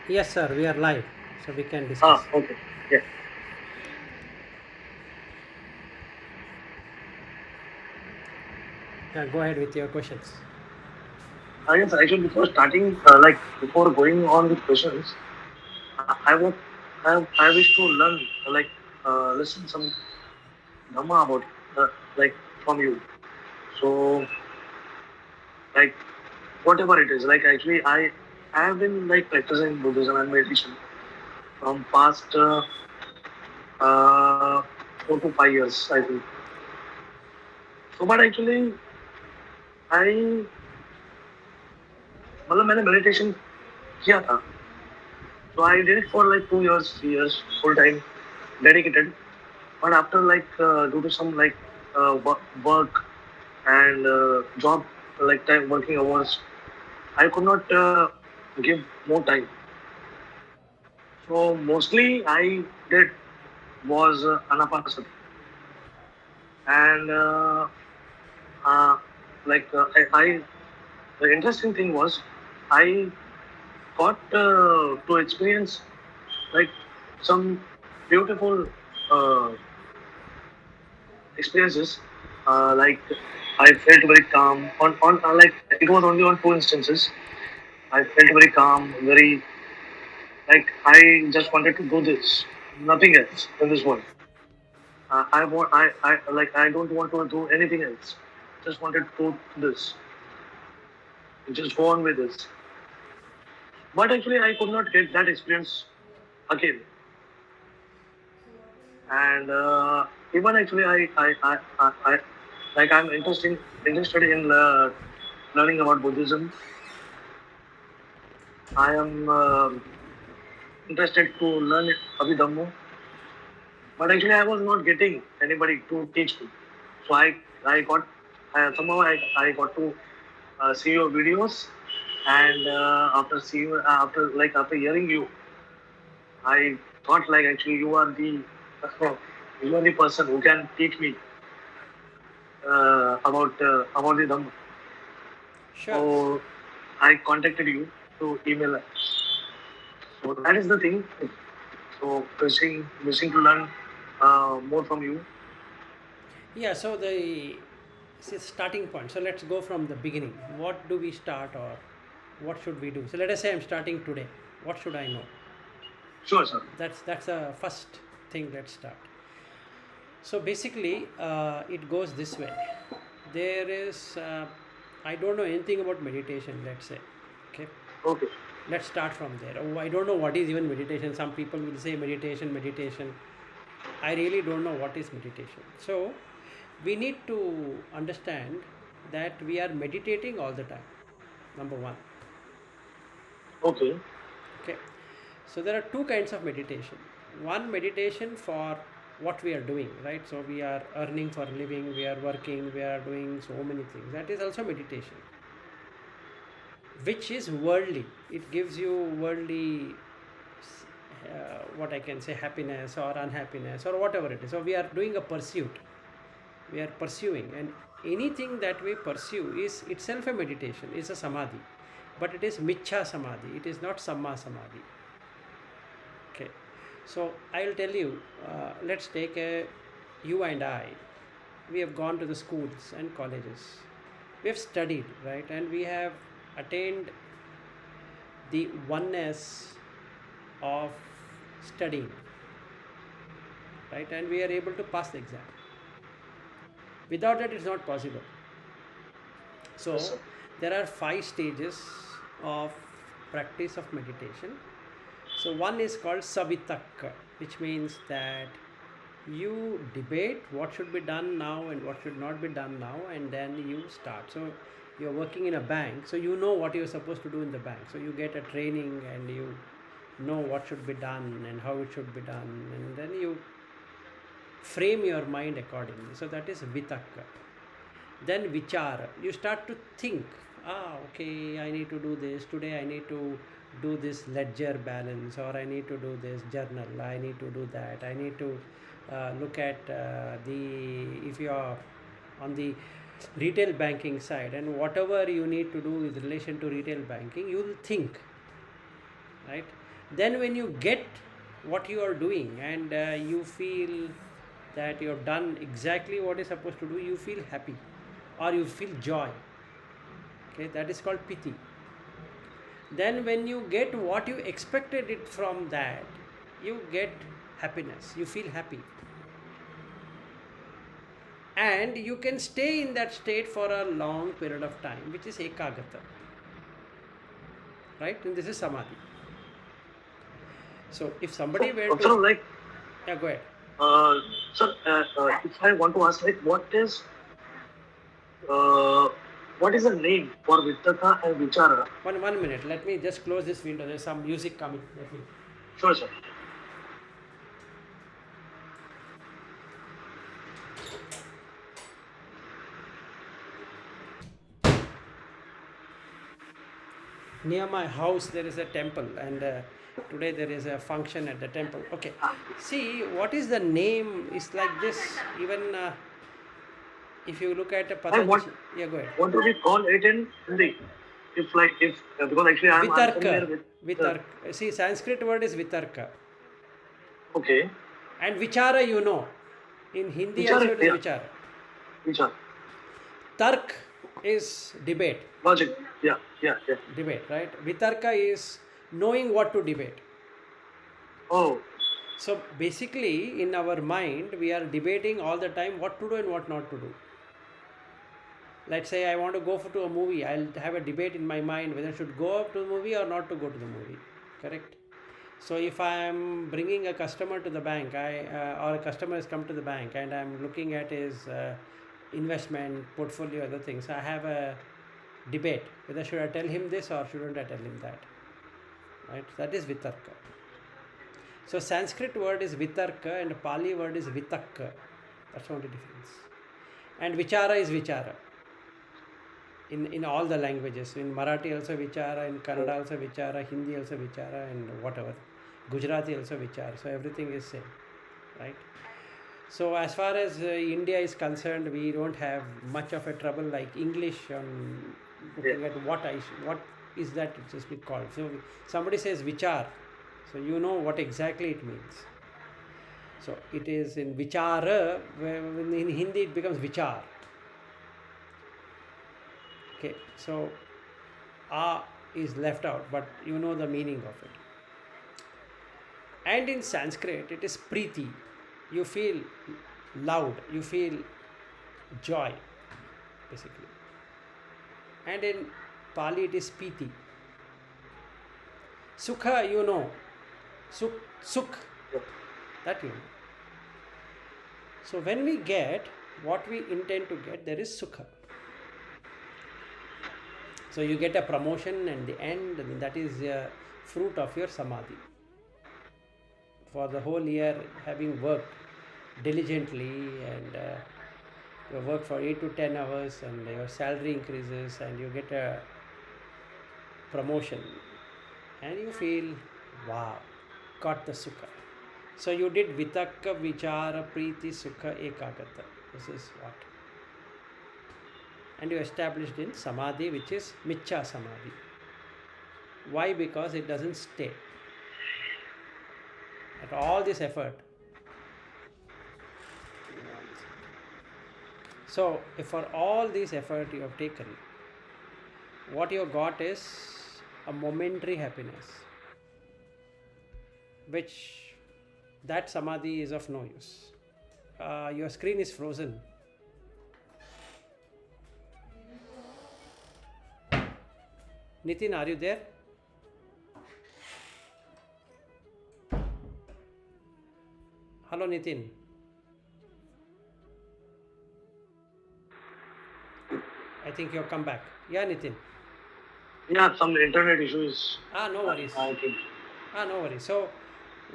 Yes, sir, we are live, so we can discuss. Okay. Yeah. Yeah, go ahead with your questions. Yes, actually, before starting, before going on with questions, I would, I wish to learn, listen some Dhamma about, like, from you. So, like, whatever it is, like, actually, I have been like practicing Buddhism and meditation from past 4 to 5 years, I think. So, but actually, I, मतलब मैंने meditation किया था. So I did it for like 2 years, 3 years, full time, dedicated. But after due to some work and job like time working hours, I could not give more time. So mostly I did was Anapanasati, and uh, the interesting thing was I got to experience like some beautiful uh, experiences. Like I felt very calm. On like it was only on two instances. I felt very calm, very like I just wanted to do this, nothing else in this world. I don't want to do anything else. Just wanted to do this. Just go on with this. But actually, I could not get that experience again. And even actually, I'm interested in learning about Buddhism. I am interested to learn Abhidhammo, but actually I was not getting anybody to teach me. So I got somehow I got to see your videos, and after hearing you, I thought like actually you are the you are the person who can teach me about the Dhamma. Sure. So I contacted you through email. So that is the thing. So wishing to learn more from you. Yeah, so the starting point. So let's go from the beginning. What do we start, or what should we do? So let us say I'm starting today. What should I know? Sure, sir. That's the first thing. Let's start. So basically, it goes this way. There is, I don't know anything about meditation. Let's say, okay. Okay. Let's start from there. Oh, I don't know what is even meditation. Some people will say meditation, meditation. I really don't know what is meditation. So we need to understand that we are meditating all the time. Number one. Okay. Okay. So there are two kinds of meditation. One meditation for what we are doing, right? So we are earning for a living, we are working, we are doing so many things. That is also meditation, which is worldly. It gives you worldly, what I can say, happiness or unhappiness or whatever it is. So we are doing a pursuit. We are pursuing, and anything that we pursue is itself a meditation, is a samadhi, but it is michha samadhi. It is not samma samadhi. Okay, so I'll tell you. Let's take a you and I. We have gone to the schools and colleges. We have studied, right, and we have attained the oneness of studying, right, and we are able to pass the exam. Without that, it's not possible. Yes, So sir. there are 5 stages of practice of meditation. So one is called savitak, which means that you debate what should be done now and what should not be done now, and then you start. So you're working in a bank, so you know what you're supposed to do in the bank. So you get a training and you know what should be done and how it should be done, and then you frame your mind accordingly. So that is vitaka. Then vichara, you start to think, okay, I need to do this today, I need to do this ledger balance, or I need to do this journal, I need to do that, I need to look at the if you are on the retail banking side, and whatever you need to do with relation to retail banking, you will think, right? Then when you get what you are doing and you feel that you have done exactly what is supposed to do, you feel happy or you feel joy. Okay, that is called piti. Then when you get what you expected it from that, you get happiness, you feel happy, and you can stay in that state for a long period of time, which is ekagata, right? And this is samadhi. So if somebody were So, to like, yeah, go ahead. sir, if I want to ask, like, uh, what is the name for Vittaka and Vichara? One minute, let me just close this window, there's some music coming. Let me Sure, sir. near my house there is a temple, and today there is a function at the temple. Okay, see what is the name is like this. Even if you look at a And what Patanjali, yeah, go ahead. what do we call it in Hindi? If because actually I'm Vitarka, unfamiliar with vitarka. See, Sanskrit word is vitarka, okay. and vichara, you know, in Hindi also Vichara, it is yeah, vichara. Vichara. Tark is debate, Logic, yeah, yeah, yeah. debate, right? Vitarka is knowing what to debate. Oh, So basically, in our mind, we are debating all the time what to do and what not to do. Let's say I want to go to a movie, I'll have a debate in my mind whether I should go up to the movie or not to go to the movie. Correct? So if I am bringing a customer to the bank, or a customer has come to the bank and I'm looking at his investment portfolio, other things, I have a debate whether should I tell him this or shouldn't I tell him that. Right? That is vitarka. So Sanskrit word is vitarka and Pali word is vitakka. That's the only difference. And vichara is vichara. In all the languages. In Marathi also vichara, in Kannada also vichara, Hindi also vichara, and whatever. Gujarati also vichara. So everything is same. Right? So as far as India is concerned, we don't have much of a trouble like English on looking at what is that it just be called. So somebody says vichar, so you know what exactly it means. So it is in vichara, in Hindi it becomes vichar. Okay, so a is left out, but you know the meaning of it. And in Sanskrit it is priti. You feel loud, you feel joy, basically. And in Pali it is piti. Sukha, you know. Sukh, that you know. So when we get what we intend to get, there is sukha. So you get a promotion and the end, and that is a fruit of your samadhi. For the whole year, having worked diligently, and you work for 8 to 10 hours, and your salary increases, and you get a promotion, and you feel, wow, got the sukha. So you did vitakka, vichara, priti, sukha, ekagata. This is what. And you established in samadhi, which is michcha samadhi. Why? Because it doesn't stay. At all this effort. So, if for all this effort you have taken, what you have got is a momentary happiness, which that samadhi is of no use. Your screen is frozen. Nitin, are you there? Hello, Nitin. I think you have come back. Yeah, Nitin. yeah, some internet issues. No worries. I think. No worries. So,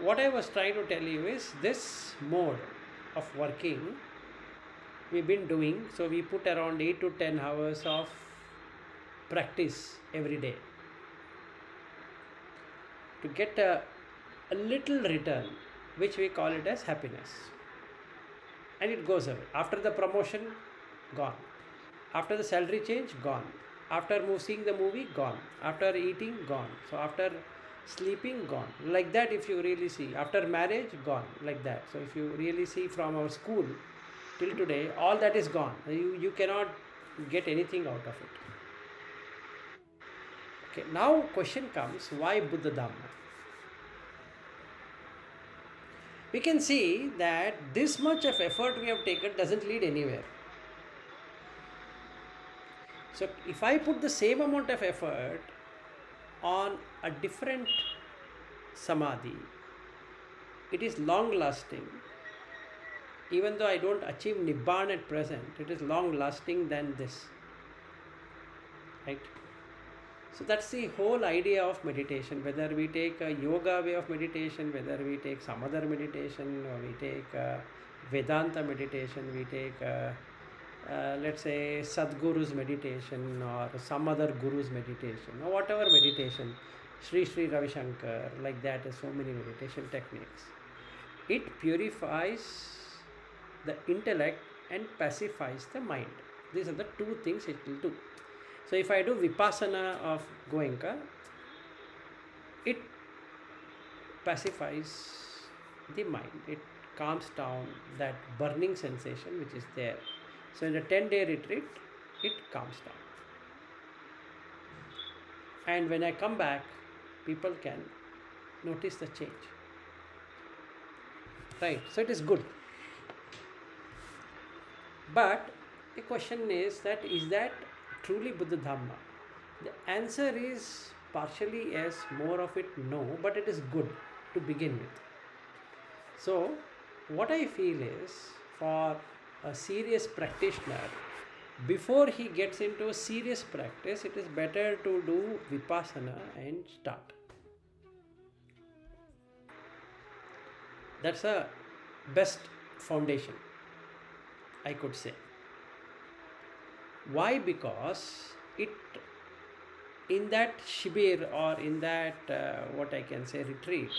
what I was trying to tell you is this mode of working we've been doing. So, we put around 8 to 10 hours of practice every day to get a little return, which we call it as happiness. And it goes away. After the promotion, gone. After the salary change, gone. After seeing the movie, gone. After eating, gone. So after Sleeping, gone. Like that, if you really see. After marriage, gone. Like that. So if you really see from our school till today, all that is gone. You cannot get anything out of it. Okay, now question comes, why Buddha Dharma? We can see that this much of effort we have taken doesn't lead anywhere. So if I put the same amount of effort on a different samadhi, it is long lasting. Even though I don't achieve Nibbana at present, it is long lasting than this. Right? So that's the whole idea of meditation. Whether we take a yoga way of meditation, whether we take some other meditation, or we take Vedanta meditation, we take let's say Sadguru's meditation, or some other Guru's meditation, or whatever meditation, Sri Ravi Shankar, like that, is so many meditation techniques. It purifies the intellect and pacifies the mind. These are the two things it will do. So if I do Vipassana of Goenka, it pacifies the mind. It calms down that burning sensation which is there. So in a 10-day retreat, it calms down. And when I come back, people can notice the change. Right? So it is good. But the question is that truly Buddha Dhamma? The answer is partially yes, more of it no, but it is good to begin with. So what I feel is, for a serious practitioner, before he gets into a serious practice, it is better to do Vipassana and start. That's a best foundation, I could say. Why? Because it, in that shibir, or in that what I can say, retreat,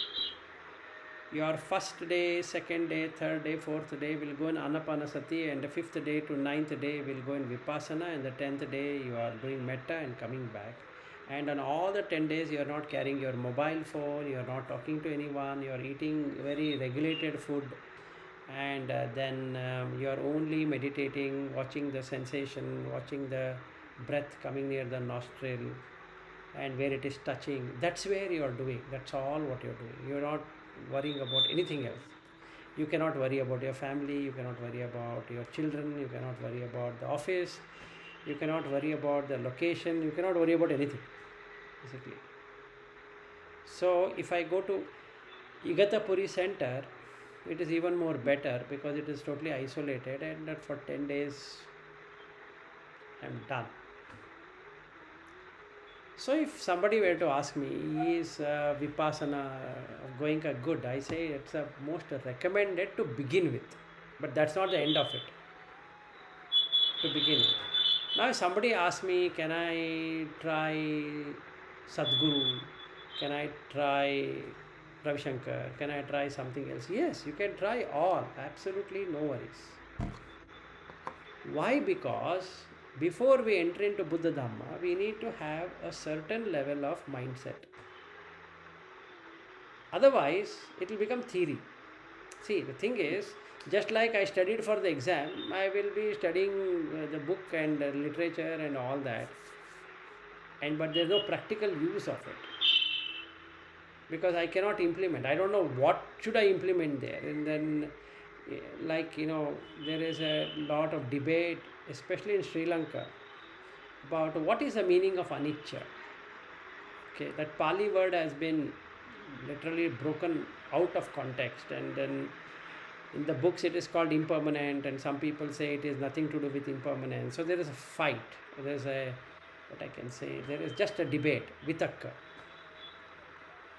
your first day, second day, third day, fourth day will go in Anapanasati, and the fifth day to ninth day will go in Vipassana, and the 10th day you are doing metta and coming back. And on all the 10 days you are not carrying your mobile phone, you are not talking to anyone, you are eating very regulated food, and then you are only meditating, watching the sensation, watching the breath coming near the nostril and where it is touching. That's where you are doing. That's all what you are doing. You are not worrying about anything else. You cannot worry about your family, you cannot worry about your children, you cannot worry about the office, you cannot worry about the location, you cannot worry about anything, basically. So if I go to Igatapuri center, it is even more better because it is totally isolated, and for 10 days I am done. So if somebody were to ask me, is Vipassana Goenka good? I say it's a most recommended to begin with, but that's not the end of it. To begin with. Now if somebody asks me, can I try Sadguru? Can I try Ravi Shankar? Can I try something else? Yes, you can try all. Absolutely no worries. Why? Because before we enter into Buddha Dhamma, we need to have a certain level of mindset. Otherwise, it will become theory. See, the thing is, just like I studied for the exam, I will be studying the book and literature and all that, but there is no practical use of it. Because I cannot implement. I don't know what should I implement there. And then, there is a lot of debate, especially in Sri Lanka, about what is the meaning of anicca. Okay, that Pali word has been literally broken out of context, and then in the books it is called impermanent, and some people say it is nothing to do with impermanence. So there is a fight. There is there is just a debate, vitakka.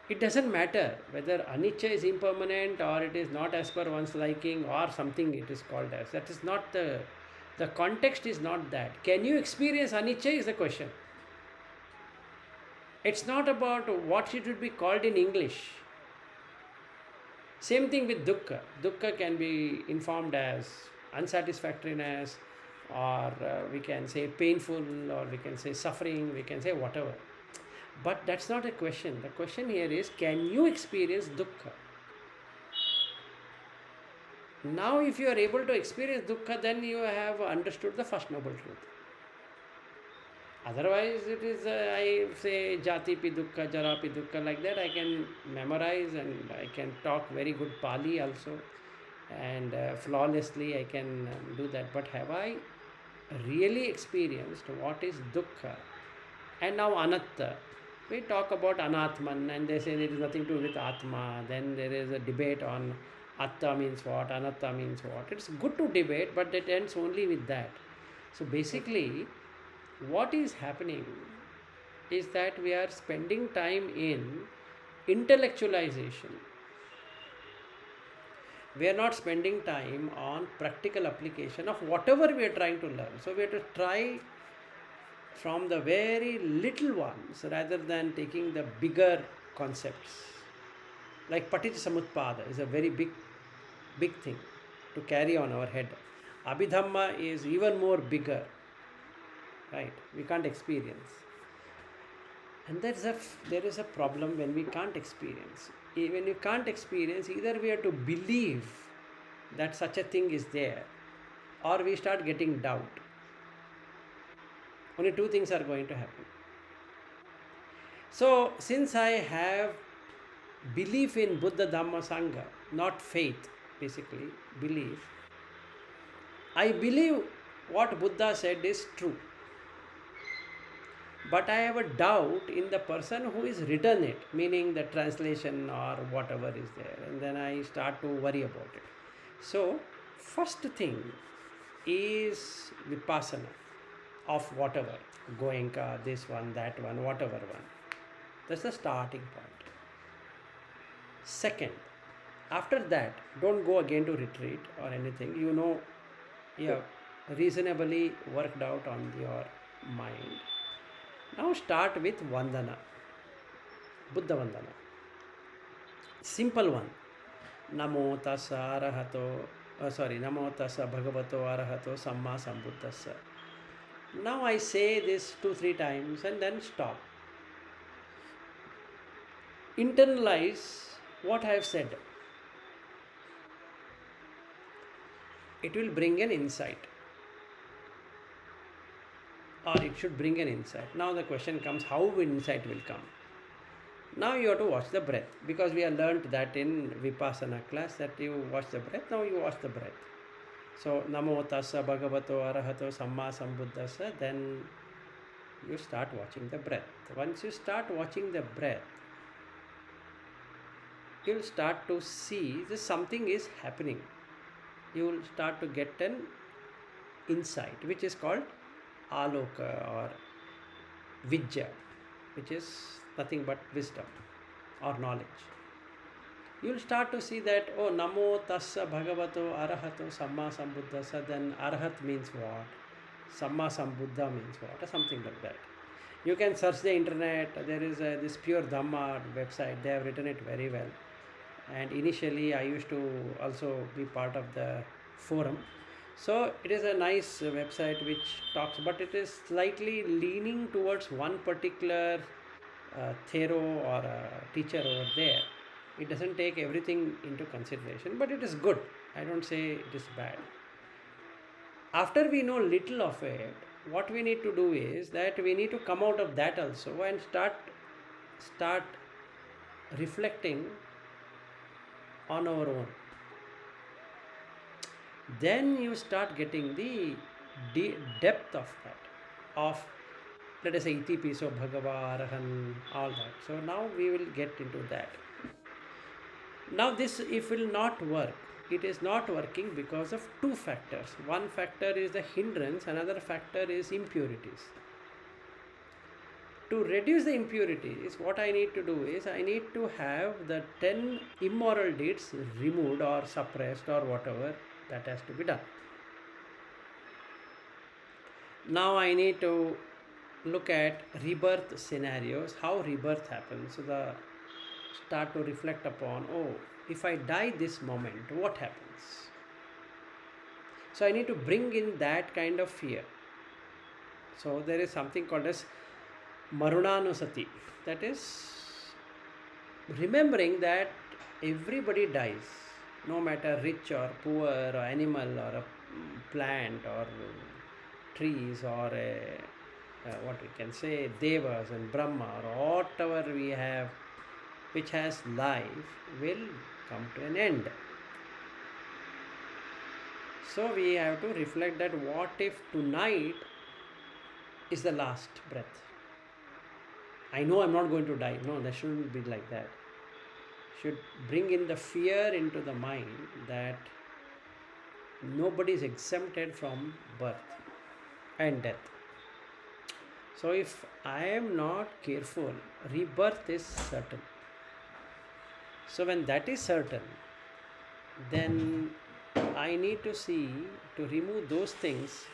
It doesn't matter whether anicca is impermanent or it is not as per one's liking or something it is called as. That is not the context is not that. Can you experience anicca is the question. It's not about what it would be called in English. Same thing with dukkha. Dukkha can be informed as unsatisfactoriness, or we can say painful, or we can say suffering, we can say whatever. But that's not a question. The question here is, can you experience dukkha? Now, if you are able to experience dukkha, then you have understood the first noble truth. Otherwise, it is, I say, jati pi dukkha, jara pi dukkha, like that. I can memorize and I can talk very good Pali also, and flawlessly I can do that. But have I really experienced what is dukkha? And now anatta. We talk about anatman, and they say there is nothing to do with atma. Then there is a debate on atta means what, anatta means what. It's good to debate, but it ends only with that. So basically, what is happening is that we are spending time in intellectualization. We are not spending time on practical application of whatever we are trying to learn. So we have to try from the very little ones rather than taking the bigger concepts. Like Paticca is a very big thing to carry on our head. Abhidhamma is even more bigger, right? We can't experience. And there is a problem when we can't experience. When you can't experience, either we have to believe that such a thing is there, or we start getting doubt. Only two things are going to happen. So, since I have belief in Buddha Dhamma Sangha, not faith, basically, belief, I believe what Buddha said is true. But I have a doubt in the person who is written it, meaning the translation or whatever is there, and then I start to worry about it. So, first thing is vipassana of whatever, Goenka, this one, that one, whatever one. That's the starting point. Second, after that, don't go again to retreat or anything. You have reasonably worked out on your mind. Now start with Vandana, Buddha Vandana. Simple one. Namo tassa Namo tassa bhagavato arahato samma sambuddhassa. Now I say this 2-3 times and then stop. Internalize what I have said. It will bring an insight. Or it should bring an insight. Now the question comes, how insight will come? Now you have to watch the breath, because we have learnt that in Vipassana class that you watch the breath. Now you watch the breath. So Namo tassa bhagavato arahato samma sambuddhassa, then you start watching the breath. Once you start watching the breath, you will start to see that something is happening. You will start to get an insight, which is called aloka or vidya, which is nothing but wisdom or knowledge. You will start to see that, oh, Namo tassa bhagavato arahato samma sambuddhassa, then arahat means what, samma sambuddha means what, or something like that. You can search the internet. There is this Pure Dhamma website. They have written it very well. And initially I used to also be part of the forum. So it is a nice website which talks, but it is slightly leaning towards one particular Thero or teacher over there. It doesn't take everything into consideration, but it is good. I don't say it is bad. After we know little of it, what we need to do is that we need to come out of that also and start reflecting on our own. Then you start getting the depth of that, of, let us say, iti piso bhagava arahan, all that. So now we will get into that. Now this, if will not work, it is not working because of two factors. One factor is the hindrance, another factor is impurities. To reduce the impurities, what I need to do is I need to have the 10 immoral deeds removed or suppressed or whatever that has to be done. Now I need to look at rebirth scenarios, how rebirth happens. So start to reflect upon, oh, if I die this moment, what happens? So I need to bring in that kind of fear. So there is something called as Marunanusati. That is remembering that everybody dies, no matter rich or poor or animal or a plant or trees or what we can say, devas and Brahma or whatever we have which has life will come to an end. So we have to reflect that what if tonight is the last breath? I know I'm not going to die. No, that shouldn't be like that. Should bring in the fear into the mind that nobody is exempted from birth and death. So if I am not careful, rebirth is certain. So when that is certain, then I need to see to remove those things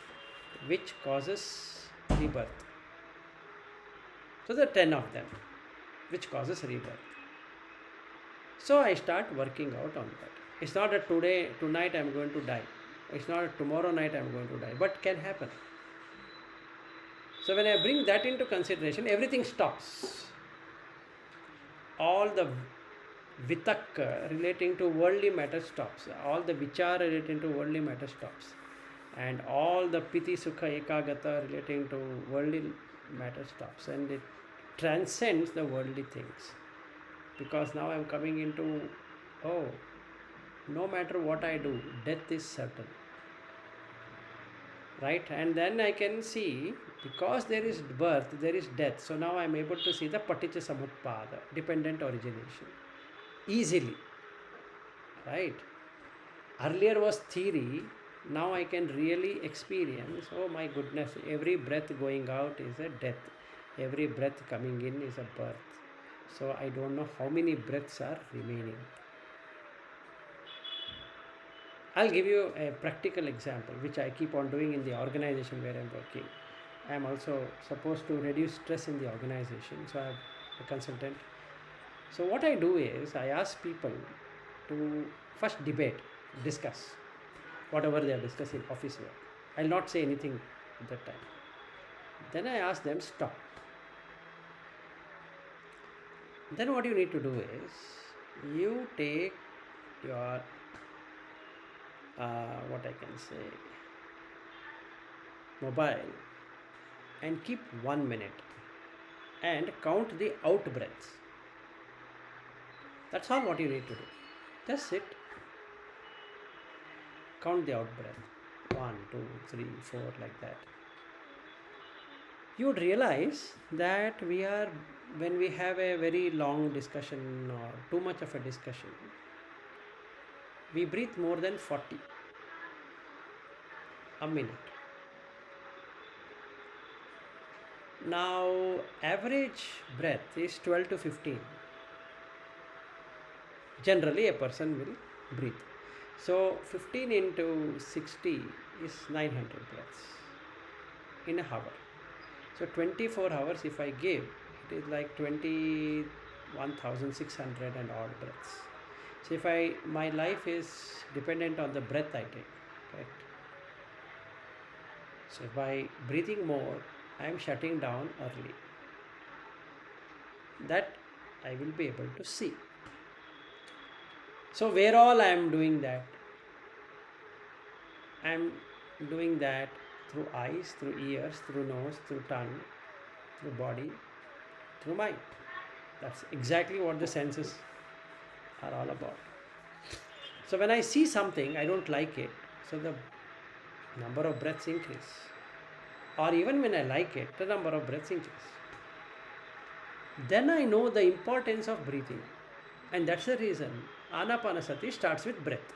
which causes rebirth. So there are 10 of them which causes rebirth. So I start working out on that. It's not that tonight I'm going to die. It's not that tomorrow night I'm going to die. But can happen. So when I bring that into consideration, everything stops. All the vitakka relating to worldly matter stops. All the vichara relating to worldly matter stops. And all the piti sukha ekagata relating to worldly matter stops. And it transcends the worldly things. Because now I'm coming into, no matter what I do, death is certain. Right? And then I can see, because there is birth, there is death. So now I'm able to see the paticca samutpada, dependent origination, easily. Right? Earlier was theory, now I can really experience, oh my goodness, every breath going out is a death. Every breath coming in is a birth. So I don't know how many breaths are remaining. I'll give you a practical example which I keep on doing in the organization where I'm working. I'm also supposed to reduce stress in the organization, so I'm a consultant. So what I do is I ask people to first discuss whatever they are discussing, office work. I'll not say anything at that time. Then I ask them, stop. Then what you need to do is you take your what I can say, mobile, and keep 1 minute and count the out breaths. That's all what you need to do. Just sit, count the out breath, 1, 2, 3, 4, like that. You would realize that when we have a very long discussion or too much of a discussion, we breathe more than 40 a minute. Now, average breath is 12 to 15. Generally, a person will breathe. So, 15 into 60 is 900 breaths in an hour. So, 24 hours if I give, it is like 21,600 and odd breaths. So if my life is dependent on the breath I take, right? So by breathing more, I am shutting down early. That I will be able to see. So where all I am doing that? I am doing that through eyes, through ears, through nose, through tongue, through body, through mind. That's exactly what the senses are all about. So when I see something, I don't like it, so the number of breaths increase. Or even when I like it, the number of breaths increase. Then I know the importance of breathing. And that's the reason Anapanasati starts with breath.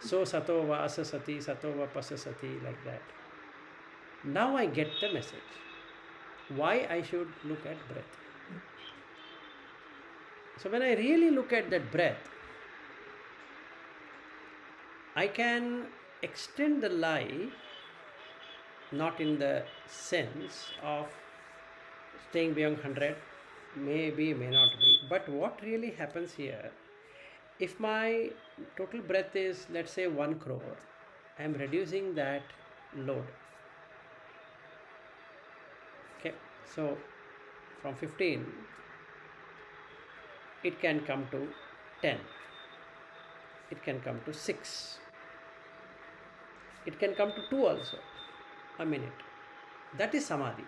So satova asasati, satova pasasati, like that. Now I get the message. Why I should look at breath. So when I really look at that breath, I can extend the life, not in the sense of staying beyond 100, maybe, may not be. But what really happens here, if my total breath is, let's say, 1 crore, I am reducing that load. Okay, so From 15, it can come to 10. It can come to 6. It can come to 2 also. A minute. That is samadhi.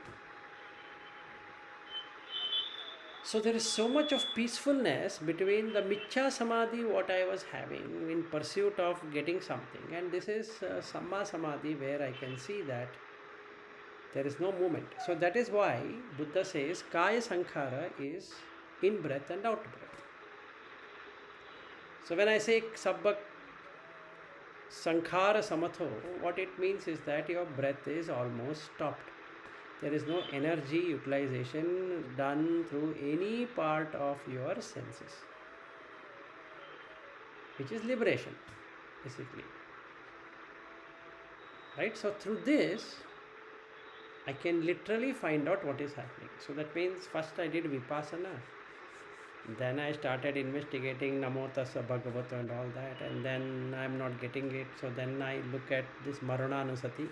So there is so much of peacefulness between the Michcha Samadhi, what I was having in pursuit of getting something, and this is Samma Samadhi, where I can see that there is no movement. So that is why Buddha says Kaya Sankhara is in breath and out breath. So when I say Sabba Sankhara Samatho, what it means is that your breath is almost stopped. There is no energy utilization done through any part of your senses, which is liberation, basically. Right? So through this, I can literally find out what is happening. So that means first I did Vipassana, then I started investigating Namo Tassa Bhagavato and all that, and then I am not getting it. So then I look at this Marananusati,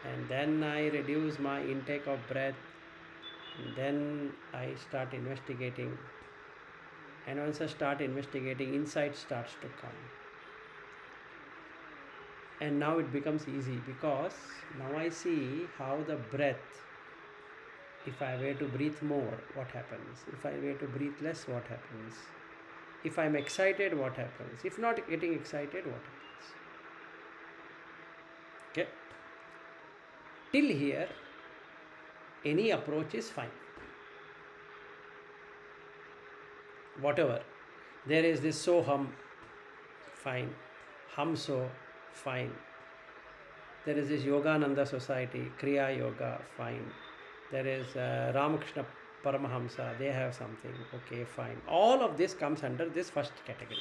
and then I reduce my intake of breath, and then I start investigating, and once I start investigating, insight starts to come, and now it becomes easy, because now I see how the breath, if I were to breathe more, what happens? If I were to breathe less, what happens? If I'm excited, what happens? If not getting excited, what happens? Okay. Till here, any approach is fine. Whatever. There is this Soham, fine. Hamso, fine. There is this Yogananda Society, Kriya Yoga, fine. There is Ramakrishna Paramahamsa, they have something, okay, fine. All of this comes under this first category.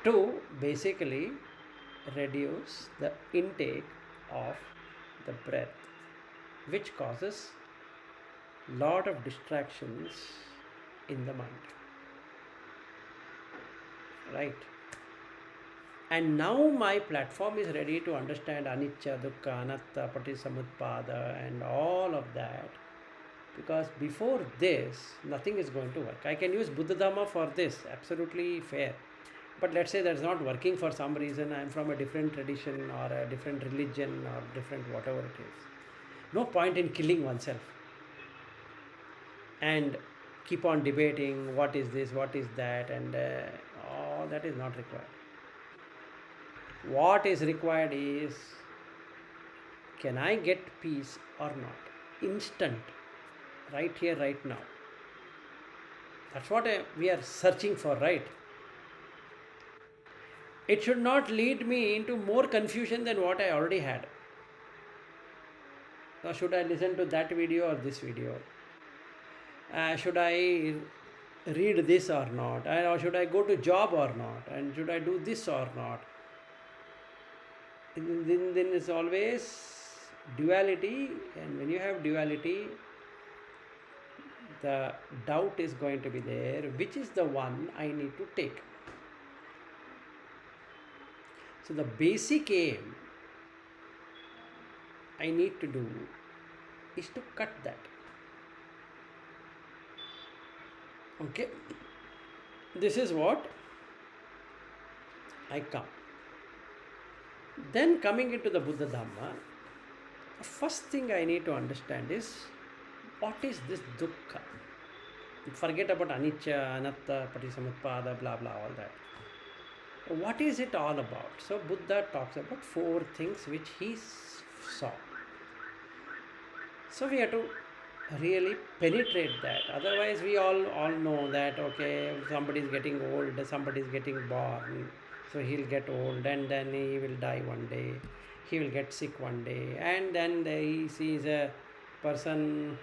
To basically reduce the intake of the breath, which causes lot of distractions in the mind. Right? And now my platform is ready to understand anicca, dukkha, anatta, patisamutpada and all of that, because before this nothing is going to work. I can use Buddha Dharma for this, absolutely fair. But let's say that's not working for some reason. I'm from a different tradition or a different religion or different whatever it is. No point in killing oneself and keep on debating what is this, what is that, and all that is not required. What is required is, can I get peace or not? Instant, right here, right now. That's what we are searching for, right? It should not lead me into more confusion than what I already had. Now, should I listen to that video or this video? Should I read this or not? Or should I go to job or not? And should I do this or not? Then it's always duality, and when you have duality, the doubt is going to be there, which is the one I need to take. So the basic aim I need to do is to cut that. Okay, this is what I come. Then coming into the Buddha Dhamma, the first thing I need to understand is, what is this dukkha? Forget about anicca, anatta, patisamutpada, blah blah, all that. What is it all about? So Buddha talks about 4 things which he saw. So we have to really penetrate that. Otherwise we all know that, okay, somebody is getting old, somebody is getting born, so he'll get old and then he will die one day, he will get sick one day, and then he sees a person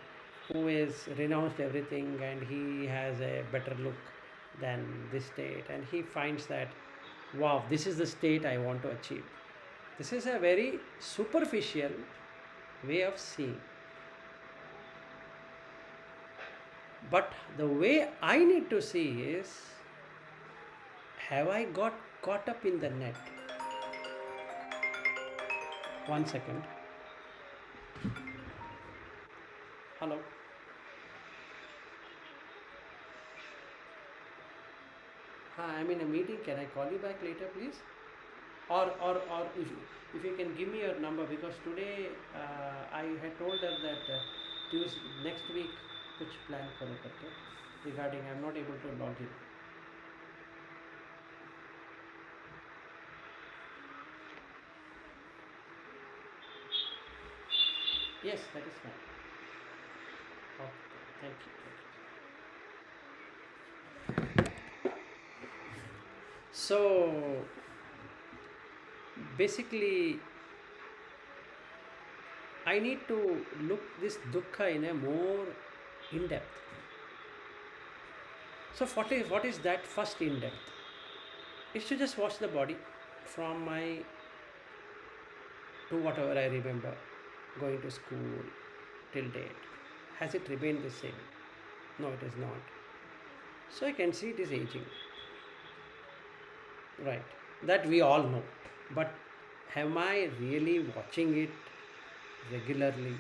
who is renounced everything and he has a better look than this state, and he finds that, wow, this is the state I want to achieve. This is a very superficial way of seeing. But the way I need to see is, have I got caught up in the net? 1 second. Hello. Hi, I'm in a meeting. Can I call you back later, please? Or if you can give me your number, because today I had told her that Tuesday next week कुछ plan करो करके regarding I'm not able to log in. Yes, that is fine. Okay, thank you. So basically, I need to look this dukkha in a more in depth. So what is that first in depth? Is to just watch the body from my to whatever I remember going to school till date. Has it remained the same? No, it is not. So I can see it is aging. Right. That we all know. But am I really watching it regularly?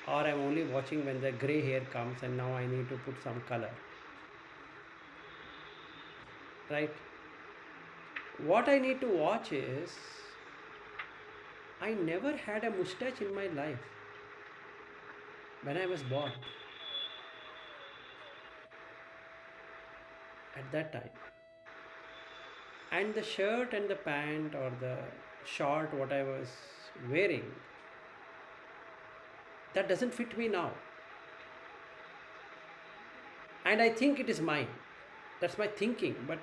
Or I'm only watching when the gray hair comes and now I need to put some color. Right? What I need to watch is, I never had a mustache in my life when I was born. At that time. And the shirt and the pant or the short what I was wearing, that doesn't fit me now. And I think it is mine. That's my thinking. But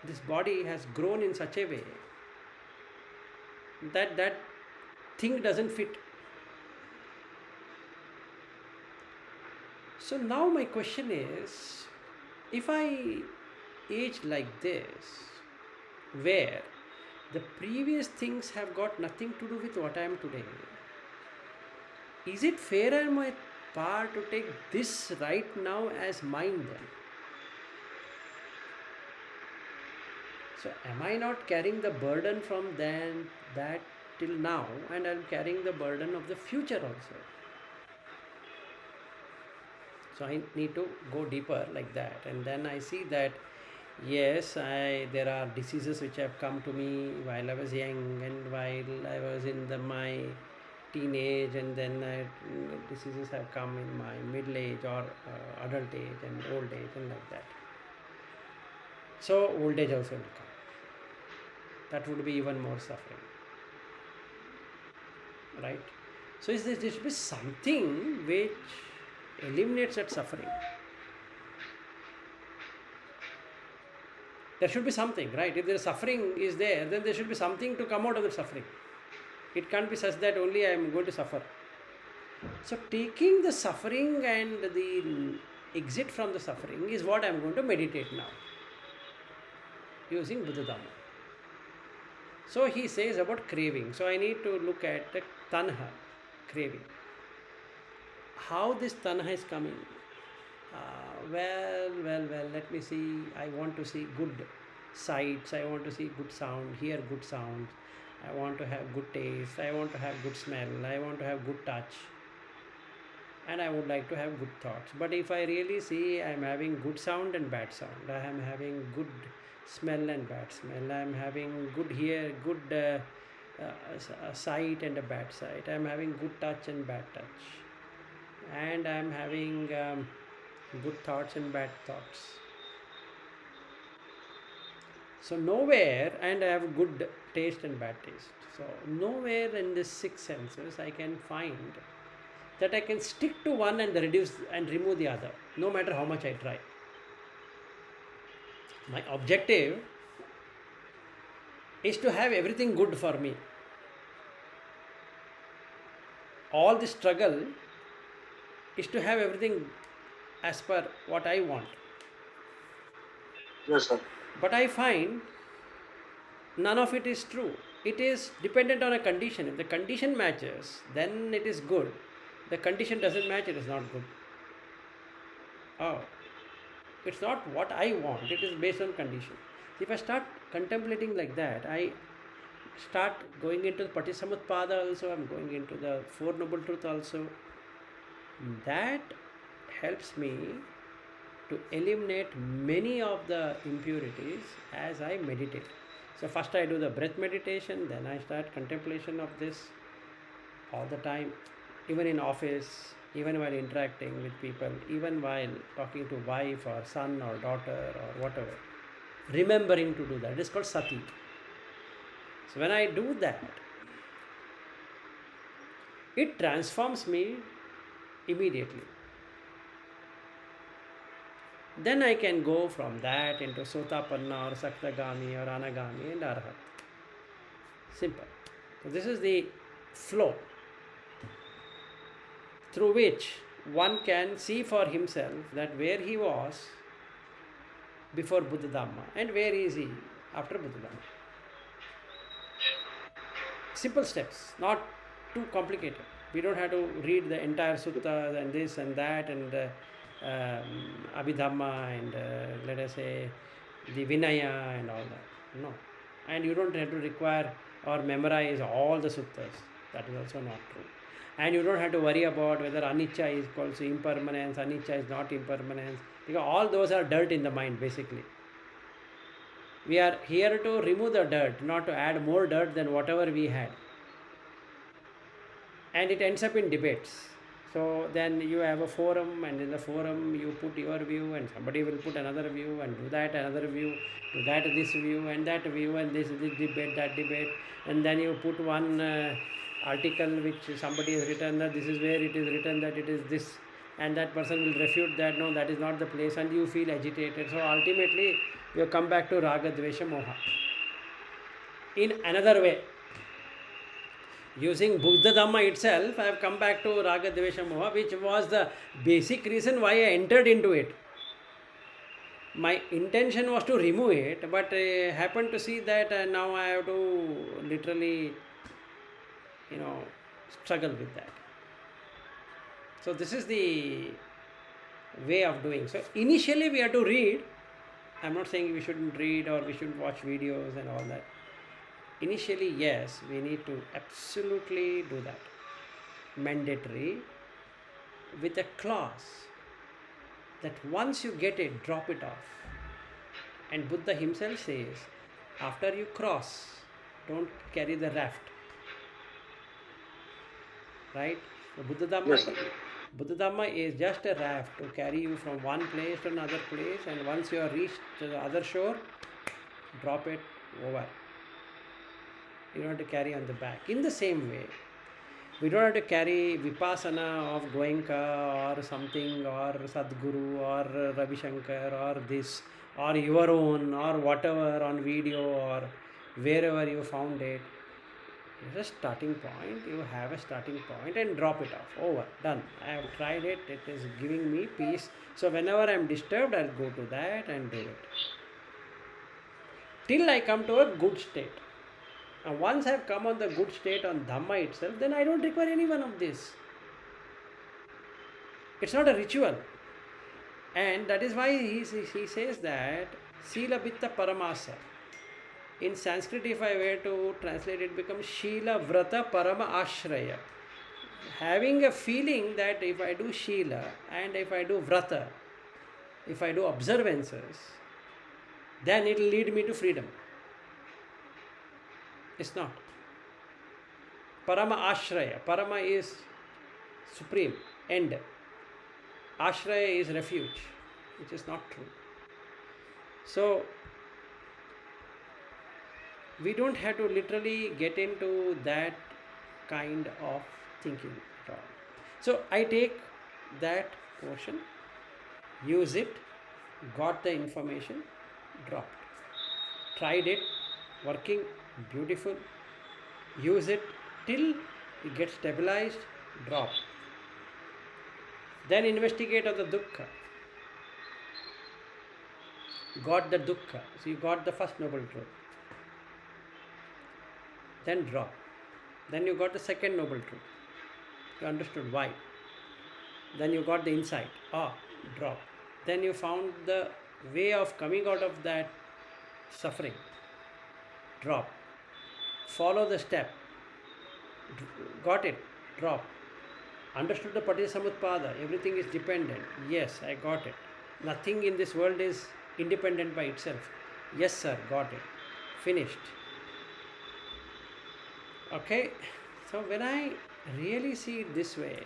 this body has grown in such a way that that thing doesn't fit. So now my question is, if I age like this, where the previous things have got nothing to do with what I am today, is it fair on my part to take this right now as mine then? So am I not carrying the burden from then that till now, and I'm carrying the burden of the future also? So I need to go deeper like that, and then I see that yes, there are diseases which have come to me while I was young and while I was in my teenage, and then diseases have come in my middle age or adult age and old age and like that. So old age also will come. That would be even more suffering. Right? So there should be something which eliminates that suffering. There should be something, right? If the suffering is there, then there should be something to come out of the suffering. It can't be such that only I am going to suffer. So taking the suffering and the exit from the suffering is what I am going to meditate now, using Buddha Dharma. So he says about craving. So I need to look at the tanha, craving. How this tanha is coming? Well, let me see. I want to see good sights. I want to see good sound, hear good sounds. I want to have good taste. I want to have good smell. I want to have good touch. And I would like to have good thoughts. But if I really see, I am having good sound and bad sound. I am having good smell and bad smell. I am having good hear, good sight and a bad sight. I am having good touch and bad touch. And I am having good thoughts and bad thoughts. So nowhere, and I have good taste and bad taste. So nowhere in the six senses I can find that I can stick to one and reduce and remove the other, no matter how much I try. My objective is to have everything good for me. All the struggle is to have everything as per what I want. Yes, sir. But I find none of it is true. It is dependent on a condition. If the condition matches, then it is good. The condition doesn't match, it is not good. Oh, it's not what I want, it is based on condition. If I start contemplating like that, I start going into the Patisamutpada also, I'm going into the Four Noble Truth also. That helps me to eliminate many of the impurities as I meditate. So first I do the breath meditation, then I start contemplation of this all the time, even in office, even while interacting with people, even while talking to wife or son or daughter or whatever. Remembering to do that. It is called sati. So when I do that, it transforms me immediately. Then I can go from that into Sotapanna or Saktagami or Anagami and Arhat. Simple. So this is the flow through which one can see for himself that where he was before Buddha Dhamma and where is he after Buddha Dhamma. Simple steps, not too complicated. We don't have to read the entire sutta and this and that and Abhidhamma and let us say the Vinaya and all that. No. And you don't have to require or memorize all the suttas. That is also not true. And you don't have to worry about whether anicca is equal to impermanence, anicca is not impermanence, because all those are dirt in the mind basically. We are here to remove the dirt, not to add more dirt than whatever we had. And it ends up in debates. So then you have a forum, and in the forum you put your view, and somebody will put another view, and do that another view, do that this view, and that view, and this debate, that debate, and then you put one article which somebody has written that this is where it is written that it is this, and that person will refute that, no, that is not the place, and you feel agitated. So ultimately you come back to raga, dvesha, moha. In another way, using Buddha Dharma itself, I have come back to raga, dvesha, moha, which was the basic reason why I entered into it. My intention was to remove it, but I happened to see that now I have to literally, struggle with that. So this is the way of doing. So initially we have to read. I'm not saying we shouldn't read or we shouldn't watch videos and all that. Initially, yes, we need to absolutely do that. Mandatory, with a clause that once you get it, drop it off. And Buddha himself says, after you cross, don't carry the raft. Right? So Buddha Dhamma is just a raft to carry you from one place to another place, and once you are reached to the other shore, drop it over. You don't have to carry on the back. In the same way, we don't have to carry vipassana of Goenka or something or Sadguru or Ravi Shankar or this or your own or whatever on video or wherever you found it. It's a starting point. You have a starting point and drop it off. Over. Done. I have tried it. It is giving me peace. So whenever I am disturbed, I'll go to that and do it. Till I come to a good state. And once I have come on the good state on Dhamma itself, then I don't require any one of this. It's not a ritual. And that is why he says that Sila Bitta Paramasa. In Sanskrit, if I were to translate it, becomes Shila Vrata Parama Ashraya. Having a feeling that if I do Shila and if I do Vrata, if I do observances, then it will lead me to freedom. It's not. Parama Ashraya. Parama is supreme, end. Ashraya is refuge, which is not true. So, we don't have to literally get into that kind of thinking at all. So, I take that portion, use it, got the information, dropped. Tried it, working, beautiful. Use it till it gets stabilized, drop. Then investigate on the dukkha. Got the dukkha. So you got the first noble truth. Then drop. Then you got the second noble truth. You understood why. Then you got the insight. Drop. Then you found the way of coming out of that suffering. Drop. Follow the step. Got it? Drop. Understood the Patisamutpada. Everything is dependent. Yes, I got it. Nothing in this world is independent by itself. Yes, sir, got it. Finished. Okay? So when I really see it this way,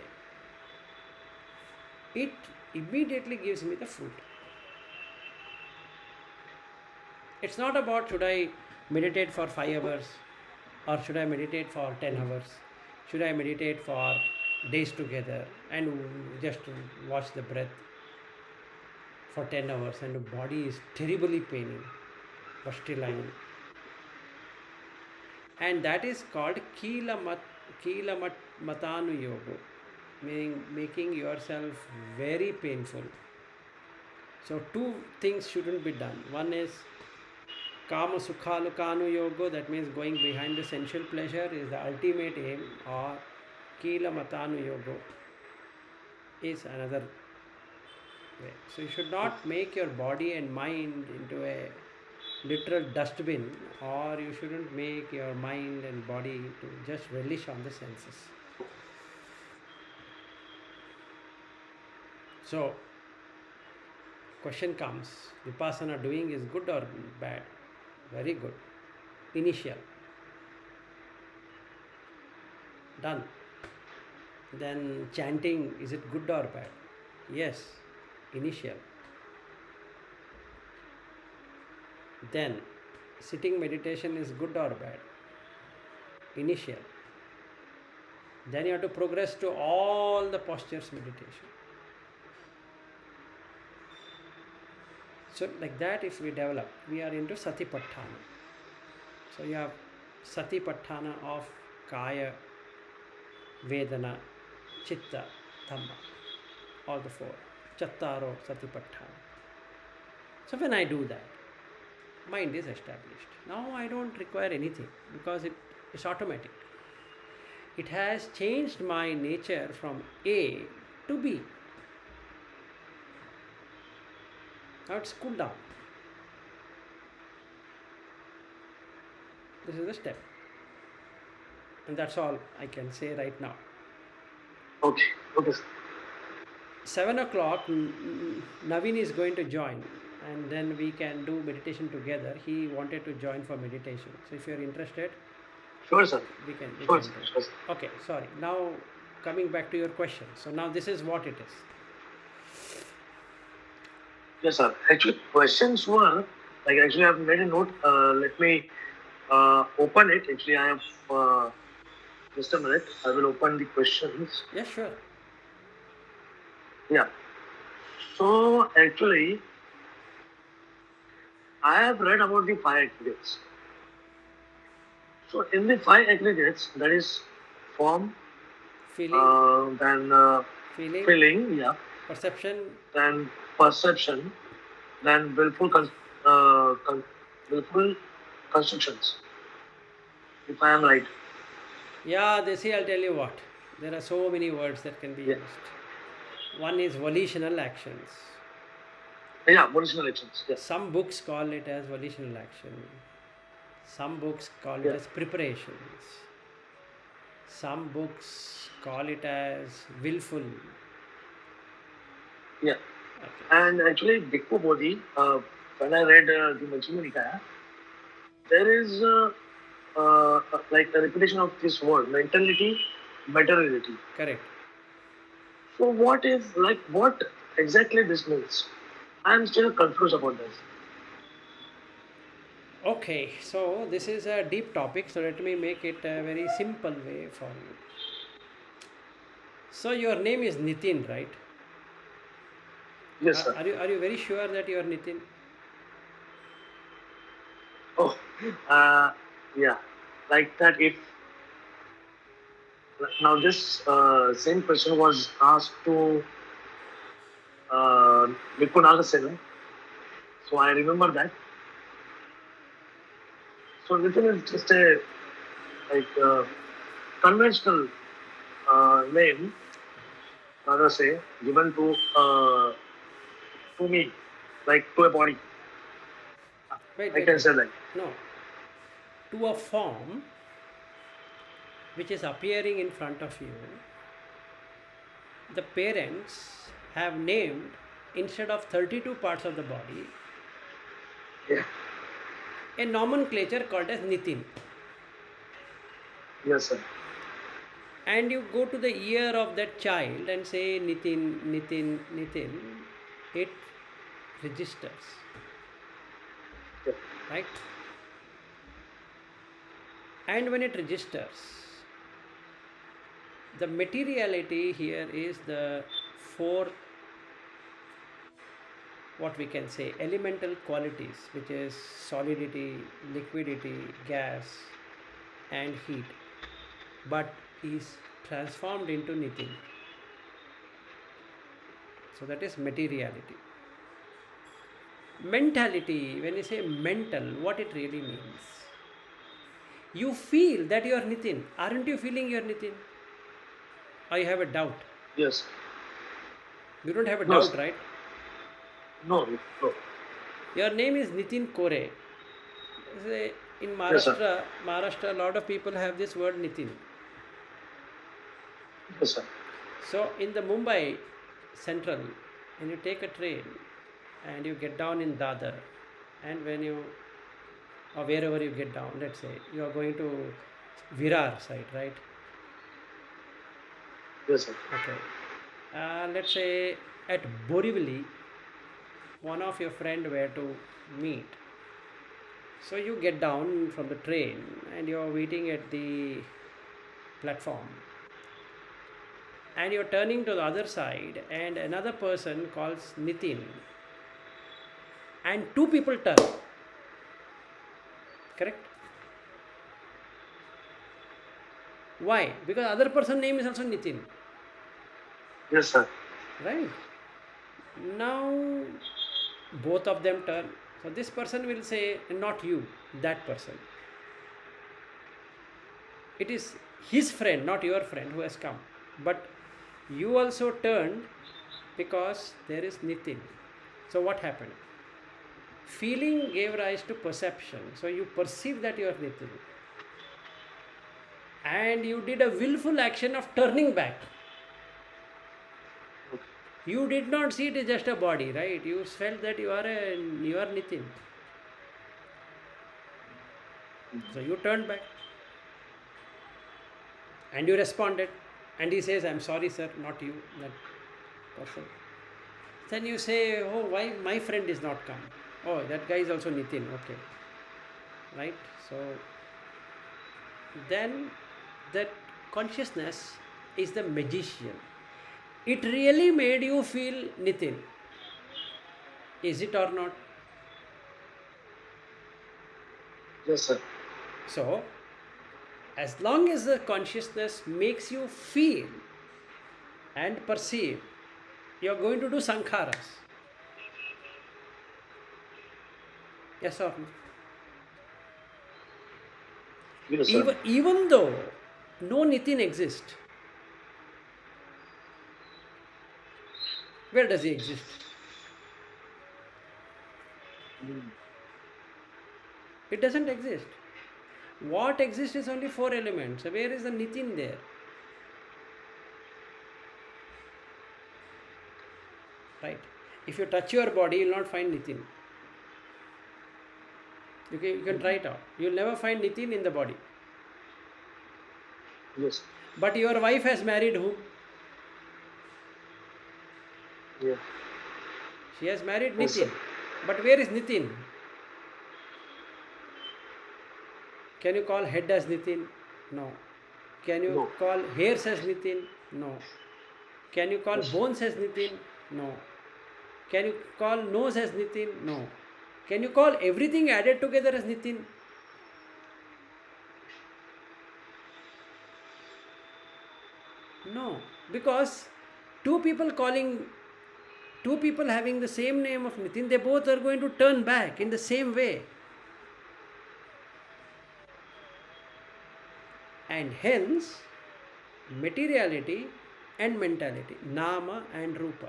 it immediately gives me the fruit. It's not about should I meditate for 5 hours or should I meditate for 10 hours? Should I meditate for days together and just watch the breath for 10 hours and the body is terribly paining, but still I am. And that is called Kila Matanu Yoga, meaning making yourself very painful. So, two things shouldn't be done. One is Kama Sukhalukanu Yoga, that means going behind the sensual pleasure is the ultimate aim, or Kila Matanu Yoga is another way. So you should not make your body and mind into a literal dustbin, or you shouldn't make your mind and body to just relish on the senses. So question comes, Vipassana doing is good or bad? Very good. Initial. Done. Then chanting, is it good or bad? Yes. Initial. Then sitting meditation is good or bad? Initial. Then you have to progress to all the postures meditation. So like that, if we develop, we are into Satipatthana. So you have Satipatthana of Kaya, Vedana, Chitta, Dhamma, all the four. Chattaro Satipatthana. So when I do that, mind is established. Now I don't require anything because it is automatic. It has changed my nature from A to B. Now it's cooled down. This is the step. And that's all I can say right now. Okay, okay, sir. 7 o'clock, Naveen is going to join, and then we can do meditation together. He wanted to join for meditation. So if you're interested, Sure, sir. we can Sure, do. sir. Sure, sir. Okay, sorry. Now coming back to your question. So now this is what it is. Yes, sir. Actually, questions were like actually I've made a note. Let me open it. Actually, I have just a minute. I will open the questions. Yes, sure. Yeah. So actually, I have read about the five aggregates. So in the five aggregates, that is form, Feeling, then feeling, feeling, yeah, perception. then perception, then willful constructions. If I am right. Yeah, they see, I'll tell you what. There are so many words that can be Yeah. used. One is volitional actions. Yeah, volitional actions. Yes. Some books call it as volitional action. Some books call it Yeah. as preparations. Some books call it as willful. Yeah. Okay. And actually, Bhikkhu Bodhi, when I read the Majjhima Nikaya, there is like a repetition of this word, mentality, materiality. Correct. So what exactly this means? I am still confused about this. Okay, so this is a deep topic, so let me make it a very simple way for you. So your name is Nitin, right? Yes, sir. Are you very sure that you are Nitin? Oh, yeah. Like that, if now this same question was asked to Bhikkhu Nagasena, so I remember that. So Nitin is just a like conventional name, rather say, given to me, like to a body. Wait, I can say that. No. To a form, which is appearing in front of you, the parents have named, instead of 32 parts of the body, Yeah. a nomenclature called as Nitin. Yes, sir. And you go to the ear of that child and say Nitin, Nitin, Nitin, it registers. Yeah. Right? And when it registers, the materiality here is the four, what we can say, elemental qualities, which is solidity, liquidity, gas, and heat, but is transformed into Nitin. So that is materiality. Mentality, when you say mental, what it really means? You feel that you are Nitin. Aren't you feeling you are Nitin? Or you have a doubt? Yes. You don't have a No, doubt, sir. right? No, no. Your name is Nitin Kore. Say, in Yes, sir. Maharashtra, a lot of people have this word Nitin. Yes, sir. So in the Mumbai Central, when you take a train and you get down in Dadar, and when you, or wherever you get down, let's say you are going to Virar side, right? Yes, sir. Okay. Let's say at Borivali, one of your friend were to meet. So you get down from the train and you're waiting at the platform. And you're turning to the other side and another person calls Nitin. And two people turn. Correct? Why? Because other person name is also Nitin. Yes, sir. Right? Now both of them turn. So this person will say, not you, that person. It is his friend, not your friend, who has come. But you also turned because there is Nitin. So what happened? Feeling gave rise to perception. So you perceive that you are Nitin. And you did a willful action of turning back. You did not see it as just a body, right? You felt that you are Nitin. So you turned back. And you responded. And he says, I'm sorry, sir, not you, that person. Then you say, oh, why my friend is not come? Oh, that guy is also Nitin, okay. Right? So then that consciousness is the magician. It really made you feel Nitin. Is it or not? Yes, sir. So, as long as the consciousness makes you feel and perceive, you are going to do sankharas. Yes or no? Yes, sir. Even though no Nitin exists, where does he exist? It doesn't exist. What exists is only four elements. So where is the Nitin there? Right? If you touch your body, you will not find Nitin. You can try it out. You will never find Nitin in the body. Yes. But your wife has married whom? Yeah. She has married Yes, Nitin. sir. But where is Nitin? Can you call head as Nitin? No. Can you No. call hairs as Nitin? No. Can you call Yes. bones as Nitin? No. Can you call nose as Nitin? No. Can you call everything added together as Nitin? No. Because two people having the same name of Nitin, they both are going to turn back in the same way. And hence, materiality and mentality, nama and rupa.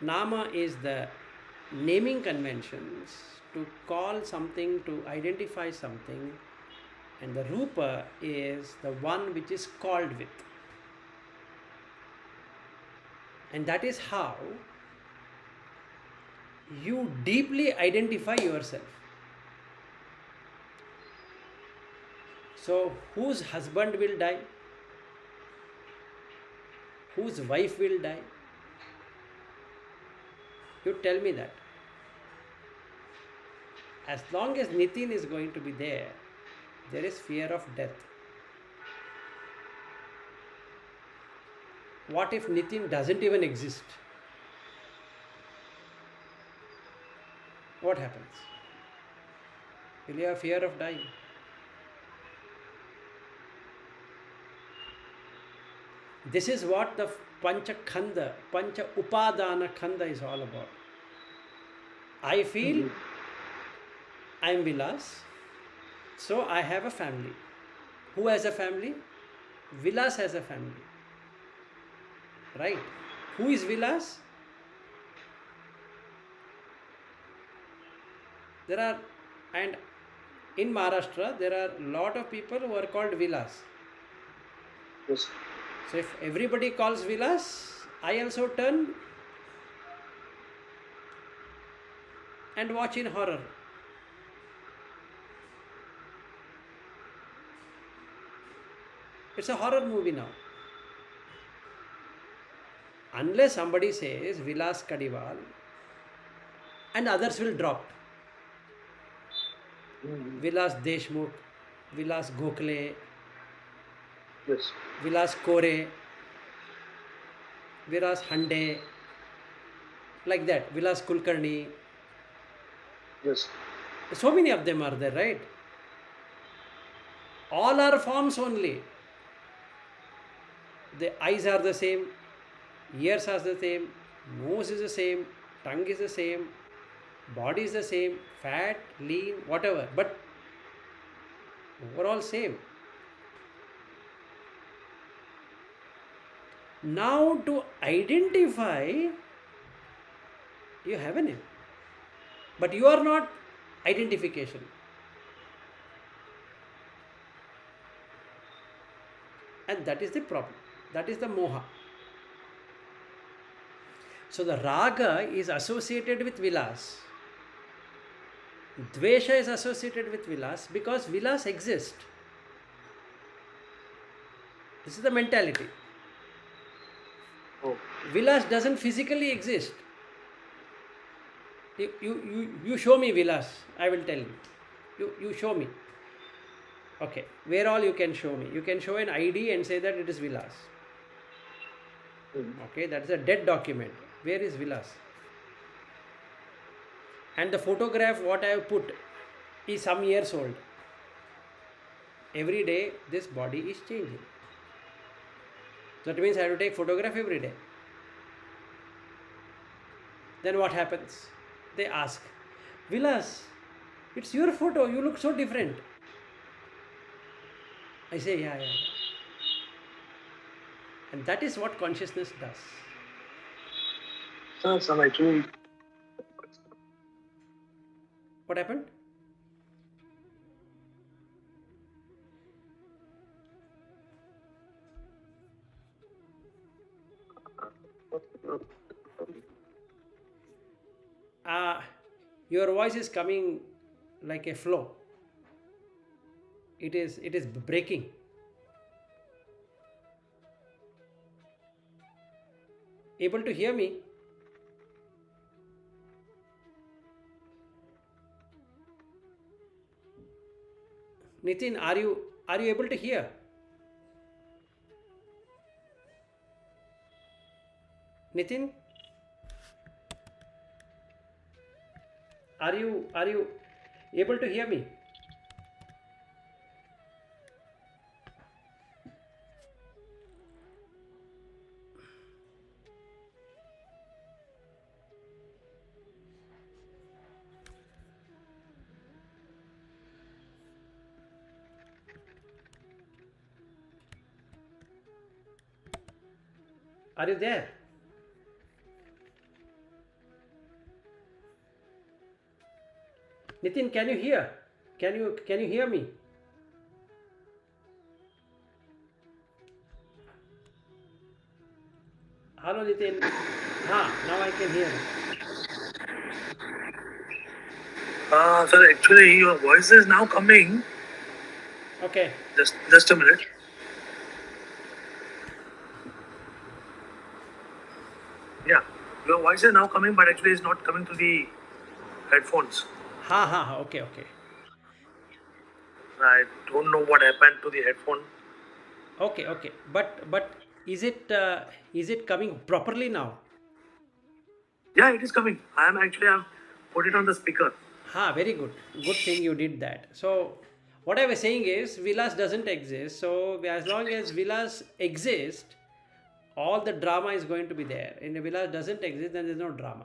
Nama is the naming conventions to call something, to identify something And the Rupa is the one which is called with. And that is how you deeply identify yourself. So, whose husband will die? Whose wife will die? You tell me that. As long as Nitin is going to be there, there is fear of death. What if Nitin doesn't even exist? What happens? Will you have fear of dying? This is what the Pancha Khanda, Pancha Upadana Khanda is all about. I feel I am Vilas, so I have a family. Who has a family? Vilas has a family. Right? Who is Vilas? There are, and in Maharashtra, there are a lot of people who are called Vilas. Yes. So if everybody calls Vilas, I also turn and watch in horror. It's a horror movie now. Unless somebody says Vilas Kadiwal and others will drop. Vilas Deshmukh, Vilas Gokhale, Yes. Vilas Kore, Vilas Hande, like that, Vilas Kulkarni. Yes. So many of them are there, right? All are forms only. The eyes are the same, ears are the same, nose is the same, tongue is the same, body is the same, fat, lean, whatever, but overall same. Now to identify, you have a name, but you are not identification. And that is the problem. That is the moha. So the raga is associated with vilas. Dvesha is associated with vilas because vilas exist. This is the mentality. Oh. Vilas doesn't physically exist. You show me vilas, I will tell you. You show me. Okay, where all you can show me? You can show an ID and say that it is Vilas. Okay, that is a dead document. Where is Vilas? And the photograph what I have put is some years old. Every day this body is changing. That means I have to take photograph every day. Then what happens? They ask, Vilas, it's your photo, you look so different. I say, yeah. And that is what consciousness does. Some actually. What happened? Your voice is coming like a flow. It is breaking. Able to hear me? Nitin, are you able to hear? Nitin, are you able to hear me? Are you there? Nitin, can you hear? Can you hear me? Hello Nitin. Now I can hear. Sir, actually, your voice is now coming. Okay. Just a minute. Yeah, your voice is now coming, but actually, it's not coming to the headphones. Okay. I don't know what happened to the headphone. Okay. But is it coming properly now? Yeah, it is coming. I've put it on the speaker. Very good. Good thing you did that. So, what I was saying is, Vilas doesn't exist. So, as long as Vilas exist, all the drama is going to be there. And if Vilas doesn't exist, then there's no drama.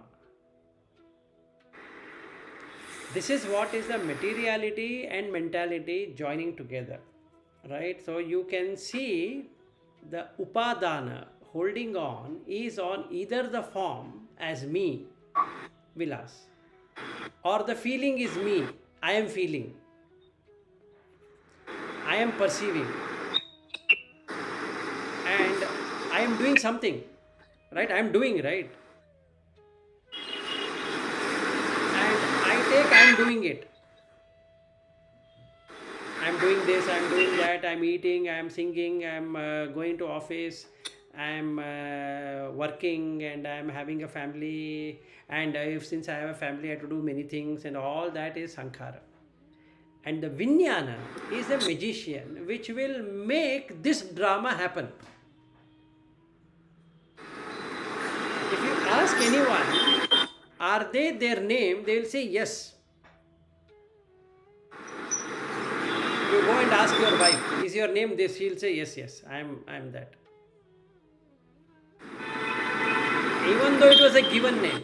This is what is the materiality and mentality joining together, right? So, you can see the upadana holding on is on either the form as me, Vilas, or the feeling is me, I am feeling, I am perceiving, and I am doing something, right? I am doing, right? And I take I am doing it. I am doing this, I am doing that, I am eating, I am singing, I am going to office, I am working, and I am having a family. And if since I have a family, I have to do many things, and all that is sankhara. And the Vijnana is a magician which will make this drama happen. If you ask anyone, are they their name? They will say yes. You go and ask your wife, is your name this? She'll say yes, I am that. Even though it was a given name,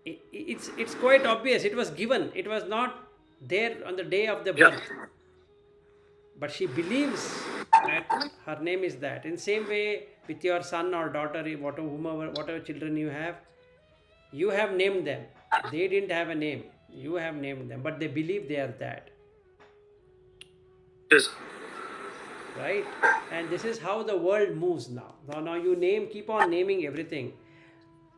it's quite obvious. It was given. It was not there on the day of the Yeah. birth. But she believes that her name is that. In same way, with your son or daughter, whatever children you have named them. They didn't have a name. You have named them, but they believe they are that, Yes. right? And this is how the world moves now. Now you keep on naming everything.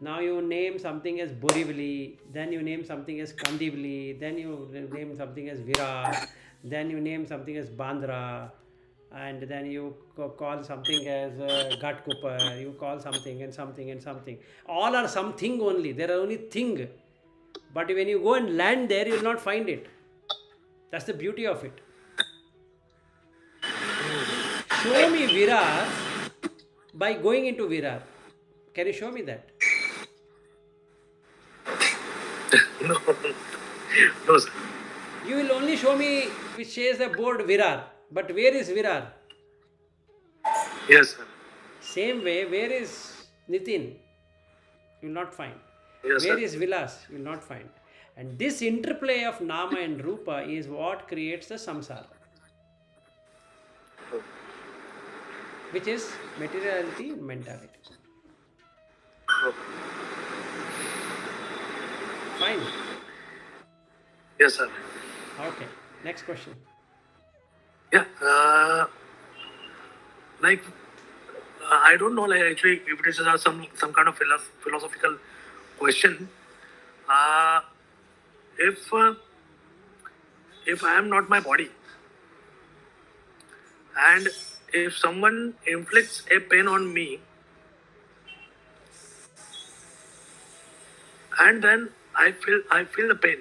Now you name something as Borivali, then you name something as Kandivali, then you name something as Virat, then you name something as Bandra, and then you call something as Ghatkopar, you call something and something and something. All are something only. There are only thing. But when you go and land there, you will not find it. That's the beauty of it. Show me Virar by going into Virar. Can you show me that? No, no, sir. You will only show me which says the board Virar. But where is Virar? Yes, sir. Same way, where is Nitin? You will not find. Yes, Where sir. is Vilas? You will not find. And this interplay of Nama and Rupa is what creates the samsara, which is materiality and mentality. Fine. Yes, sir. Okay. Next question. Yeah. Like, I don't know, like, actually, if it is some kind of philosophical question. Uh, if uh, if I am not my body, and if someone inflicts a pain on me, and then I feel the pain,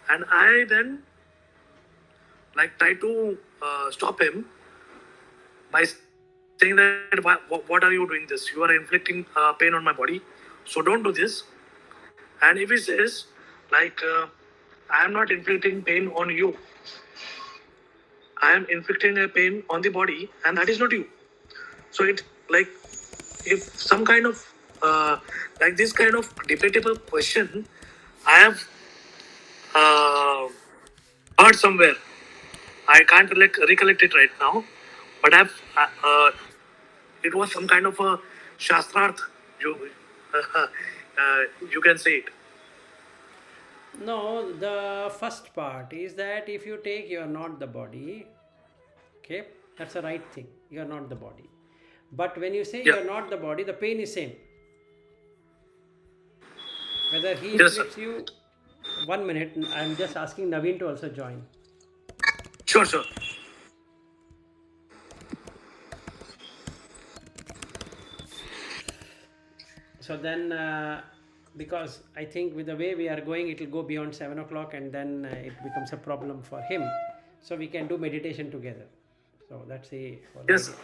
and I then like try to stop him by saying that what are you doing this? You are inflicting pain on my body, so don't do this. And if he says like I am not inflicting pain on you, I am inflicting a pain on the body, and that is not you. So it's like if some kind of like this kind of debatable question I have uh, heard somewhere. I can't recollect it right now, but it was some kind of a shastrarth. You you can say it. No, the first part is that if you are not the body, okay, that's the right thing. You are not the body. But when you say Yeah. you're not the body, the pain is same. Whether he Yes, sir. inflicts you, 1 minute, I'm just asking Naveen to also join. Sure, sure. So then, because I think with the way we are going, it will go beyond 7 o'clock and then it becomes a problem for him. So we can do meditation together. So that's the whole Yes. idea.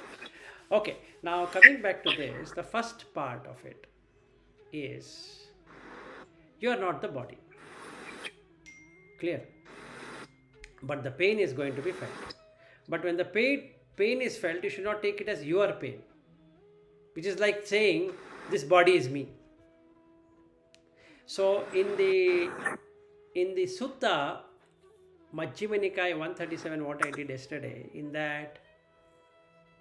Okay, now coming back to this, the first part of it is you are not the body. Clear? But the pain is going to be felt. But when the pain is felt, you should not take it as your pain, which is like saying this body is me. So in the Sutta Majjhima Nikaya 137, what I did yesterday, in that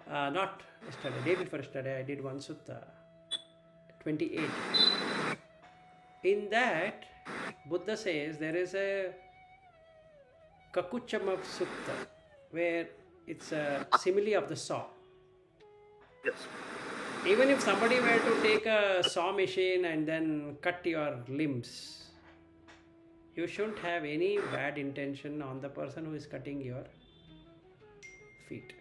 not yesterday, day before yesterday, I did one Sutta 28. In that, Buddha says there is a Kakuchama Sutta where it's a simile of the saw. Yes. Even if somebody were to take a saw machine and then cut your limbs, you shouldn't have any bad intention on the person who is cutting your feet.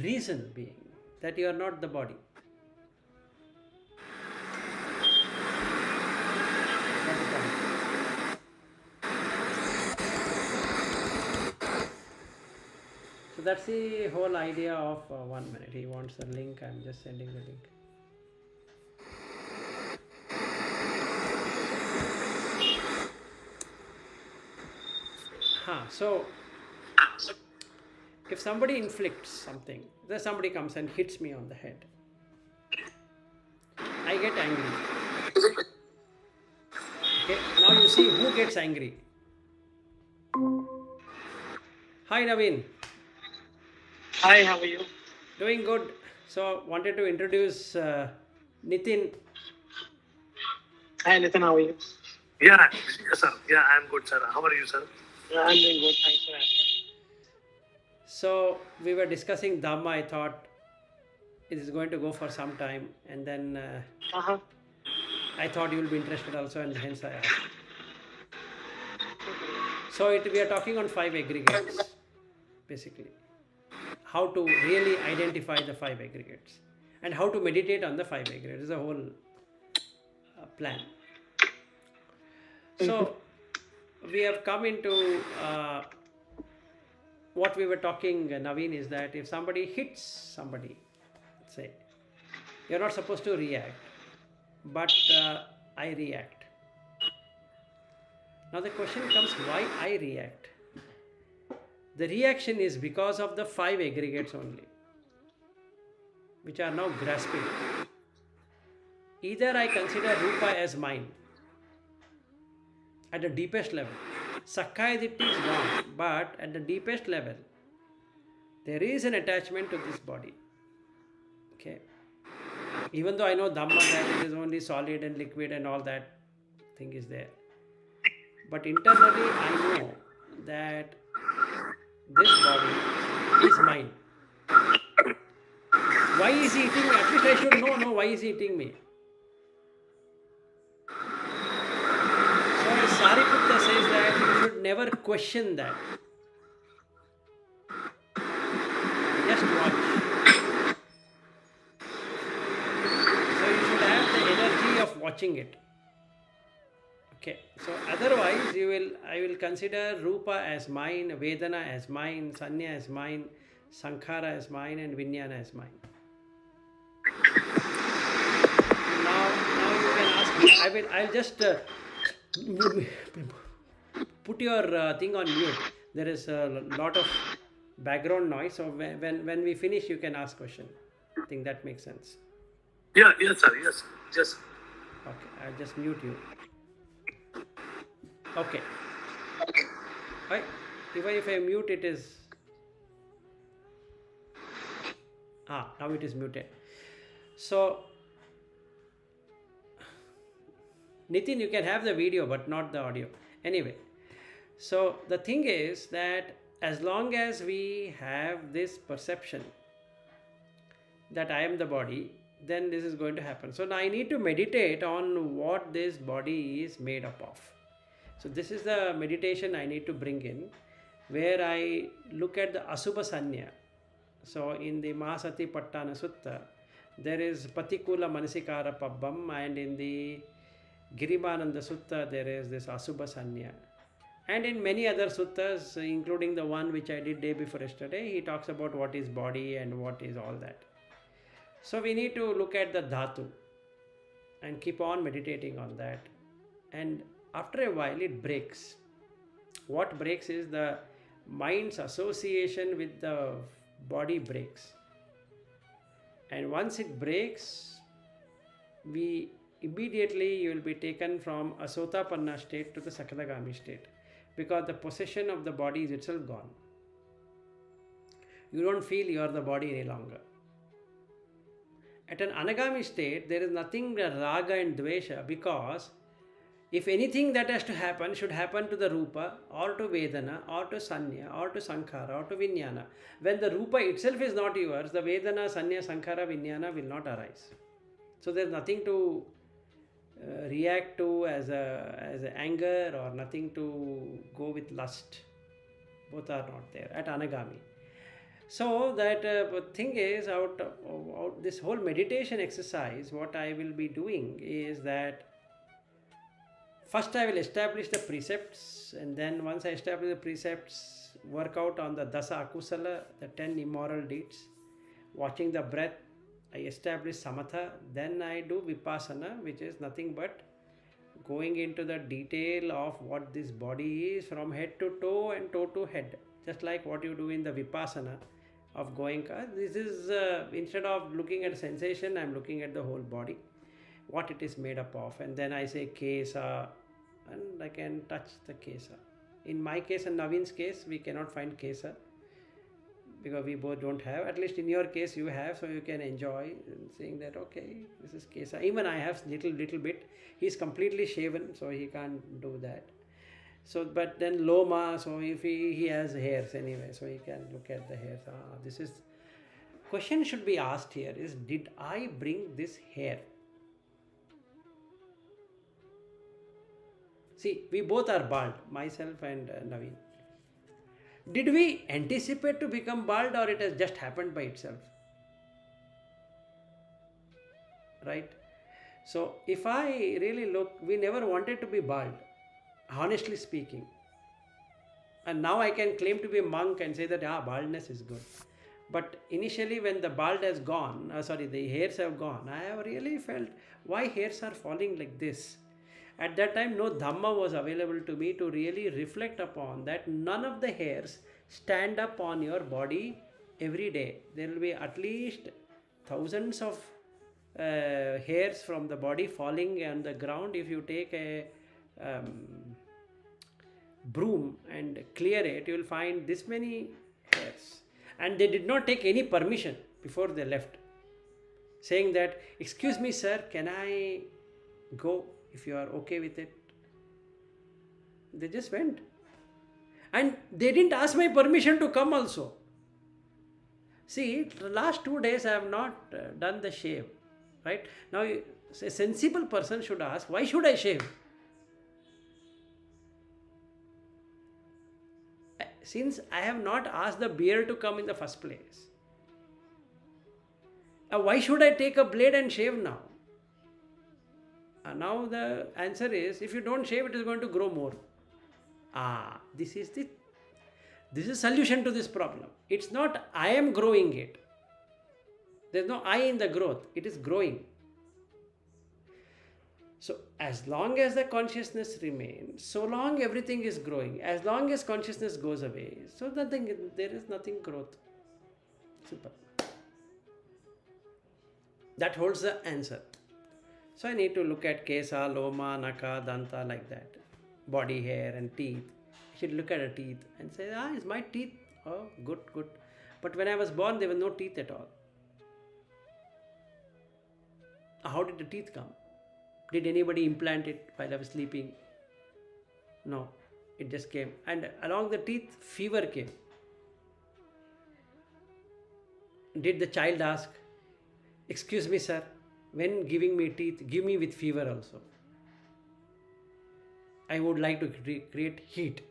Reason being that you are not the body. Not the point. So that's the whole idea of 1 minute. He wants the link. I'm just sending the link. So if somebody inflicts something, then somebody comes and hits me on the head, I get angry. Okay, now you see who gets angry. Hi Naveen. Hi, how are you? Doing good. So wanted to introduce Nitin. Hi, Nathan, how are you? Yeah, yes, sir. Yeah, I'm good, sir. How are you, sir? I'm doing good, thanks for asking. So we were discussing Dhamma. I thought it is going to go for some time, and then Uh-huh. I thought you will be interested also, and hence I asked. So we are talking on 5 aggregates, basically. How to really identify the 5 aggregates and how to meditate on the 5 aggregates is a whole plan. So we have come into what we were talking, Naveen, is that if somebody hits somebody, say, you're not supposed to react, but I react. Now the question comes, why I react? The reaction is because of the 5 aggregates only, which are now grasping. Either I consider Rupa as mine at the deepest level. Sakkaya Ditthi is wrong, but at the deepest level, there is an attachment to this body. Okay. Even though I know Dhamma, that it is only solid and liquid and all that thing is there. But internally, I know that this body is mine. Why is he eating me? At least I should know, why is he eating me? So as Sariputta says that you should never question that. Just watch. So you should have the energy of watching it. Okay, so otherwise I will consider Rupa as mine, Vedana as mine, Sanya as mine, Sankhara as mine, and Vijnana as mine. Now you can ask me. I'll just put your thing on mute. There is a lot of background noise. So when we finish, you can ask question. I think that makes sense. Yeah, yes, sir. Yes, yes. Okay, I'll just mute you. Okay. Right. Even if I mute, it is. Now it is muted. So, Nitin, you can have the video but not the audio. Anyway, so the thing is that as long as we have this perception that I am the body, then this is going to happen. So now I need to meditate on what this body is made up of. So this is the meditation I need to bring in, where I look at the Asubha Sanya. So in the Mahasati Pattana Sutta, there is Patikula Manasikara Pabbam, and in the Girimananda Sutta, there is this Asubha Sanya. And in many other suttas, including the one which I did day before yesterday, he talks about what is body and what is all that. So we need to look at the dhatu and keep on meditating on that. And after a while, it breaks. What breaks is the mind's association with the body breaks. And once it breaks, you will be taken from a Sotapanna state to the Sakadagami state, because the possession of the body is itself gone. You don't feel you are the body any longer. At an Anagami state, there is nothing raga and dvesha, because if anything that has to happen should happen to the Rupa or to Vedana or to Sanya or to Sankhara or to Vijnana. When the Rupa itself is not yours, the Vedana, Sanya, Sankhara, Vijnana will not arise. So there is nothing to react to as a anger, or nothing to go with lust. Both are not there at Anagami. So that thing is, out this whole meditation exercise, what I will be doing is that first I will establish the precepts, and then once I establish the precepts, work out on the dasa akusala, the 10 immoral deeds, watching the breath. I establish samatha, then I do vipassana, which is nothing but going into the detail of what this body is from head to toe and toe to head, just like what you do in the vipassana of going. This is instead of looking at sensation, I am looking at the whole body, what it is made up of, and then I say kesa, and I can touch the kesa. In my case and Naveen's case, we cannot find kesa, because we both don't have. At least in your case you have, so you can enjoy saying that okay, this is kesa. Even I have little bit. He's completely shaven, so he can't do that. So but then loma, so if he has hairs anyway, so he can look at the hairs. This is question should be asked here is, did I bring this hair? See, we both are bald, myself and Naveen. Did we anticipate to become bald, or it has just happened by itself? Right? So if I really look, we never wanted to be bald, honestly speaking. And now I can claim to be a monk and say that baldness is good. But initially when the bald has gone, the hairs have gone, I have really felt why hairs are falling like this. At that time, no Dhamma was available to me to really reflect upon that. None of the hairs stand up on your body every day. There will be at least thousands of hairs from the body falling on the ground. If you take a broom and clear it, you will find this many hairs. And they did not take any permission before they left, saying that, excuse me sir, can I go? If you are okay with it. They just went. And they didn't ask my permission to come also. See, the last 2 days I have not done the shave. Right? Now, a sensible person should ask, why should I shave? Since I have not asked the beard to come in the first place. Why should I take a blade and shave now? Now the answer is, if you don't shave, it is going to grow more. This is solution to this problem. It's not I am growing it. There's no I in the growth. It is growing. So as long as the consciousness remains, so long everything is growing. As long as consciousness goes away, so there is nothing growth. Simple. That holds the answer. So I need to look at kesa, loma, naka, danta, like that. Body hair and teeth. I should look at the teeth and say, is my teeth? Oh, good. But when I was born, there were no teeth at all. How did the teeth come? Did anybody implant it while I was sleeping? No, it just came. And along the teeth, fever came. Did the child ask, Excuse me, sir, when giving me teeth, give me with fever also. I would like to create heat.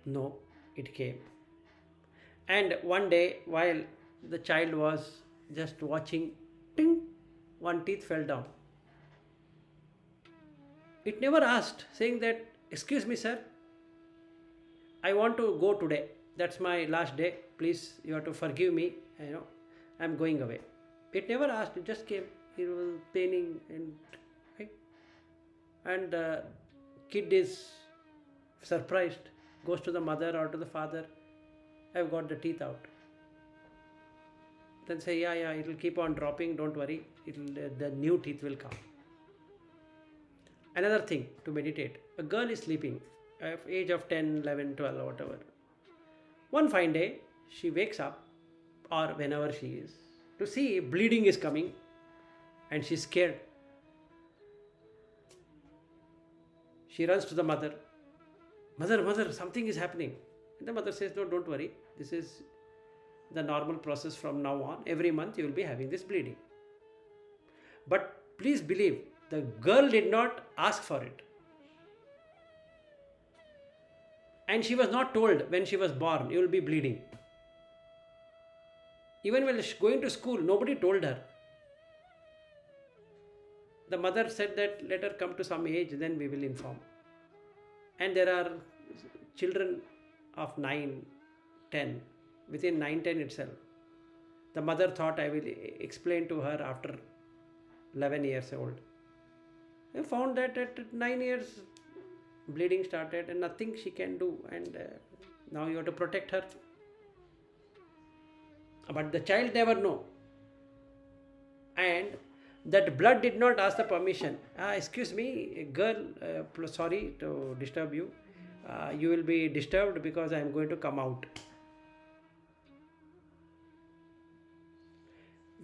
No, it came. And one day, while the child was just watching, ting, one teeth fell down. It never asked, saying that, excuse me, sir, I want to go today. That's my last day. Please, you have to forgive me. I'm going away. It never asked. It just came. It was paining right? And the kid is surprised. Goes to the mother or to the father. I've got the teeth out. Then say, yeah, it'll keep on dropping. Don't worry. The new teeth will come. Another thing to meditate. A girl is sleeping at age of 10, 11, 12 or whatever. One fine day, she wakes up, or whenever she is, to see bleeding is coming, and she's scared. She runs to the mother. Mother, something is happening. And the mother says, no, don't worry. This is the normal process from now on. Every month you will be having this bleeding. But please believe, the girl did not ask for it. And she was not told when she was born, you will be bleeding. Even when going to school, nobody told her. The mother said that let her come to some age, then we will inform. And there are children of 9, 10, within 9, 10 itself. The mother thought I will explain to her after 11 years old. I found that at 9 years, bleeding started and nothing she can do, and now you have to protect her. But the child never know. And that blood did not ask the permission. Excuse me, girl, sorry to disturb you. You will be disturbed because I am going to come out.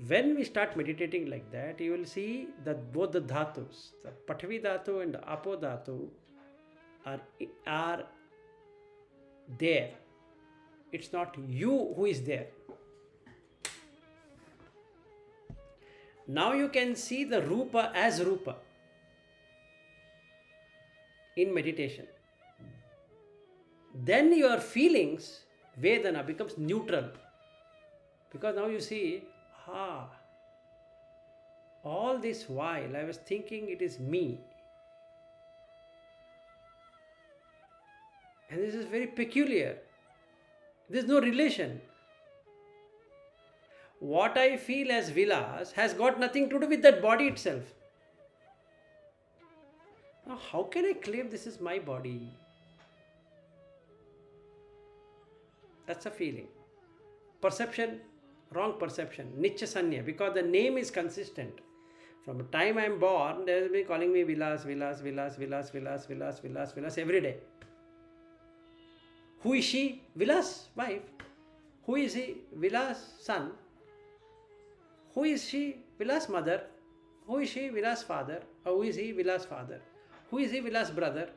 When we start meditating like that, you will see that both the dhatus, the Pathavi dhatu and the Apo dhatu, are there. It's not you who is there. Now you can see the Rupa as Rupa in meditation. Then your feelings, Vedana, becomes neutral. Because now you see, all this while I was thinking it is me. And this is very peculiar. There is no relation. What I feel as vilas has got nothing to do with that body itself. Now, how can I claim this is my body? That's a feeling. Perception, wrong perception. Nicha Sanya, because the name is consistent. From the time I am born, they will be calling me Vilas every day. Who is she? Vilas' wife. Who is he? Vilas' son. Who is she? Vilas' mother. Who is she? Vilas' father. Or who is he? Vilas' father. Who is he? Vilas' brother.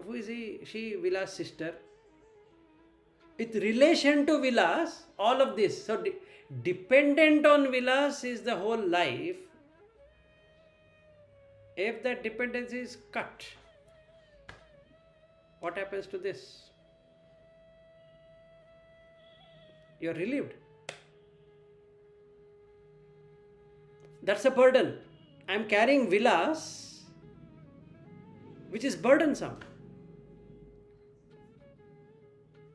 Who is he? She? Vilas' sister. With relation to Vilas, all of this. So dependent on Vilas is the whole life. If that dependency is cut, what happens to this? You are relieved. That's a burden. I am carrying Vilas, which is burdensome.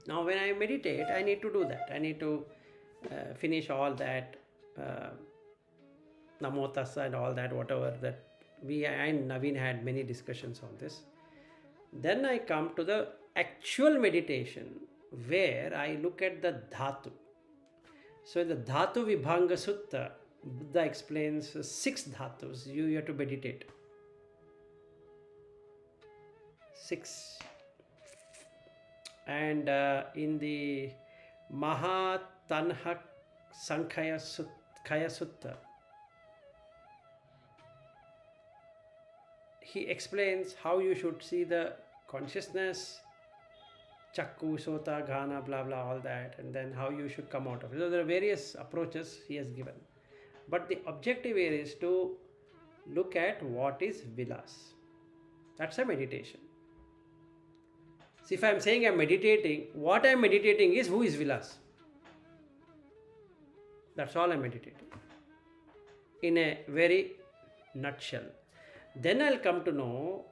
Now when I meditate, I need to do that. I need to finish all that Namo Tassa and all that, whatever that we and Naveen had many discussions on this. Then I come to the actual meditation where I look at the dhatu. So in the Dhatu Vibhanga Sutta, Buddha explains 6 dhatus you have to meditate. 6. And in the Mahatanha Sankhya Sutta, he explains how you should see the consciousness, Chakku, Sota, Ghana, blah blah, all that, and then how you should come out of it. So there are various approaches he has given. But the objective here is to look at what is vilas. That's a meditation. See, if I'm saying I'm meditating, what I'm meditating is who is vilas. That's all I'm meditating. In a very nutshell. Then I'll come to know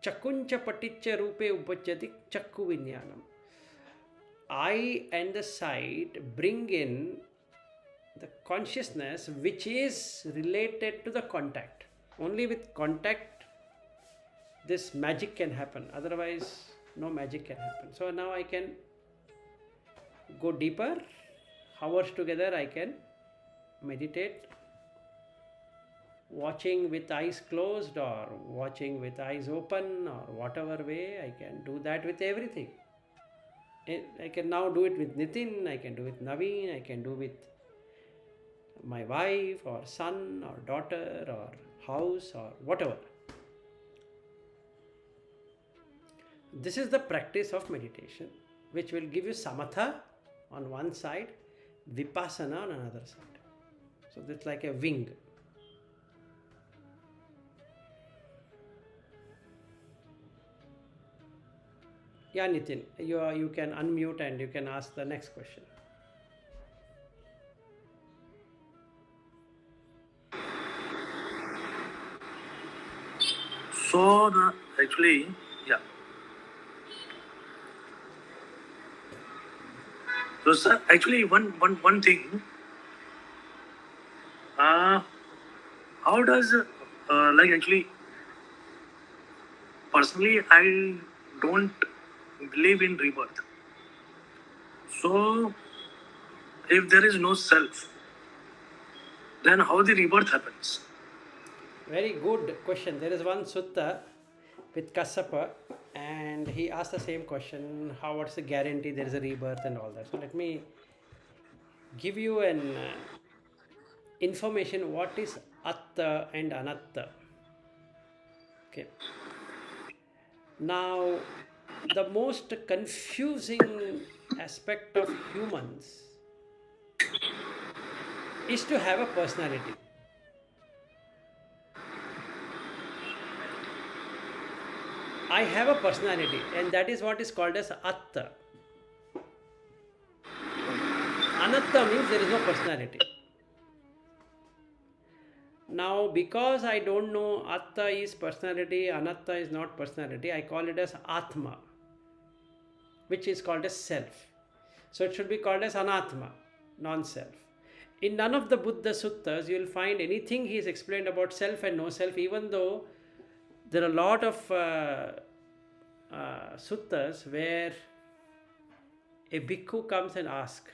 Chakuncha Paticha Rupe Upachati Chakku Vinyanam. Eye and the sight bring in the consciousness which is related to the contact. Only with contact this magic can happen. Otherwise, no magic can happen. So now I can go deeper. Hours together I can meditate, watching with eyes closed or watching with eyes open or whatever way. I can do that with everything. I can now do it with Nitin, I can do it with Naveen, I can do with my wife or son or daughter or house or whatever. This is the practice of meditation, which will give you samatha on one side, vipassana on another side. So it's like a wing. Yeah, Nitin, you can unmute and you can ask the next question. So actually, yeah. So sir, actually, one thing. How does like actually personally I don't believe in rebirth. So if there is no self, then how the rebirth happens? Very good question. There is one sutta with Kassapa and he asked the same question, what's the guarantee there is a rebirth and all that. So let me give you an information what is atta and anatta. Okay. Now, the most confusing aspect of humans is to have a personality. I have a personality, and that is what is called as atta. Anatta means there is no personality. Now, because I don't know atta is personality, anatta is not personality, I call it as atma, which is called as self. So it should be called as anatma, non-self. In none of the Buddha suttas you will find anything he has explained about self and no self, even though there are a lot of suttas where a bhikkhu comes and asks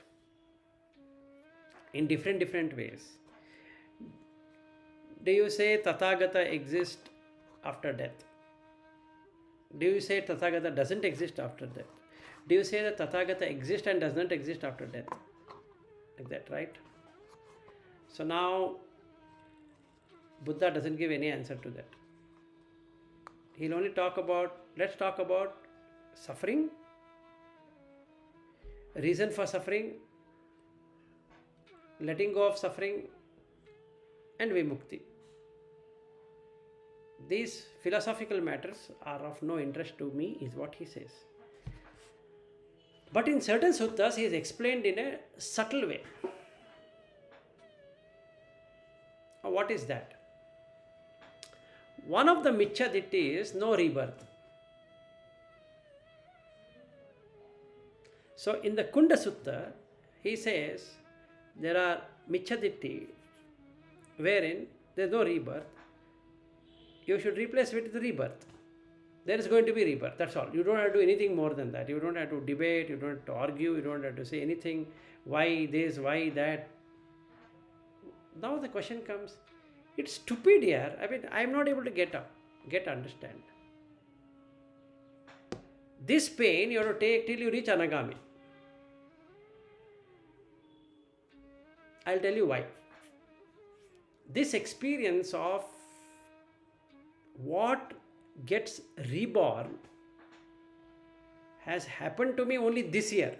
in different ways. Do you say Tathagata exists after death? Do you say Tathagata doesn't exist after death? Do you say that Tathagata exists and does not exist after death? Like that, right? So now Buddha doesn't give any answer to that. He'll only let's talk about suffering, reason for suffering, letting go of suffering, and vimukti. These philosophical matters are of no interest to me, is what he says. But in certain suttas, he is explained in a subtle way. What is that? One of the Michya Ditti is no rebirth. So in the Kunda Sutta, he says there are Michya Ditti wherein there is no rebirth. You should replace it with rebirth. There is going to be rebirth, that's all. You don't have to do anything more than that. You don't have to debate, you don't have to argue, you don't have to say anything, why this, why that. Now the question comes, it's stupid here. I mean, I am not able to get understand. This pain you have to take till you reach Anagami. I'll tell you why. This experience of what gets reborn has happened to me only this year.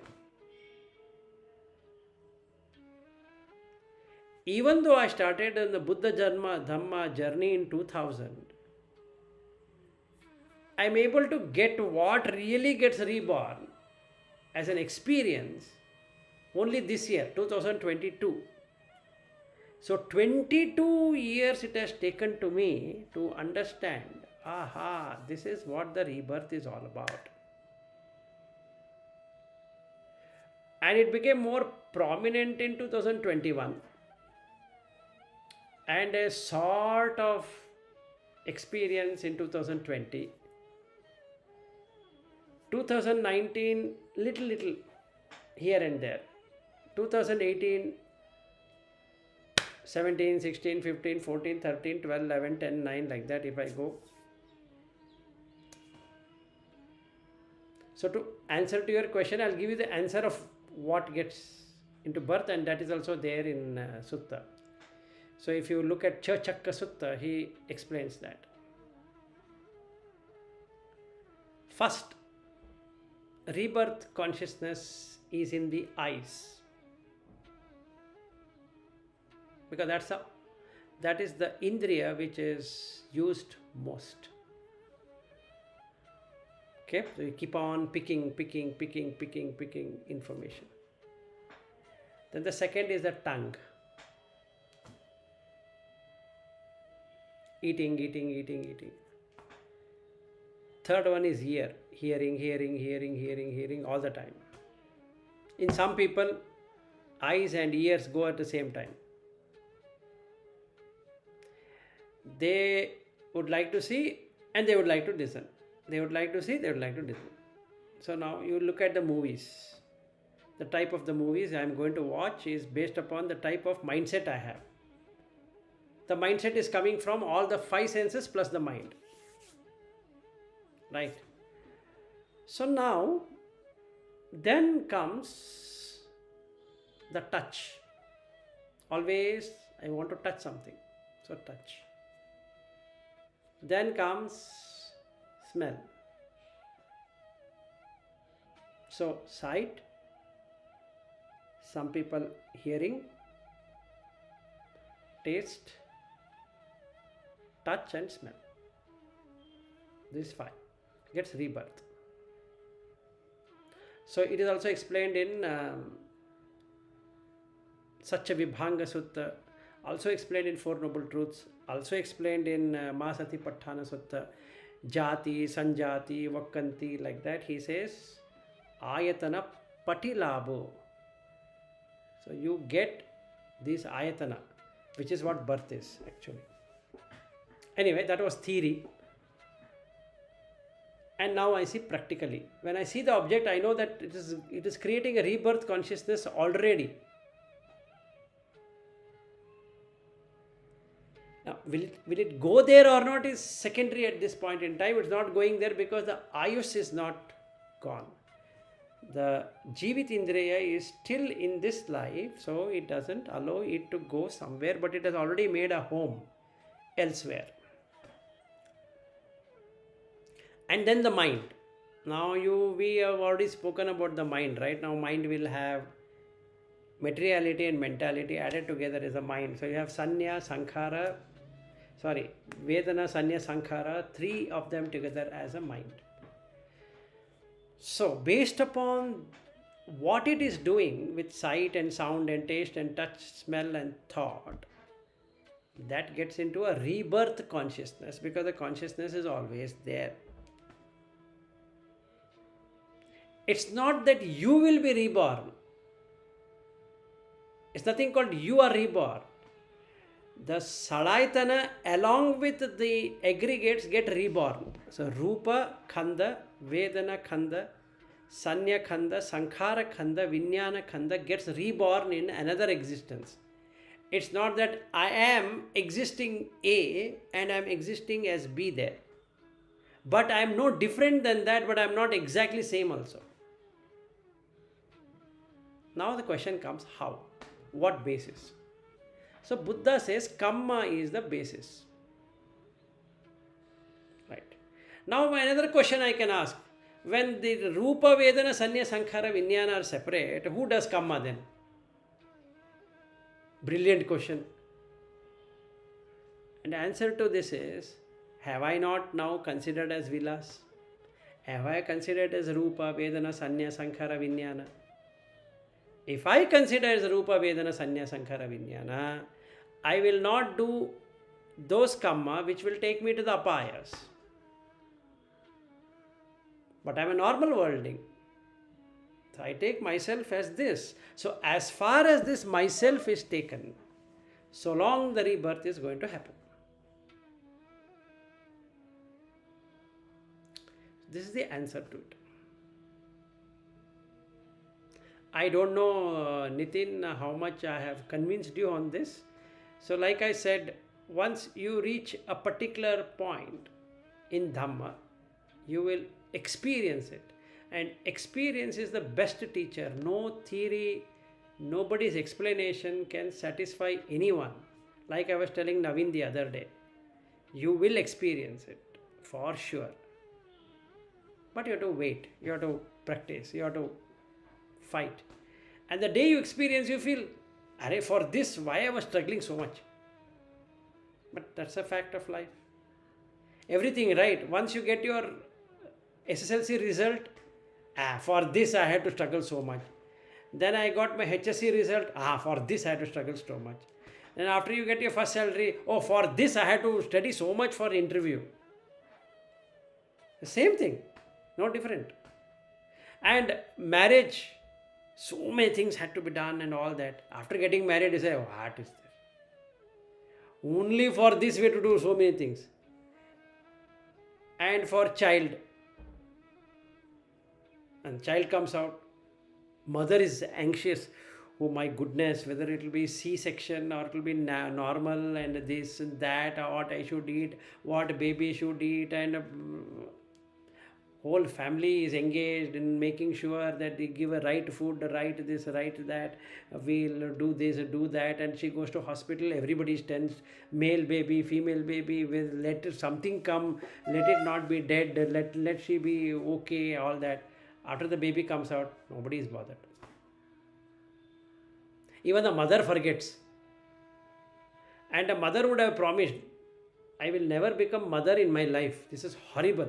even though I started in the Buddha Dhamma journey in 2000, I'm able to get what really gets reborn as an experience only this year, 2022. So 22 years it has taken to me to understand, aha, this is what the rebirth is all about. And it became more prominent in 2021, and a sort of experience in 2020. 2019, little here and there. 2018, 17, 16, 15, 14, 13, 12, 11, 10, 9, like that if I go. So to answer to your question, I'll give you the answer of what gets into birth, and that is also there in Sutta. So if you look at Chakka Sutta, he explains that. First, rebirth consciousness is in the eyes, because that is the indriya which is used most. Okay, so you keep on picking information. Then the second is the tongue. Eating. Third one is ear. Hearing all the time. In some people, eyes and ears go at the same time. They would like to see and they would like to listen. They would like to see, they would like to listen. So now you look at the movies. The type of the movies I am going to watch is based upon the type of mindset I have. The mindset is coming from all the five senses plus the mind. Right? So now, then comes the touch. Always I want to touch something. So touch. Then comes smell. So sight, some people hearing, taste, touch and smell. This five gets rebirth. So it is also explained in Satya Vibhanga Sutta, also explained in Four Noble Truths, also explained in Masati Patthana Sutta, Jati, Sanjati, Vakanti, like that. He says, Ayatana Patilabo. So you get this Ayatana, which is what birth is actually. Anyway, that was theory. And now I see practically. When I see the object, I know that it is creating a rebirth consciousness already. Now, will it go there or not is secondary at this point in time. It's not going there because the ayush is not gone. The Jivit Indriya is still in this life, so it doesn't allow it to go somewhere, but it has already made a home elsewhere. And then the mind. Now we have already spoken about the mind, right? Now mind will have materiality and mentality added together as a mind. So you have Vedana, Sanya, Sankhara, three of them together as a mind. So based upon what it is doing with sight and sound and taste and touch, smell and thought, that gets into a rebirth consciousness, because the consciousness is always there. It's not that you will be reborn. It's nothing called you are reborn. The Salayatana along with the aggregates get reborn. So Rupa Khanda, Vedana Khanda, Sanya Khanda, Sankhara Khanda, Vijnana Khanda gets reborn in another existence. It's not that I am existing A and I am existing as B there. But I am no different than that, but I am not exactly same also. Now the question comes, how? What basis? So Buddha says karma is the basis. Right. Now another question I can ask. When the Rupa, Vedana, Sanya, Sankhara, Vijnana are separate, who does karma then? Brilliant question. And the answer to this is, have I not now considered as Vilas? Have I considered as Rupa, Vedana, Sanya, Sankhara, Vijnana? If I consider as Rupa, Vedana, Sanya, Sankhara, Vijnana, I will not do those karma which will take me to the apayas. But I am a normal worldling. So I take myself as this. So as far as this myself is taken, so long the rebirth is going to happen. This is the answer to it. I don't know, Nitin, how much I have convinced you on this. So like I said, once you reach a particular point in Dhamma, you will experience it. And experience is the best teacher. No theory, nobody's explanation can satisfy anyone. Like I was telling Naveen the other day, you will experience it for sure. But you have to wait, you have to practice, you have to fight. And the day you experience, you feel, Arey, for this, why I was struggling so much? But that's a fact of life. Everything right. Once you get your SSLC result, for this I had to struggle so much. Then I got my HSC result, for this I had to struggle so much. Then after you get your first salary, for this I had to study so much for interview. The same thing, no different. And marriage, so many things had to be done and all that. After getting married, you say, what is this? Only for this we have to do so many things. And for child, and child comes out, mother is anxious. Oh my goodness, whether it will be C-section or it will be normal and this and that, or what I should eat, what baby should eat, and whole family is engaged in making sure that they give a right food, right this, right that, we'll do this, do that, and she goes to hospital, everybody is tense, male baby, female baby, will let something come, let it not be dead, let she be okay, all that. After the baby comes out, nobody is bothered. Even the mother forgets. And a mother would have promised, I will never become mother in my life. This is horrible.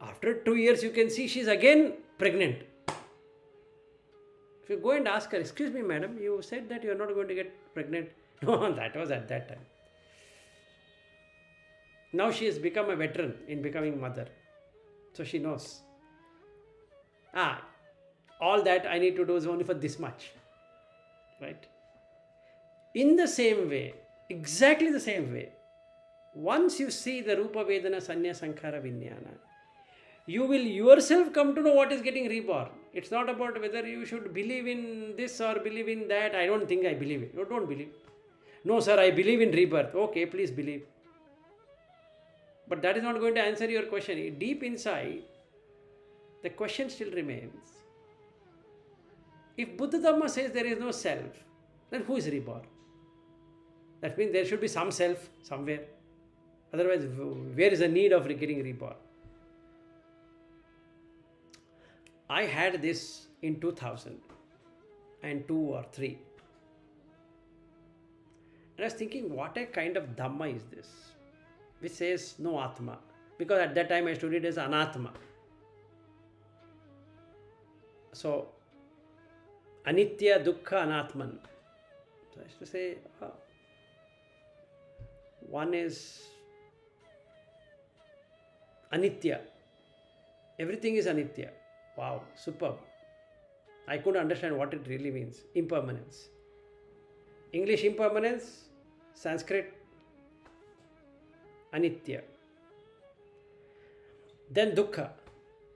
After 2 years, you can see she's again pregnant. If you go and ask her, excuse me, madam, you said that you're not going to get pregnant. No, that was at that time. Now she has become a veteran in becoming mother. So she knows. All that I need to do is only for this much. Right? In the same way, exactly the same way, once you see the Rupa Vedana Sanya Sankhara Vijnana, you will yourself come to know what is getting reborn. It's not about whether you should believe in this or believe in that. I don't think I believe it. No, don't believe. No, sir, I believe in rebirth. Okay, please believe. But that is not going to answer your question. Deep inside, the question still remains. If Buddha Dharma says there is no self, then who is reborn? That means there should be some self somewhere. Otherwise, where is the need of getting reborn? I had this in 2002 or 3. And I was thinking, what a kind of Dhamma is this? Which says no Atma. Because at that time I studied as Anatma. So, Anitya, Dukkha, Anatman. So I used to say, one is Anitya. Everything is Anitya. Wow, superb. I couldn't understand what it really means. Impermanence. English impermanence, Sanskrit Anitya. Then Dukkha.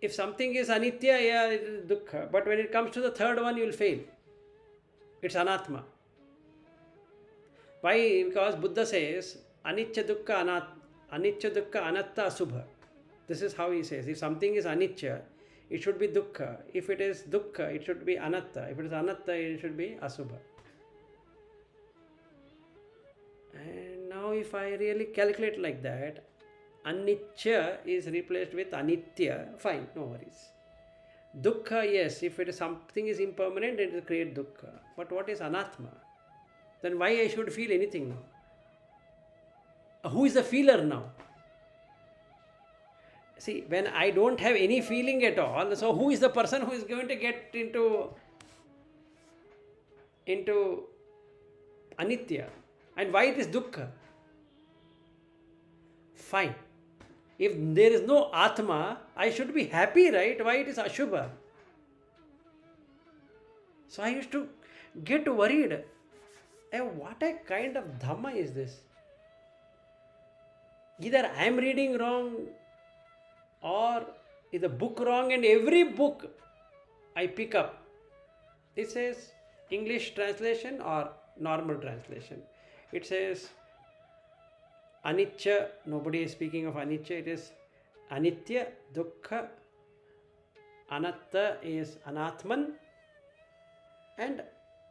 If something is Anitya, yeah, it is Dukkha. But when it comes to the third one, you will fail. It's Anatma. Why? Because Buddha says, Anicca Dukkha Anatta Asubha. This is how he says. If something is Anicca, it should be Dukkha. If it is Dukkha, it should be Anatta. If it is Anatta, it should be Asubha. And now if I really calculate like that, Anicca is replaced with Anitya, fine, no worries. Dukkha, yes, if it is something is impermanent, it will create Dukkha. But what is Anatma? Then why I should feel anything now? Who is the feeler now? See, when I don't have any feeling at all, so who is the person who is going to get into anitya? And why it is dukkha? Fine. If there is no atma, I should be happy, right? Why it is ashubha? So I used to get worried. What a kind of dhamma is this? Either I am reading wrong, or is the book wrong, and every book I pick up, it says English translation or normal translation. It says anicca, nobody is speaking of anicca, it is anitya, dukkha, anatta is anatman, and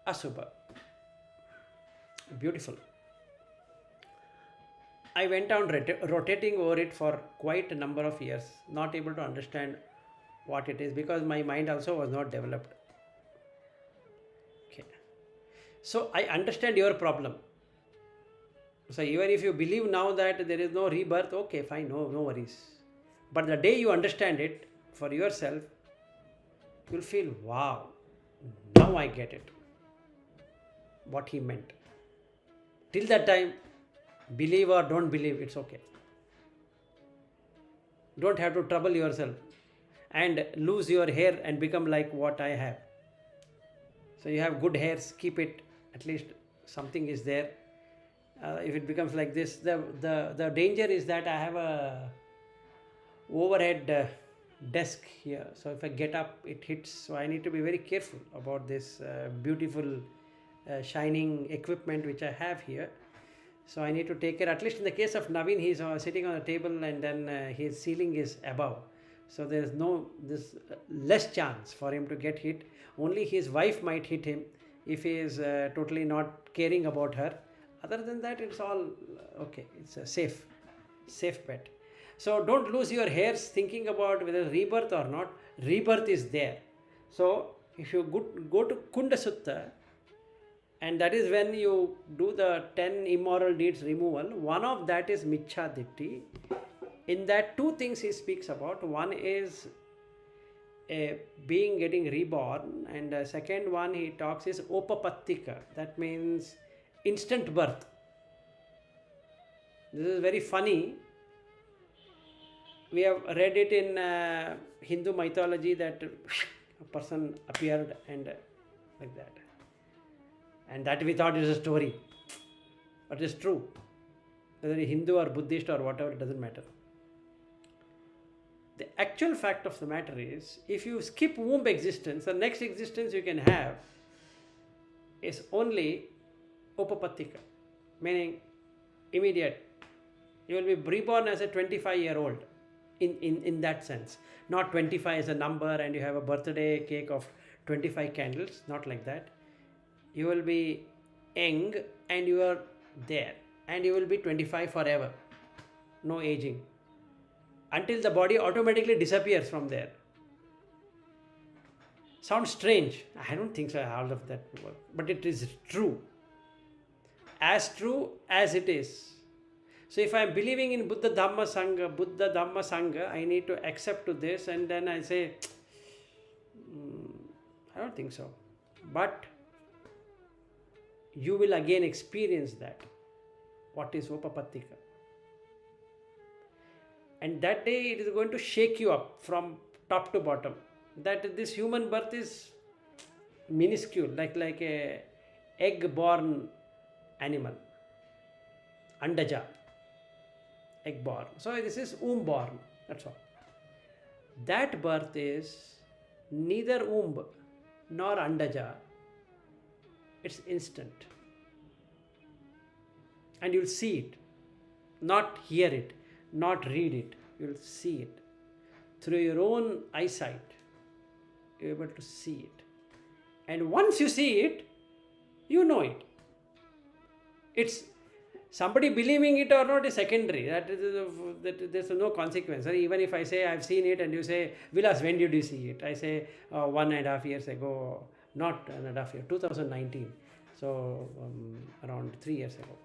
asubha. Beautiful. I went on rotating over it for quite a number of years, not able to understand what it is because my mind also was not developed. Okay. So I understand your problem. So even if you believe now that there is no rebirth, okay, fine, no worries. But the day you understand it for yourself, you'll feel, wow, now I get it. What he meant. Till that time, believe or don't believe, it's okay. Don't have to trouble yourself and lose your hair and become like what I have. So you have good hairs, keep it, at least something is there. If it becomes like this, the danger is that I have a overhead desk here. So if I get up, it hits. So I need to be very careful about this beautiful shining equipment which I have here. So I need to take care. At least in the case of Naveen, he's sitting on a table and then his ceiling is above. So there is this less chance for him to get hit. Only his wife might hit him if he is totally not caring about her. Other than that, it's all okay. It's a safe bet. So don't lose your hairs thinking about whether rebirth or not. Rebirth is there. So if you go to Kunda Sutta, and that is when you do the 10 immoral deeds removal, one of that is Michcha Ditti. In that, two things he speaks about. One is a being getting reborn, and the second one he talks is Opapattika. That means instant birth. This is very funny. We have read it in Hindu mythology that a person appeared and like that. And that we thought is a story. But it's true. Whether Hindu or Buddhist or whatever, it doesn't matter. The actual fact of the matter is, if you skip womb existence, the next existence you can have is only Upapattika, meaning immediate. You will be reborn as a 25-year-old in that sense. Not 25 as a number and you have a birthday cake of 25 candles, not like that. You will be young and you are there, and you will be 25 forever. No aging. Until the body automatically disappears from there. Sounds strange. I don't think so all of that work. But it is true. As true as it is. So if I am believing in Buddha Dhamma Sangha, I need to accept to this, and then I say, I don't think so. But you will again experience that. What is Upapattika? And that day it is going to shake you up from top to bottom. That this human birth is minuscule, like a egg-born animal. Andaja. Egg-born. So this is womb-born. That's all. That birth is neither womb nor andaja. It's instant. And you'll see it. Not hear it. Not read it. You'll see it. Through your own eyesight, you're able to see it. And once you see it, you know it. It's somebody believing it or not is secondary. That there's no consequence. Even if I say I've seen it and you say, Vilas, when did you see it? I say 1.5 years ago. Not 1.5 years, 2019. So around 3 years ago.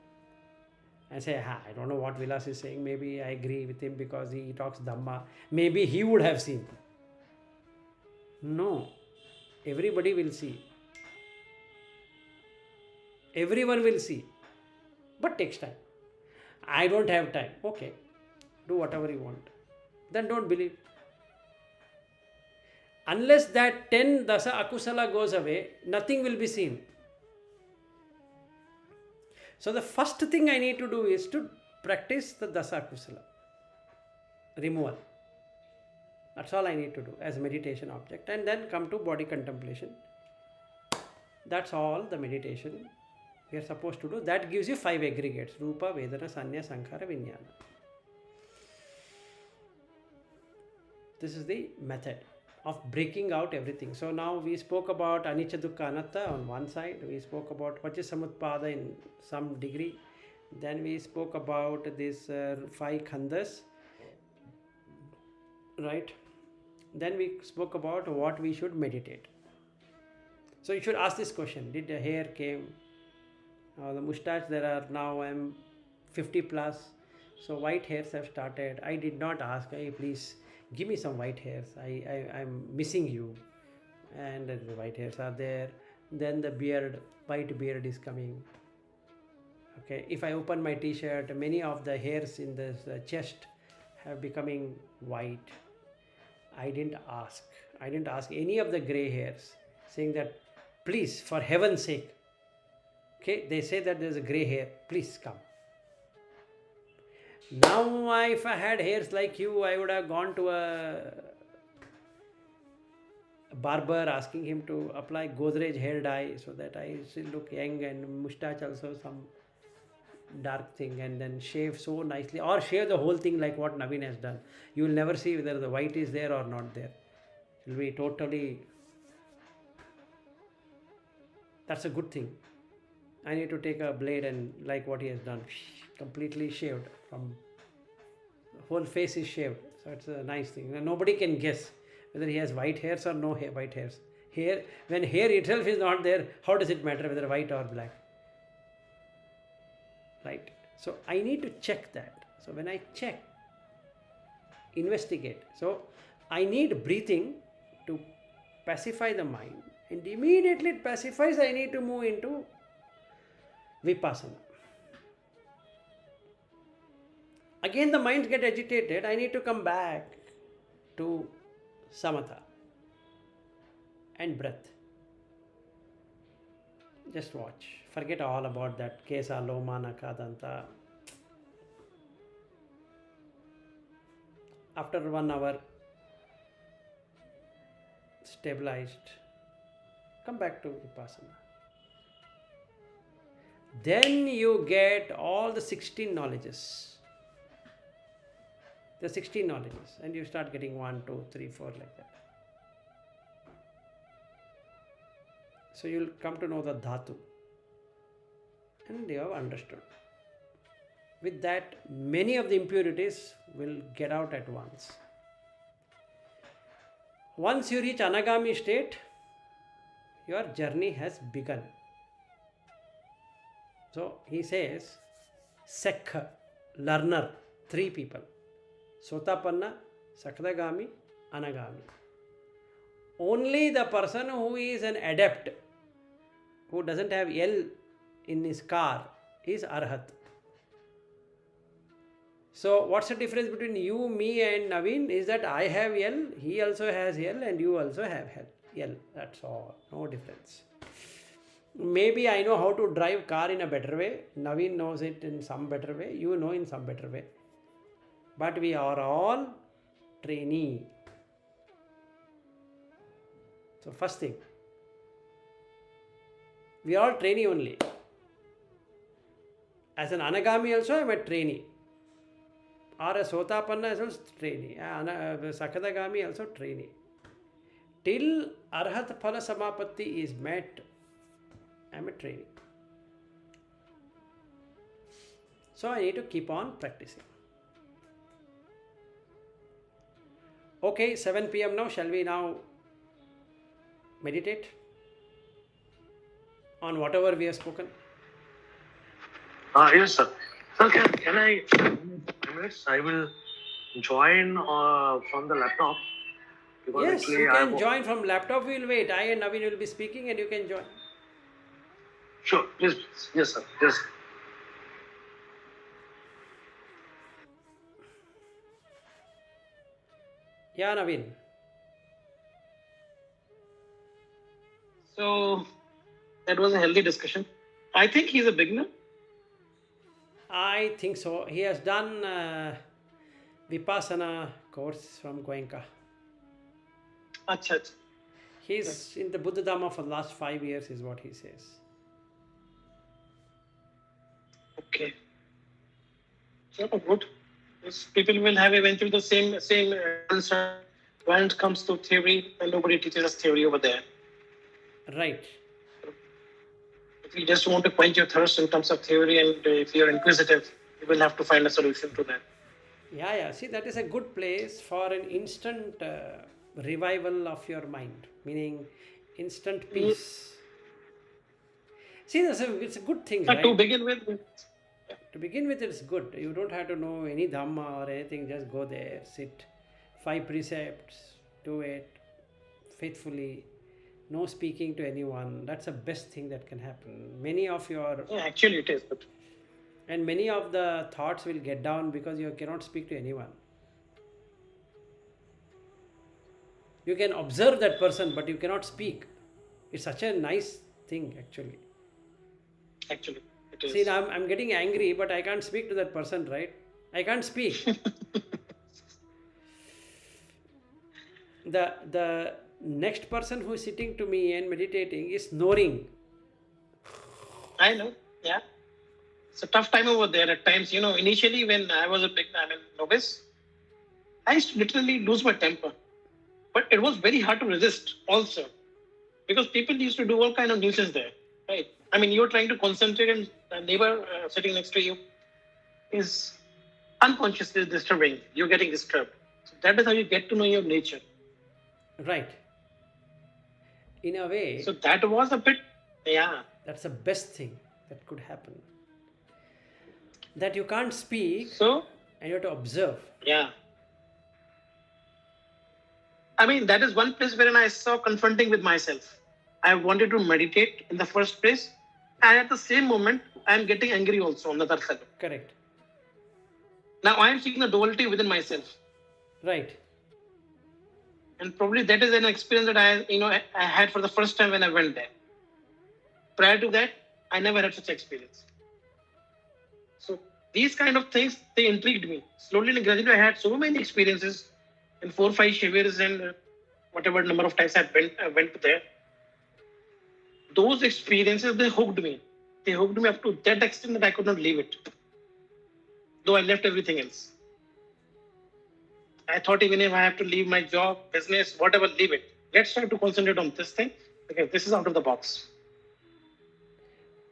I say, I don't know what Vilas is saying. Maybe I agree with him because he talks Dhamma. Maybe he would have seen. No, everybody will see. Everyone will see. But takes time. I don't have time. Okay, do whatever you want. Then don't believe. Unless that 10 dasa akusala goes away, nothing will be seen. So the first thing I need to do is to practice the dasa akusala removal. That's all I need to do as a meditation object, and then come to body contemplation. That's all the meditation we are supposed to do. That gives you 5 aggregates: Rupa, Vedana, Sanya, Sankhara, Vijnana. This is the method of breaking out everything. So now we spoke about Anicca Dukkha Anatta on one side. We spoke about Pachisamutpada in some degree. Then we spoke about this 5 khandas. Right? Then we spoke about what we should meditate. So you should ask this question: did the hair came? The mustache, there are now I'm 50 plus, so white hairs have started. I did not ask, hey, please give me some white hairs. I'm missing you. And the white hairs are there. Then the beard, white beard is coming. Okay, if I open my t-shirt, many of the hairs in the chest have becoming white. I didn't ask any of the gray hairs, saying that please, for heaven's sake, okay, they say that there's a gray hair, please come. Now if I had hairs like you, I would have gone to a barber asking him to apply Godrej hair dye so that I still look young, and mustache also some dark thing, and then shave so nicely, or shave the whole thing like what Naveen has done. You will never see whether the white is there or not there. It will be totally, that's a good thing. I need to take a blade and like what he has done, completely shaved, from the whole face is shaved. So it's a nice thing. And nobody can guess whether he has white hairs or no white hairs. Hair, when hair itself is not there, how does it matter whether white or black? Right? So I need to check that. So when I check, investigate. So I need breathing to pacify the mind, and immediately it pacifies, I need to move into vipassana. Again the minds get agitated, I need to come back to samatha and breath. Just watch. Forget all about that kesa, loma, naka, danta. After 1 hour, stabilized, come back to vipassana. Then you get all the 16 knowledges. The 16 knowledges, and you start getting 1, 2, 3, 4 like that. So you'll come to know the dhatu, and you have understood. With that, many of the impurities will get out at once. Once you reach anagami state, your journey has begun. So he says, Sekha, learner, 3 people: Sotapanna, Sakadagami, Anagami. Only the person who is an adept, who doesn't have L in his car, is Arhat. So what's the difference between you, me and Naveen is that I have L, he also has L, and you also have L. That's all. No difference. Maybe I know how to drive car in a better way. Naveen knows it in some better way. You know in some better way. But we are all trainee. So first thing, we are all trainee only. As an anagami also I am a trainee. Or a sotapanna is also trainee. Sakadagami also trainee. Till arhat phala samapatti is met, I am a trainee. So I need to keep on practicing. Okay, 7 p.m. now. Shall we now meditate? on whatever we have spoken? Yes, sir. Sir, can I, 5 minutes, I will join from the laptop because Yes, actually you I have. can join from laptop. We will wait. I and Naveen will be speaking and you can join. Sure, please, please. Yes, sir. Yes. Yeah, Naveen. So that was a healthy discussion. I think he's a beginner. I think so. He has done Vipassana course from Goenka. Acha, acha. He's in the Buddha Dharma for the last 5 years, is what he says. Okay. So good. Yes, people will have eventually the same answer when it comes to theory, and nobody teaches us theory over there. Right. If you just want to quench your thirst in terms of theory, and if you're inquisitive, you will have to find a solution to that. Yeah, yeah. See, that is a good place for an instant revival of your mind, meaning instant peace. See, it's a good thing, To right? begin with, To begin with, it's good. You don't have to know any Dhamma or anything. Just go there, sit. 5 precepts, do it faithfully. No speaking to anyone. That's the best thing that can happen. actually it is. But Many of the thoughts will get down because you cannot speak to anyone. You can observe that person, but you cannot speak. It's such a nice thing, actually. actually, it is. See, now I'm getting angry, but I can't speak to that person, right? I can't speak. The next person who is sitting to me and meditating is snoring. I know. Yeah. It's a tough time over there at times. Initially when I was novice, I used to literally lose my temper. But it was very hard to resist also. Because people used to do all kind of nuisance there. Right. I mean, you're trying to concentrate and the neighbor sitting next to you is unconsciously disturbing. You're getting disturbed. So that is how you get to know your nature. Right. In a way, So that was a bit, yeah. that's the best thing that could happen. That you can't speak So, and you have to observe. yeah. I mean, that is one place wherein I saw confronting with myself. I wanted to meditate in the first place, and at the same moment, I am getting angry also on the other side. Correct. Now I am seeing the duality within myself, Right. and probably that is an experience that I had for the first time when I went there. Prior to that, I never had such experience. So these kind of things, they intrigued me. Slowly and gradually, I had so many experiences in 4, 5 shivers and whatever number of times I went there. Those experiences, they hooked me. They hooked me up to that extent that I could not leave it. Though I left everything else. I thought even if I have to leave my job, business, whatever, leave it. Let's try to concentrate on this thing. Okay, this is out of the box.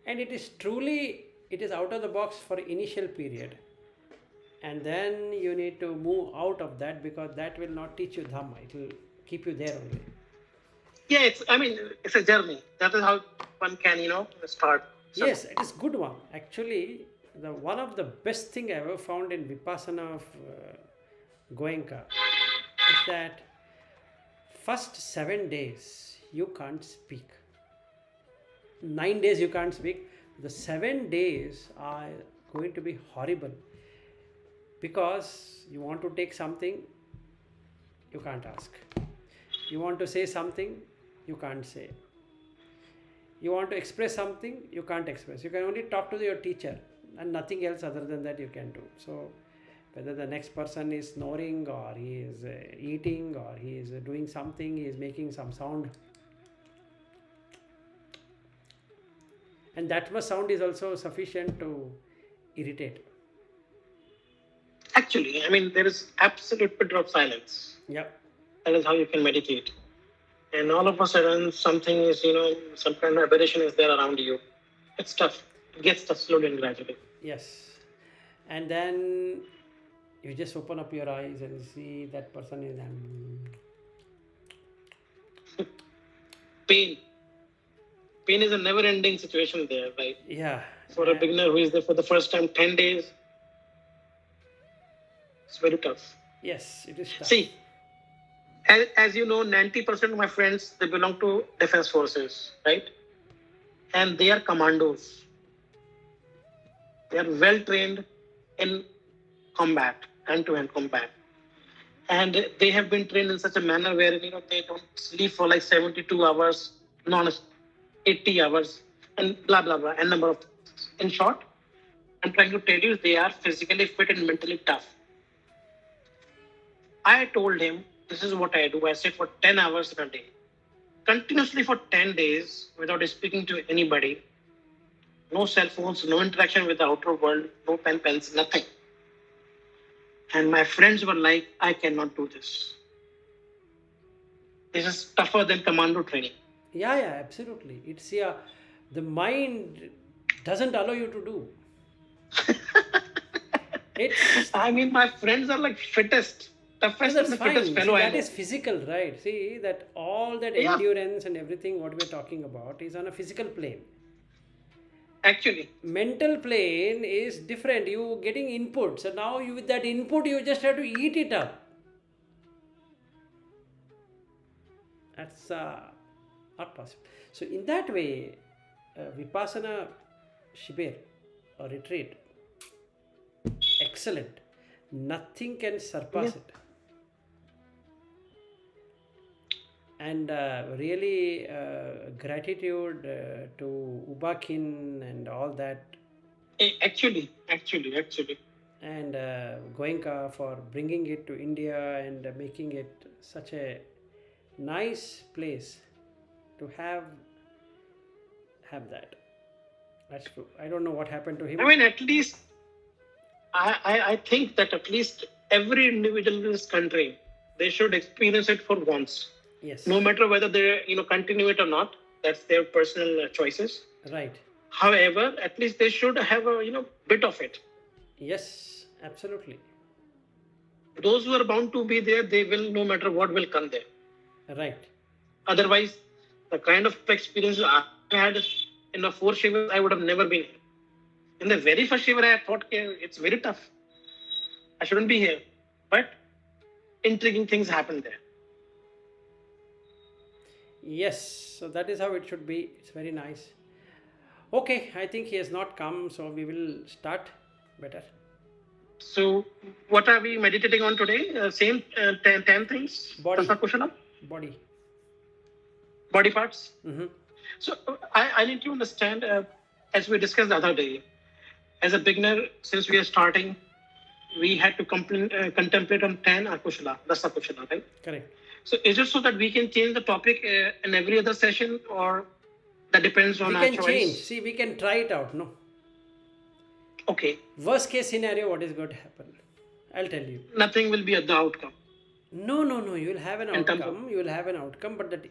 And it is out of the box for initial period. And then you need to move out of that because that will not teach you Dhamma. It will keep you there only. Yeah, it's a journey. That is how one can, start. Yes, it is good one. Actually, one of the best thing I ever found in Vipassana of Goenka is that first 7 days you can't speak. 9 days you can't speak. The 7 days are going to be horrible because you want to take something, you can't ask. You want to say something, you can't say. You want to express something, you can't express. You can only talk to your teacher and nothing else other than that you can do. So whether the next person is snoring or he is eating or he is doing something, he is making some sound. And that much sound is also sufficient to irritate. Actually, there is absolute pit of silence. Yep. That is how you can meditate. And all of a sudden, something is, some kind of aberration is there around you. It's tough. It gets tough slowly and gradually. Yes. And then you just open up your eyes and see that person is Pain. pain is a never-ending situation there, right? Yeah. For a beginner who is there for the first time, 10 days, it's very tough. Yes, it is tough. See, as you know, 90% of my friends, they belong to defense forces, right? And they are commandos. They are well trained in combat, hand-to-hand combat. And they have been trained in such a manner where they don't sleep for like 72 hours, non 80 hours, and blah blah blah, and number of things. In short, I'm trying to tell you they are physically fit and mentally tough. I told him, this is what I do. I sit for 10 hours in a day, continuously for 10 days without speaking to anybody. No cell phones, no interaction with the outer world, no pens, nothing. And my friends were like, I cannot do this. This is tougher than commando training. Yeah, absolutely. It's the mind doesn't allow you to do. It's I mean, my friends are like fittest, toughest that's and the fine. fittest See, fellow I that know. is physical, right? See that all that Yeah. endurance and everything what we're talking about is on a physical plane. Actually, Mental plane is different. You getting input. So now you with that input you just have to eat it up. That's not possible. So in that way, Vipassana Shibir or retreat, excellent. Nothing can surpass it. And really gratitude to Ubakin and all that, actually. and Goenka for bringing it to India and making it such a nice place to have that. That's true. I don't know what happened to him. I mean, at least, I think that at least every individual in this country, they should experience it for once. Yes. No matter whether they continue it or not, that's their personal choices. Right. However, at least they should have a bit of it. Yes, absolutely. Those who are bound to be there, they will, no matter what, will come there. Right. Otherwise, the kind of experience I had in the 4 Shivas, I would have never been here. In the very first Shiva, I thought it's very tough. I shouldn't be here. But intriguing things happen there. Yes, so that is how it should be. It's very nice. Okay, I think he has not come, so we will start better. So, what are we meditating on today? Same 10 things? Body. Tasa Kushala? Body. Body parts? Mm-hmm. So, I need to understand, as we discussed the other day, as a beginner, since we are starting, we had to contemplate on 10 Akushala, Dasa Kushala, right? Correct. So is it so that we can change the topic in every other session, or that depends on We our can choice? change. See, we can try it out. No. Okay. Worst case scenario, what is going to happen? I'll tell you. Nothing will be the outcome. No. You will have an outcome. You will have an outcome, but the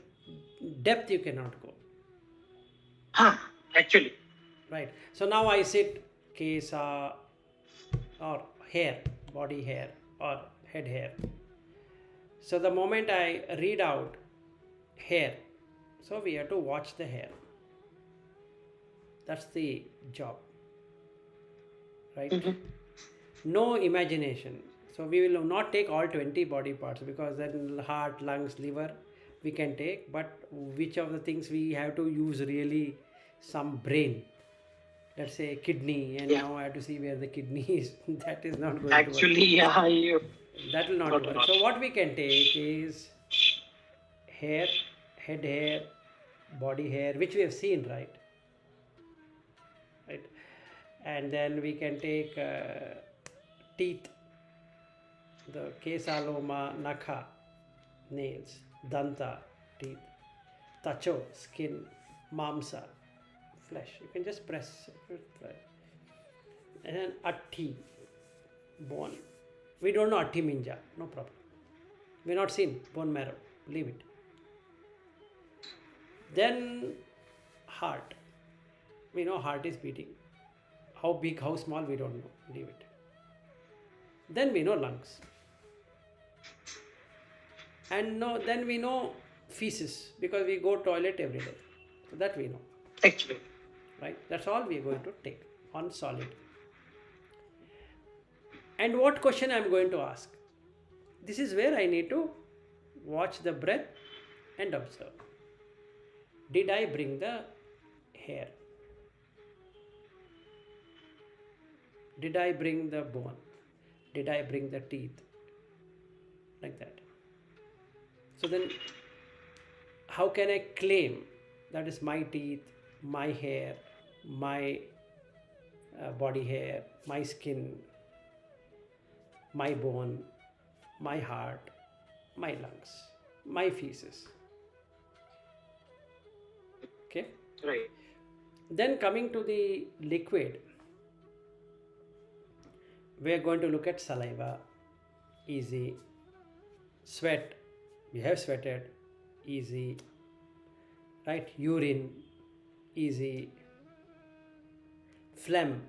depth you cannot go. Actually. Right. So now I sit kesa or hair, body hair or head hair. So the moment I read out hair, so we have to watch the hair. That's the job. Right? Mm-hmm. No imagination. So we will not take all 20 body parts, because then heart, lungs, liver we can take, but which of the things we have to use really some brain. Let's say kidney, and now I have to see where the kidney is. That is not going Actually, to work. yeah. That will not work. So what we can take is hair, head hair, body hair, which we have seen, right? And then we can take teeth, the kesaloma, nakha, nails, danta, teeth, tacho, skin, mamsa, flesh. You can just press it, right? And then atti, bone. We don't know atti minja, no problem. We not seen bone marrow, leave it. Then heart. We know heart is beating. How big, how small, we don't know. Leave it. Then we know lungs. And then we know feces, because we go toilet every day. So that we know. Actually. right? That's all we are going to take on solid. And what question I'm going to ask? This is where I need to watch the breath and observe. Did I bring the hair? Did I bring the bone? Did I bring the teeth? Like that. So then, how can I claim that is my teeth, my hair, my body hair, my skin, my bone, my heart, my lungs, my feces? Okay. Right. Then coming to the liquid, we are going to look at saliva, easy. Sweat, we have sweated, easy. Right? Urine, easy. Phlegm,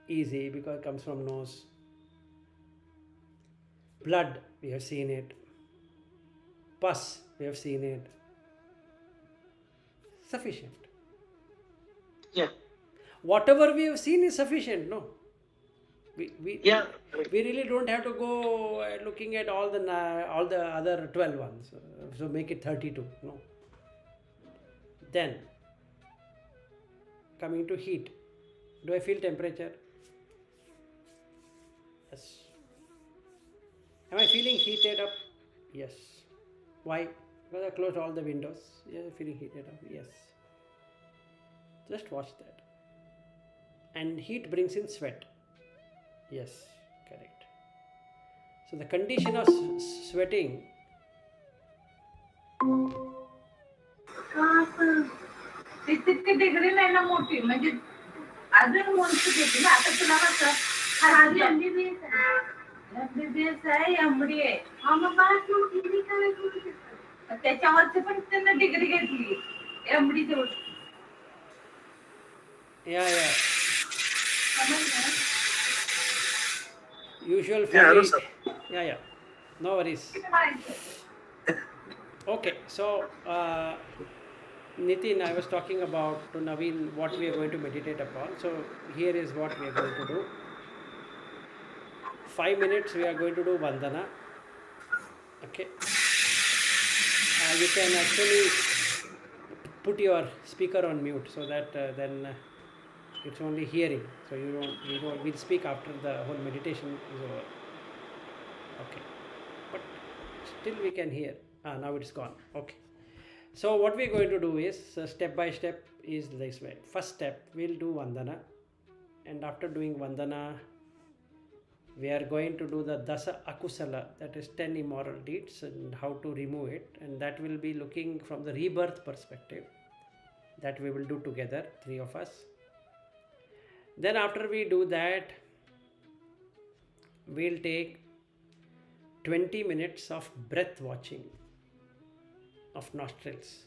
easy because it comes from nose. Blood, we have seen it. Pus, we have seen it. Sufficient. Yeah. Whatever we have seen is sufficient, no? Yeah. We really don't have to go looking at all the other 12 ones. So make it 32. No. Then coming to heat. Do I feel temperature? Yes. Am I feeling heated up? Yes. Why? Because I closed all the windows. Yes, I'm feeling heated up. Yes. Just watch that. And heat brings in sweat. Yes, correct. So the condition of sweating. तितकी degree नाही ना मोठी म्हणजे अजून उंच घेतली ना आता तुला कसं एमबीबीएस आहे एमडी आहे त्याच्यावरची पण त्यांना डिग्री घेतली एमडी तेवढी Yeah. Usual Yeah, hello, family. sir. Yeah. No worries. Okay, so Nitin, I was talking about to Naveen what we are going to meditate upon. So here is what we are going to do. 5 minutes we are going to do Vandana. Okay. You can actually put your speaker on mute so that then it's only hearing. So we'll speak after the whole meditation is over. Okay. But still we can hear. Now it's gone. Okay. So what we're going to do is step by step is this way. First step, we'll do Vandana. And after doing Vandana, we are going to do the Dasa Akusala, that is 10 immoral deeds and how to remove it. And that will be looking from the rebirth perspective. That we will do together, 3 of us. Then after we do that, we'll take 20 minutes of breath watching of nostrils.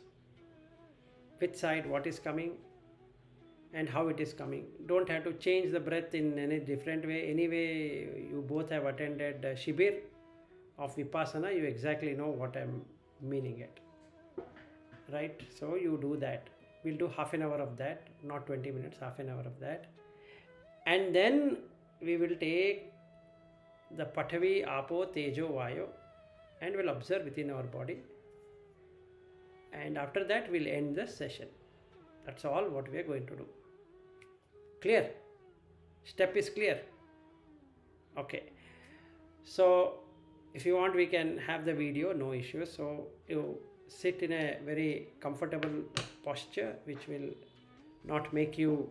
Which side, what is coming and how it is coming. Don't have to change the breath in any different way. Anyway, you both have attended Shibir of Vipassana. You exactly know what I'm meaning it. Right? So you do that. We'll do half an hour of that, not 20 minutes, half an hour of that. And then we will take the Pathavi, Apo, Tejo, Vayo and we'll observe within our body. And after that, we'll end the session. That's all what we are going to do. Clear? Step is clear? Okay. So, if you want, we can have the video, no issues. So, you sit in a very comfortable posture, which will not make you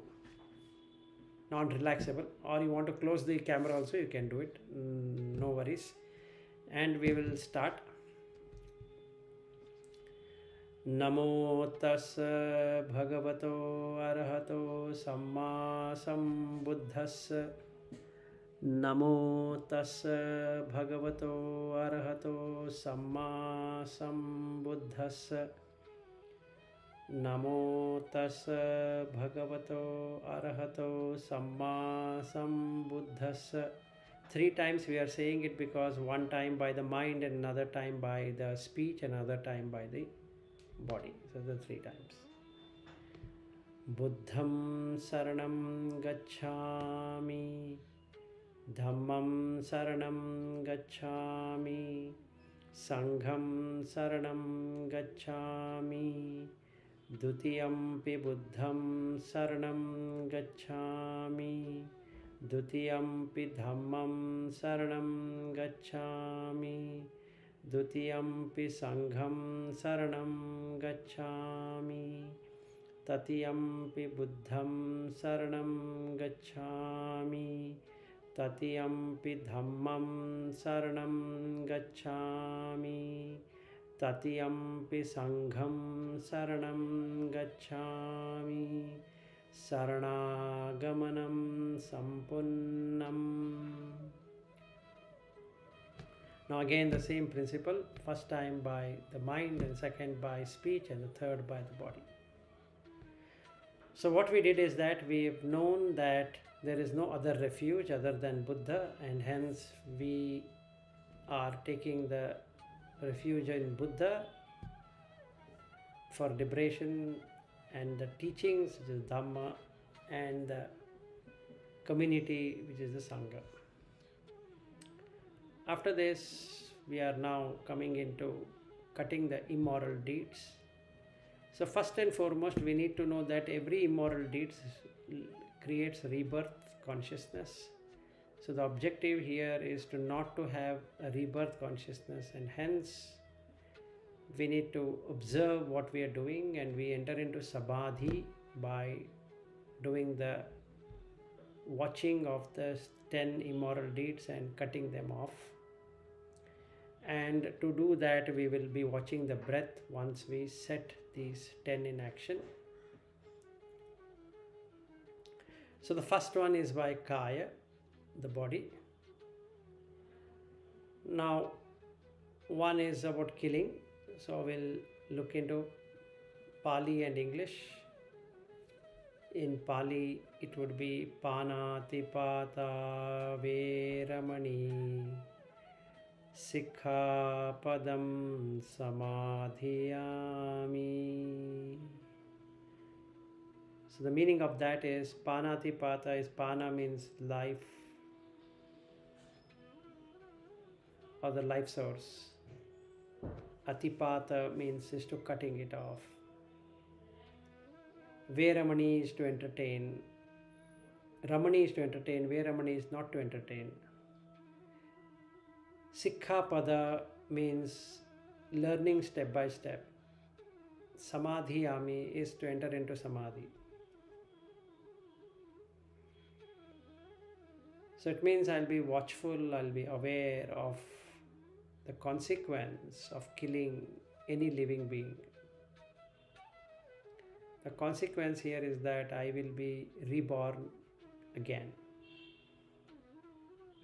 non-relaxable, or you want to close the camera also, you can do it, no worries. And we will start. Namo tassa bhagavato arahato samma sambuddhassa. Namo tassa bhagavato arahato samma sambuddhassa. Namo tassa bhagavato arahato samma sambuddhassa. 3 times we are saying it because one time by the mind and another time by the speech and another time by the body. So the 3 times. Buddham saranam gacchami, Dhammam saranam gacchami, Sangham saranam gacchami, Dutiyampi buddham saranam gacchami, Dutiyampi dhammam saranam gacchami, Dutiyampi sangham saranam gacchami, Tatiyampi buddham saranam gacchami, Tatiyampi dhammam saranam gacchami, Tatiyampi sangham saranam gacchami, Saranaagamanam sampunnam. Now again the same principle, first time by the mind and second by speech and the third by the body. So what we did is that we've known that there is no other refuge other than Buddha, and hence we are taking the refuge in Buddha for liberation, and the teachings which is Dhamma, and the community which is the Sangha. After this we are now coming into cutting the immoral deeds. So first and foremost we need to know that every immoral deed creates rebirth consciousness. So the objective here is to not to have a rebirth consciousness, and hence we need to observe what we are doing, and we enter into samadhi by doing the watching of the 10 immoral deeds and cutting them off. And to do that we will be watching the breath once we set these 10 in action. So the first one is by kaya, the body. Now one is about killing, so we'll look into Pali and English. In Pali it would be Panatipata Veramani Sikkhapadam Samadhiyami. So the meaning of that is Panatipata is Pana means life or the life source. Atipata means is to cutting it off. Veramani is to entertain. Ramani is to entertain. Veramani is not to entertain. Sikkhapada means learning step by step. Samadhiyami is to enter into samadhi. So it means I'll be watchful, I'll be aware of the consequence of killing any living being. The consequence here is that I will be reborn again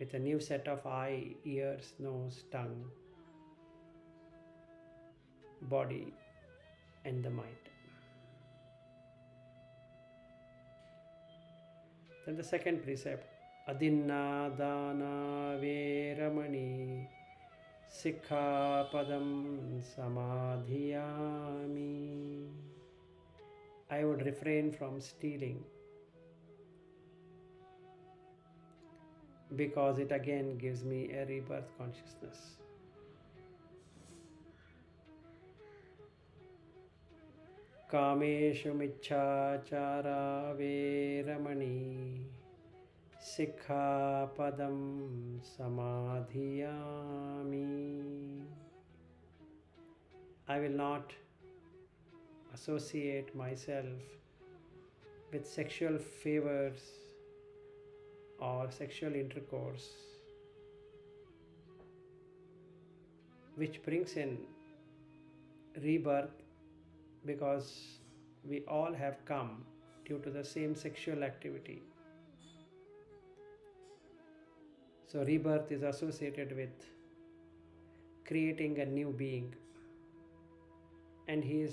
with a new set of eye, ears, nose, tongue, body and the mind. Then the second precept, Adinna Dana Veramani Sikkhapadam Samadhiyami. I would refrain from stealing because it again gives me a rebirth consciousness. Kameshu Michchachara Veramani Sikkhapadam Samadhiyami. I will not associate myself with sexual favors or sexual intercourse, which brings in rebirth, because we all have come due to the same sexual activity. So rebirth is associated with creating a new being, and here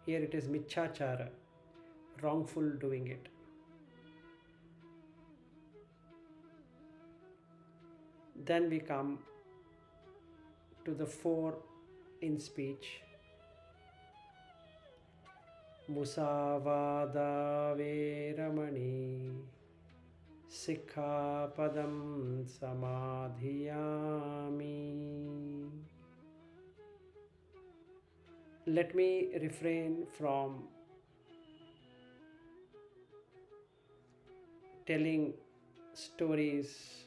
it is michchachara, wrongful doing it. Then we come to the 4 in speech. Musavada Veramani Sikhapadam Samadhiyami. Let me refrain from telling stories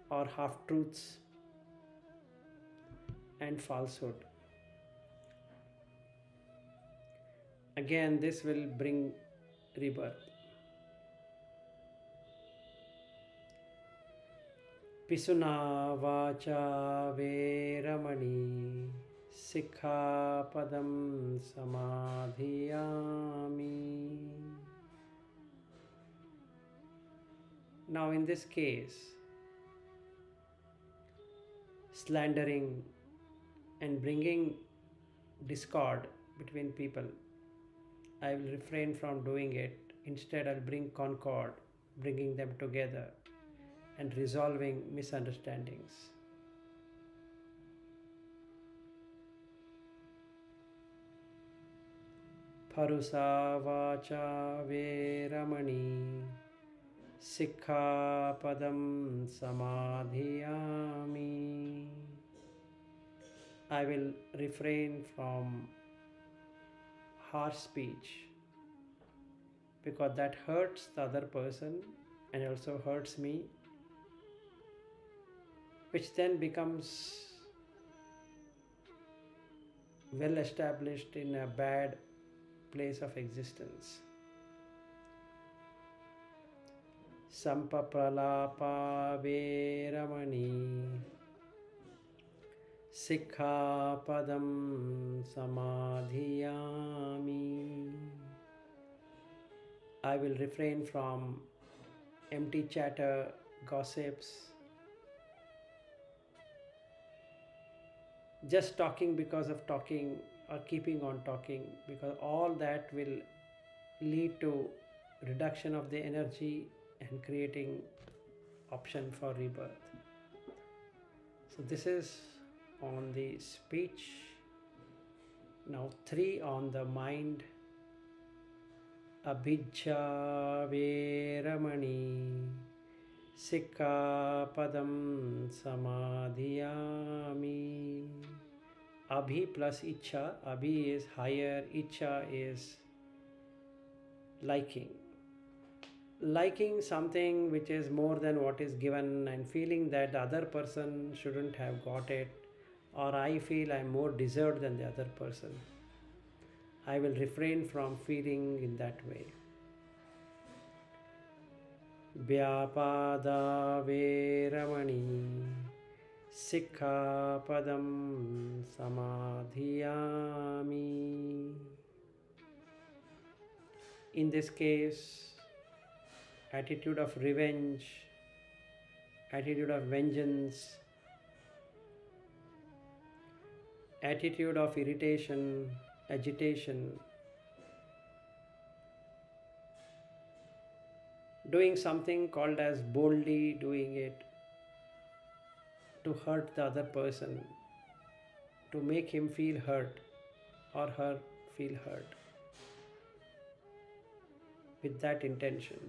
or half-truths and falsehood. Again, this will bring rebirth. Pisuna vacha veramani sikhapadam samadhiyami. Now in this case, slandering and bringing discord between people, I will refrain from doing it. Instead, I'll bring concord, bringing them together and resolving misunderstandings. Parusa vacha veramani sikhapadam samadhiyami. I will refrain from harsh speech because that hurts the other person and also hurts me, which then becomes well established in a bad place of existence. Sampapralapa veramani sikhapadam samadhiyami. I will refrain from empty chatter, gossips, just talking because of talking or keeping on talking, because all that will lead to reduction of the energy and creating option for rebirth. So this is on the speech. Now 3 on the mind. Abhijja veramani sikhapadam samadhiyami. Abhi plus ichha. Abhi is higher, ichha is liking. Liking something which is more than what is given and feeling that the other person shouldn't have got it, or I feel I'm more deserved than the other person. I will refrain from feeling in that way. Vyapada veramani sikhapadam samadhiyami. In this case, attitude of revenge, attitude of vengeance, attitude of irritation, agitation, doing something called as boldly doing it to hurt the other person, to make him feel hurt or her feel hurt, with that intention,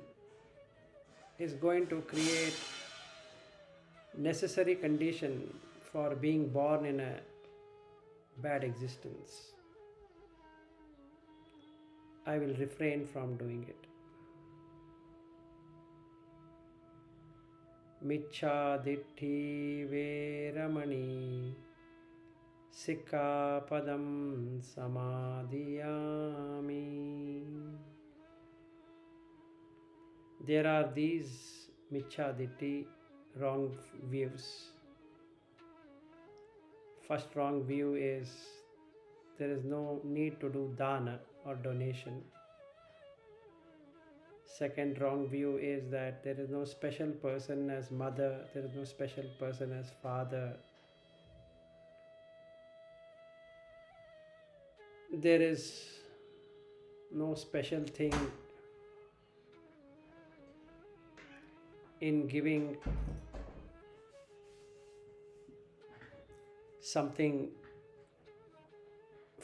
is going to create necessary condition for being born in a bad existence. I will refrain from doing it. Michcha ditti veramani sikhapadam samadhiyami. There are these michcha ditti, wrong views. First wrong view is there is no need to do dana or donation. Second wrong view is that there is no special person as mother, there is no special person as father. There is no special thing in giving something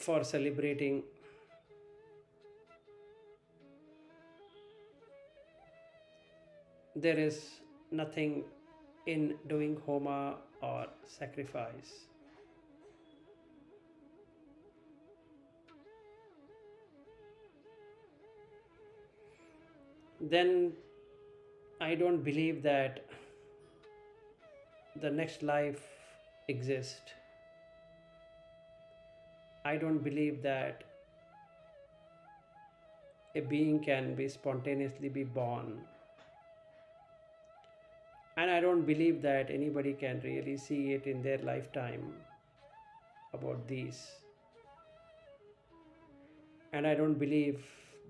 for celebrating. There is nothing in doing homa or sacrifice. Then I don't believe that the next life exists. I don't believe that a being can be spontaneously be born. And I don't believe that anybody can really see it in their lifetime about these. And I don't believe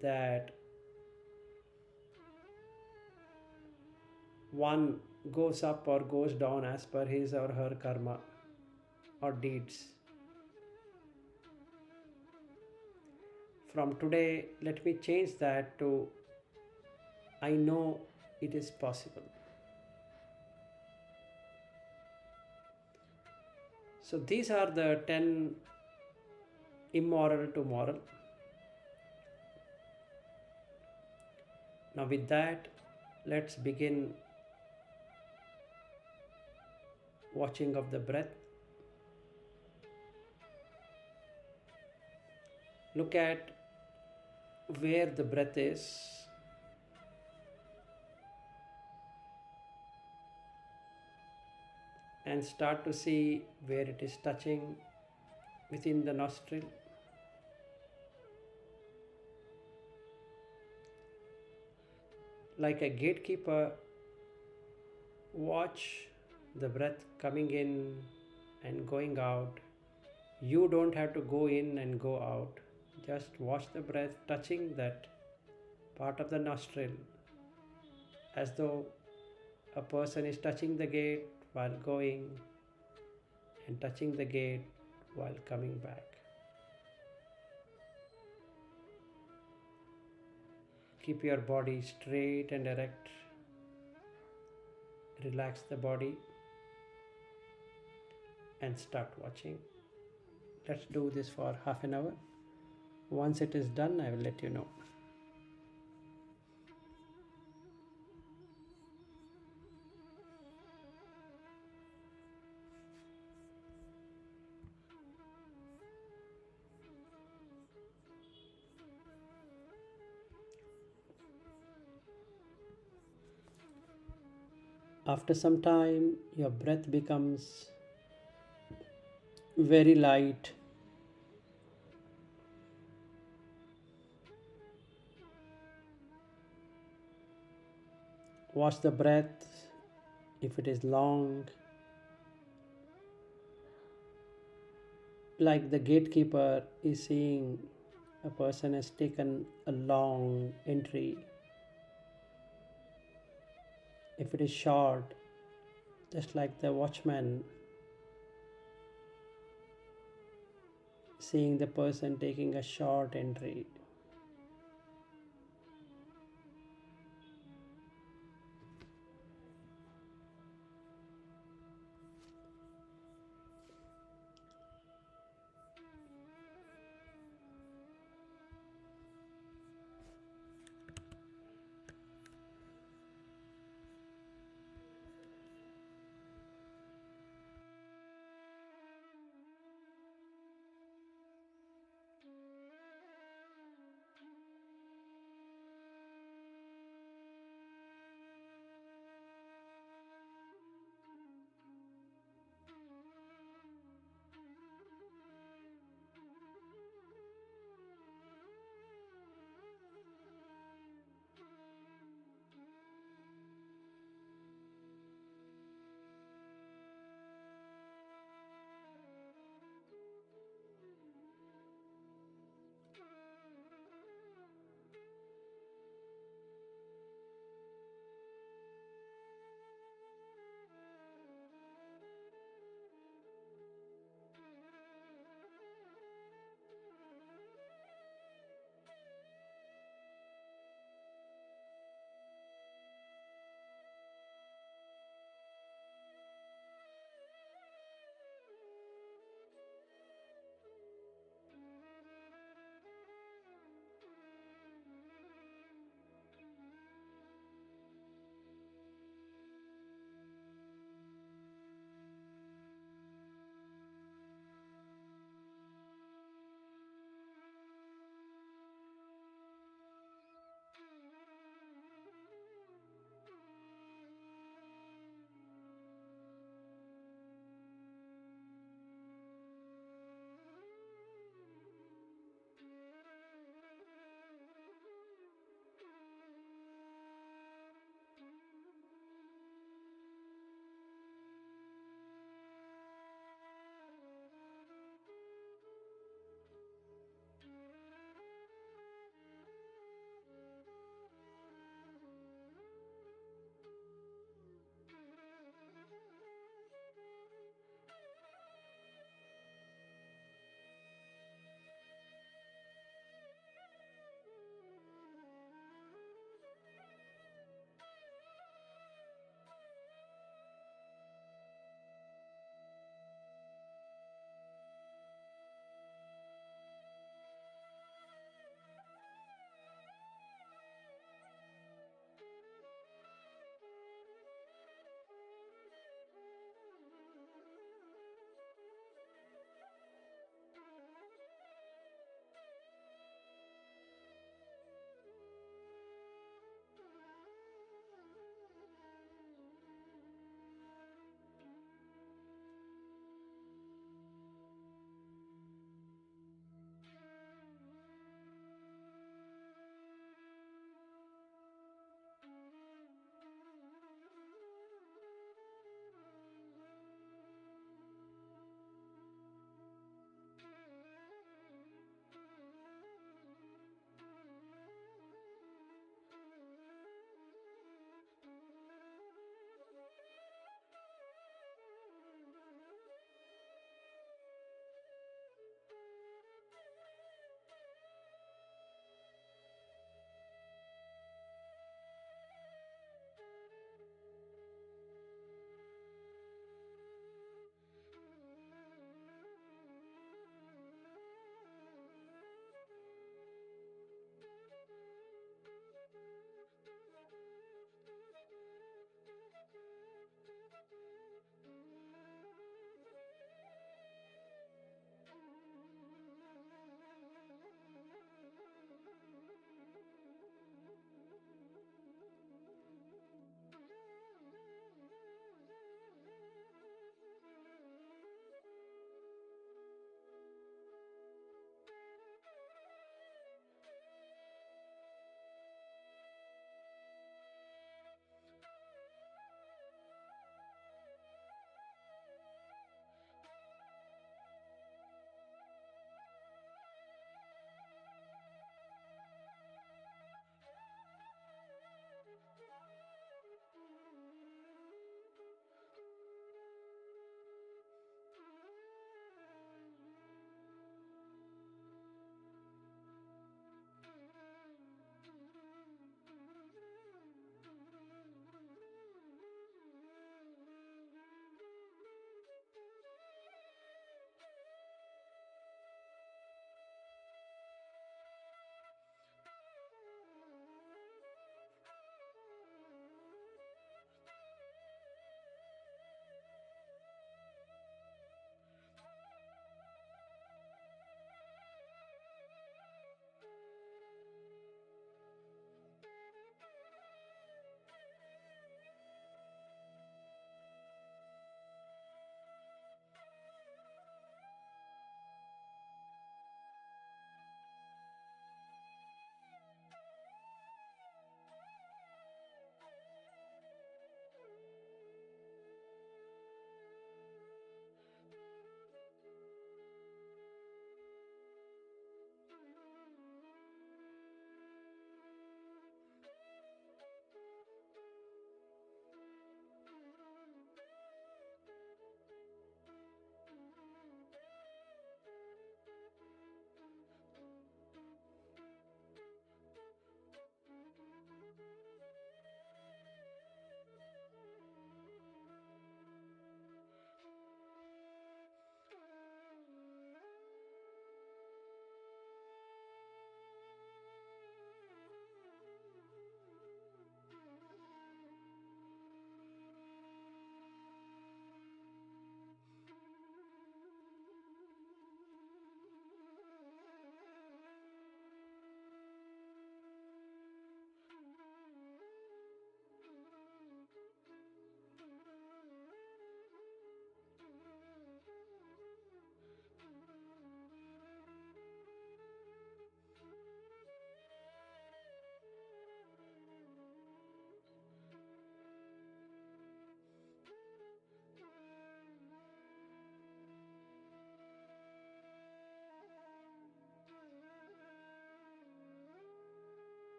that one goes up or goes down as per his or her karma or deeds. From today, let me change that to I know it is possible. So these are the 10 immoral to moral. Now, with that, let's begin watching of the breath. Look at where the breath is. And start to see where it is touching within the nostril. Like a gatekeeper, watch the breath coming in and going out. You don't have to go in and go out. Just watch the breath touching that part of the nostril as though a person is touching the gate while going and touching the gate while coming back. Keep your body straight and erect. Relax the body and start watching. Let's do this for half an hour. Once it is done, I will let you know. After some time, your breath becomes very light. Watch the breath. If it is long, like the gatekeeper is seeing a person has taken a long entry. If it is short, just like the watchman seeing the person taking a short entry.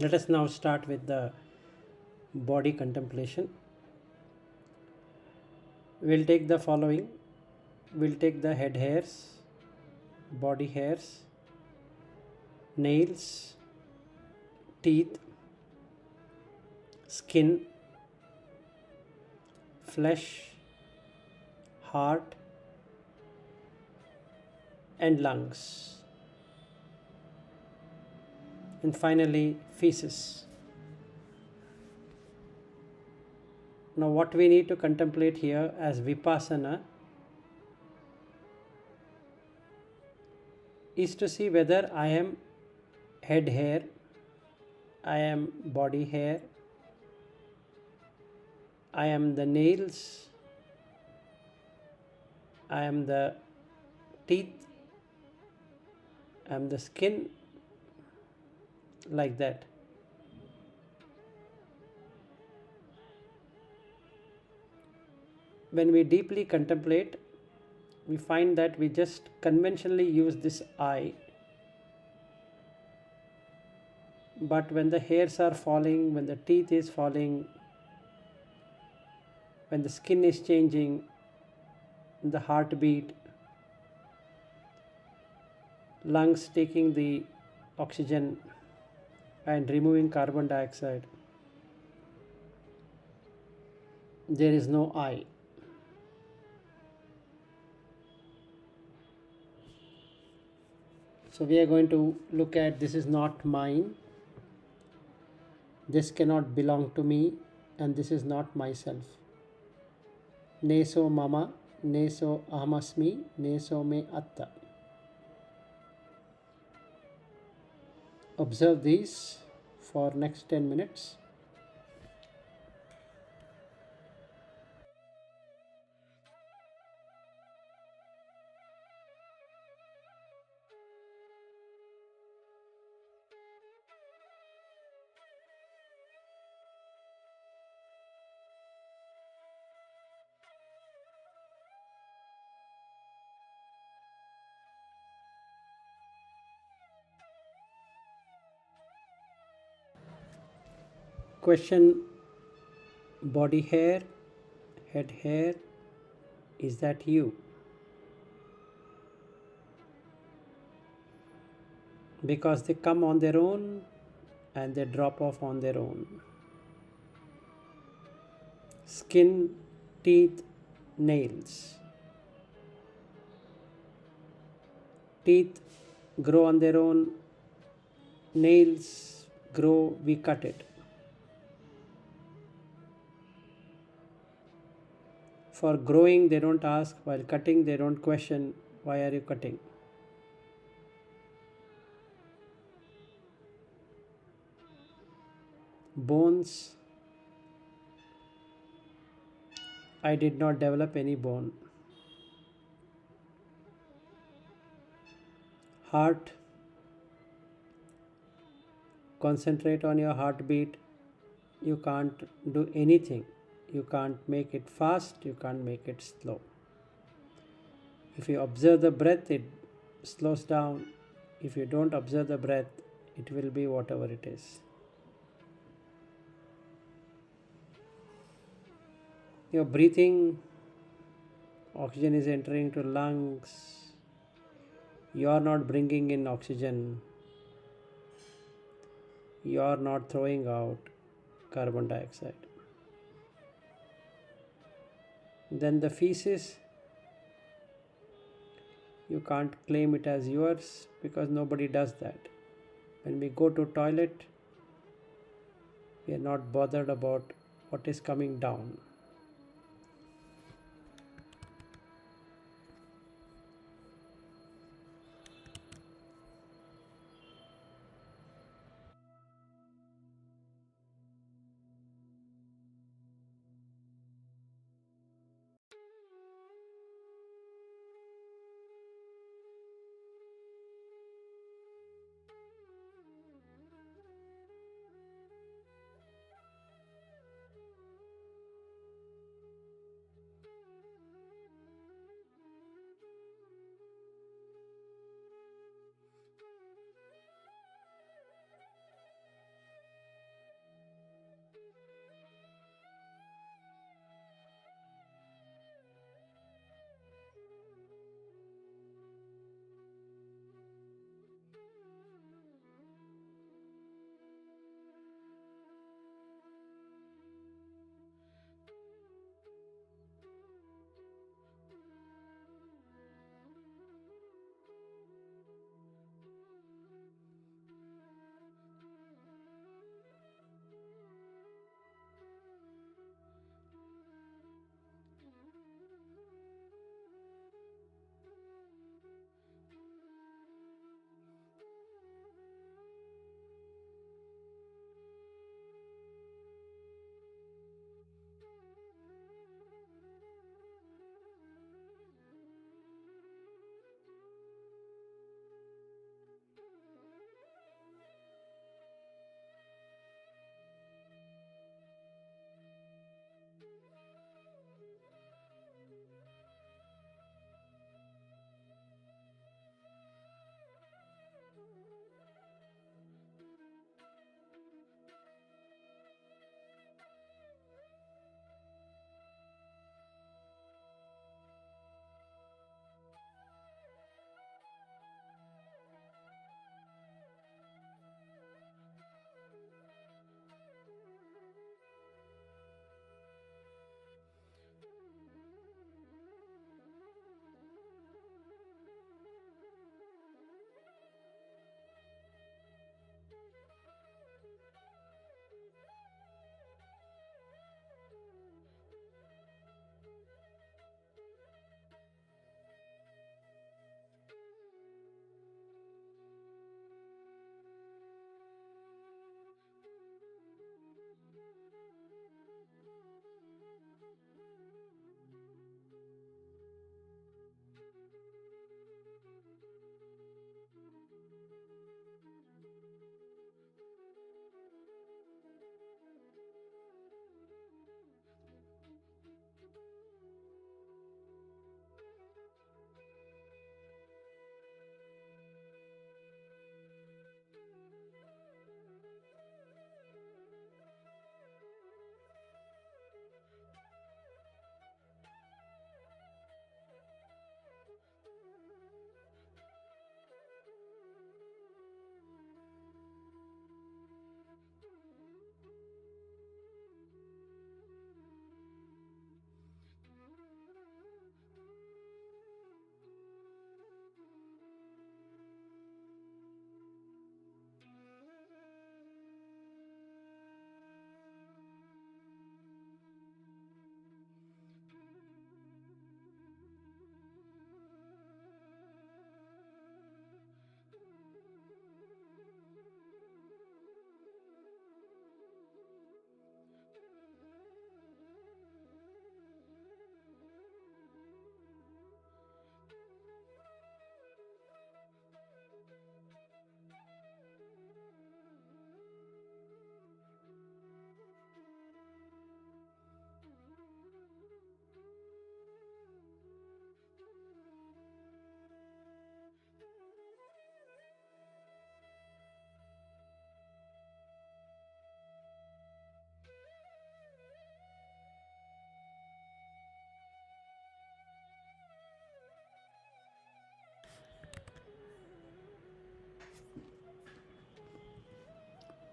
Let us now start with the body contemplation. We'll take the following. We'll take the head hairs, body hairs, nails, teeth, skin, flesh, heart, and lungs, and finally feces. Now what we need to contemplate here as vipassana is to see whether I am head hair, I am body hair, I am the nails, I am the teeth, I am the skin, like that. When we deeply contemplate, we find that we just conventionally use this I, but when the hairs are falling, when the teeth is falling, when the skin is changing, the heartbeat, lungs taking the oxygen and removing carbon dioxide, there is no I. So we are going to look at this is not mine, this cannot belong to me, and this is not myself. Neso mama, neso ahamasmi, neso me atta. Observe these for next 10 minutes. Question: body hair, head hair, is that you? Because they come on their own and they drop off on their own. Skin, teeth, nails. Teeth grow on their own, nails grow, we cut it. For growing, they don't ask, while cutting, they don't question, why are you cutting? Bones, I did not develop any bone. Heart, concentrate on your heartbeat. You can't do anything. You can't make it fast, you can't make it slow. If you observe the breath, it slows down. If you don't observe the breath, it will be whatever it is. Your breathing, oxygen is entering to lungs. You are not bringing in oxygen. You are not throwing out carbon dioxide. Then the feces, you can't claim it as yours because nobody does that. When we go to toilet, we are not bothered about what is coming down.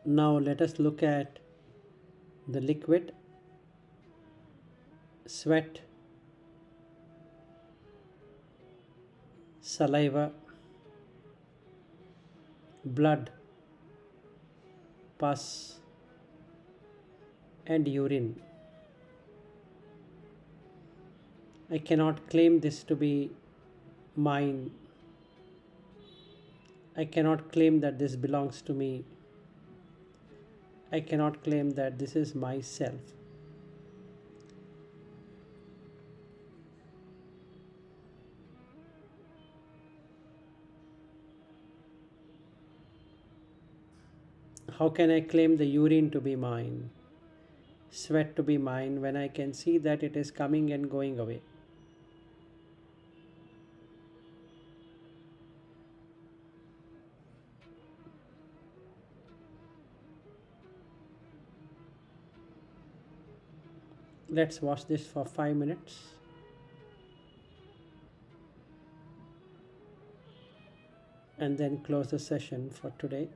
Now let us look at the liquid, sweat, saliva, blood, pus, and urine. I cannot claim this to be mine. I cannot claim that this belongs to me. I cannot claim that this is myself. How can I claim the urine to be mine, sweat to be mine, when I can see that it is coming and going away? Let's watch this for 5 minutes and then close the session for today.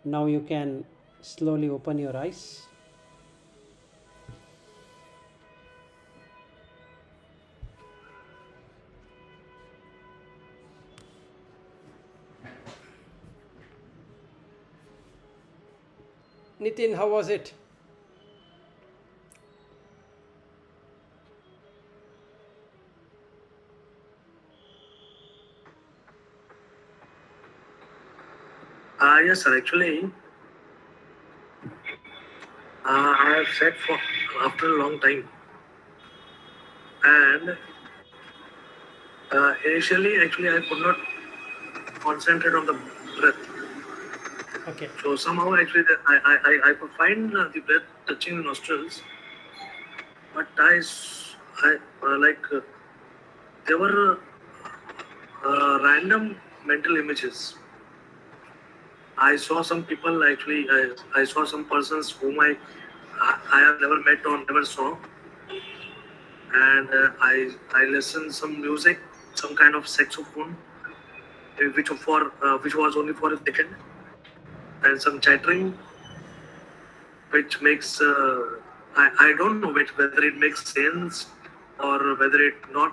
Now you can slowly open your eyes. Nitin, how was it? Yes, sir. Actually, I have sat for after a long time, and initially, actually, I could not concentrate on the breath. Okay. So somehow, actually, I could find the breath touching the nostrils, but there were random mental images. I saw some people actually. I saw some persons whom I have never met or never saw, and I listened some music, some kind of saxophone, which was only for a second, and some chattering, which makes I don't know whether it makes sense or whether it do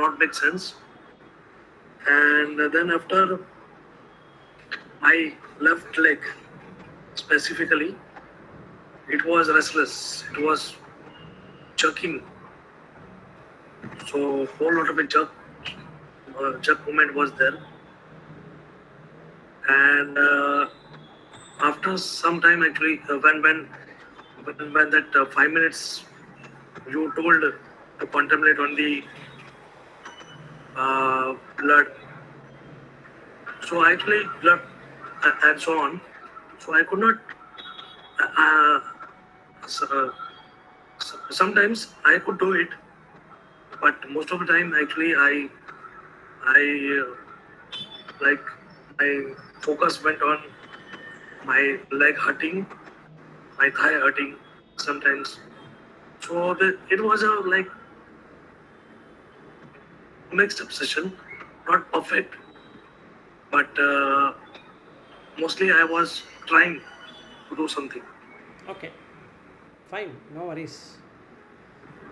not make sense. And then after my left leg specifically, it was restless. It was jerking. So whole lot of a jerk movement was there. And after some time, actually, when that 5 minutes you told to contemplate on the blood, so actually blood and so on. So I could not. Uh, so, Sometimes I could do it, but most of the time, actually, I like my focus went on my leg hurting, my thigh hurting sometimes. So it was a like mixed obsession, not perfect, but mostly I was trying to do something. Okay. Fine. No worries.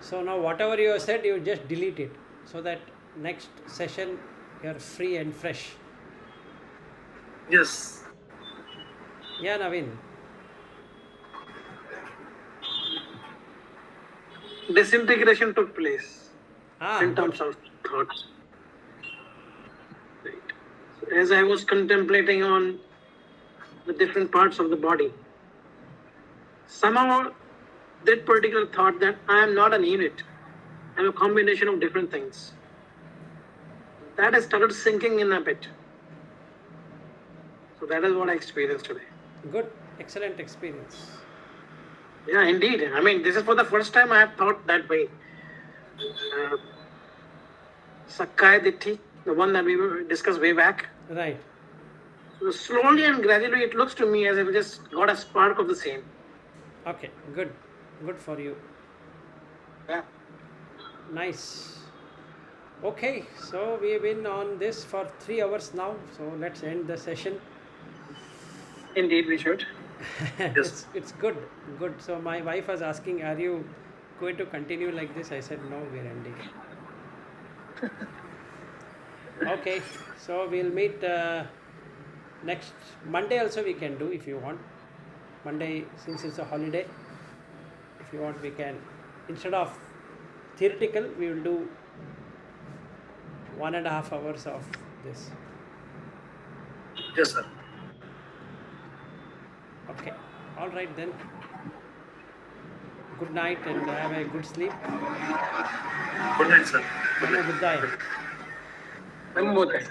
So now whatever you have said, you just delete it so that next session you're free and fresh. Yes, Yeah, Naveen. Disintegration took place in Good. terms of thoughts. Right. So as I was contemplating on the different parts of the body, somehow that particular thought that I am not an unit, I'm a combination of different things. That has started sinking in a bit. So that is what I experienced today. Good. Excellent experience. Yeah, indeed. I mean, this is for the first time I have thought that way. Uh, Sakkaya Ditti, the one that we discussed way back. Right. So slowly and gradually, it looks to me as if we just got a spark of the same. Okay. Good. Good for you. Yeah. Nice. Okay. So we've been on this for 3 hours now. So let's end the session. Indeed, we should. It's good. Good. So my wife was asking, "Are you going to continue like this?" I said, "No, we're ending." Okay. So we'll meet next Monday. Also, we can do if you want. Monday, since it's a holiday, if you want, we can, instead of theoretical, we will do 1.5 hours of this. yes, sir. Okay. All right then. Good night and have a good sleep. Good night, sir. Good Namo night. Buddhaya. Namo Buddhaya.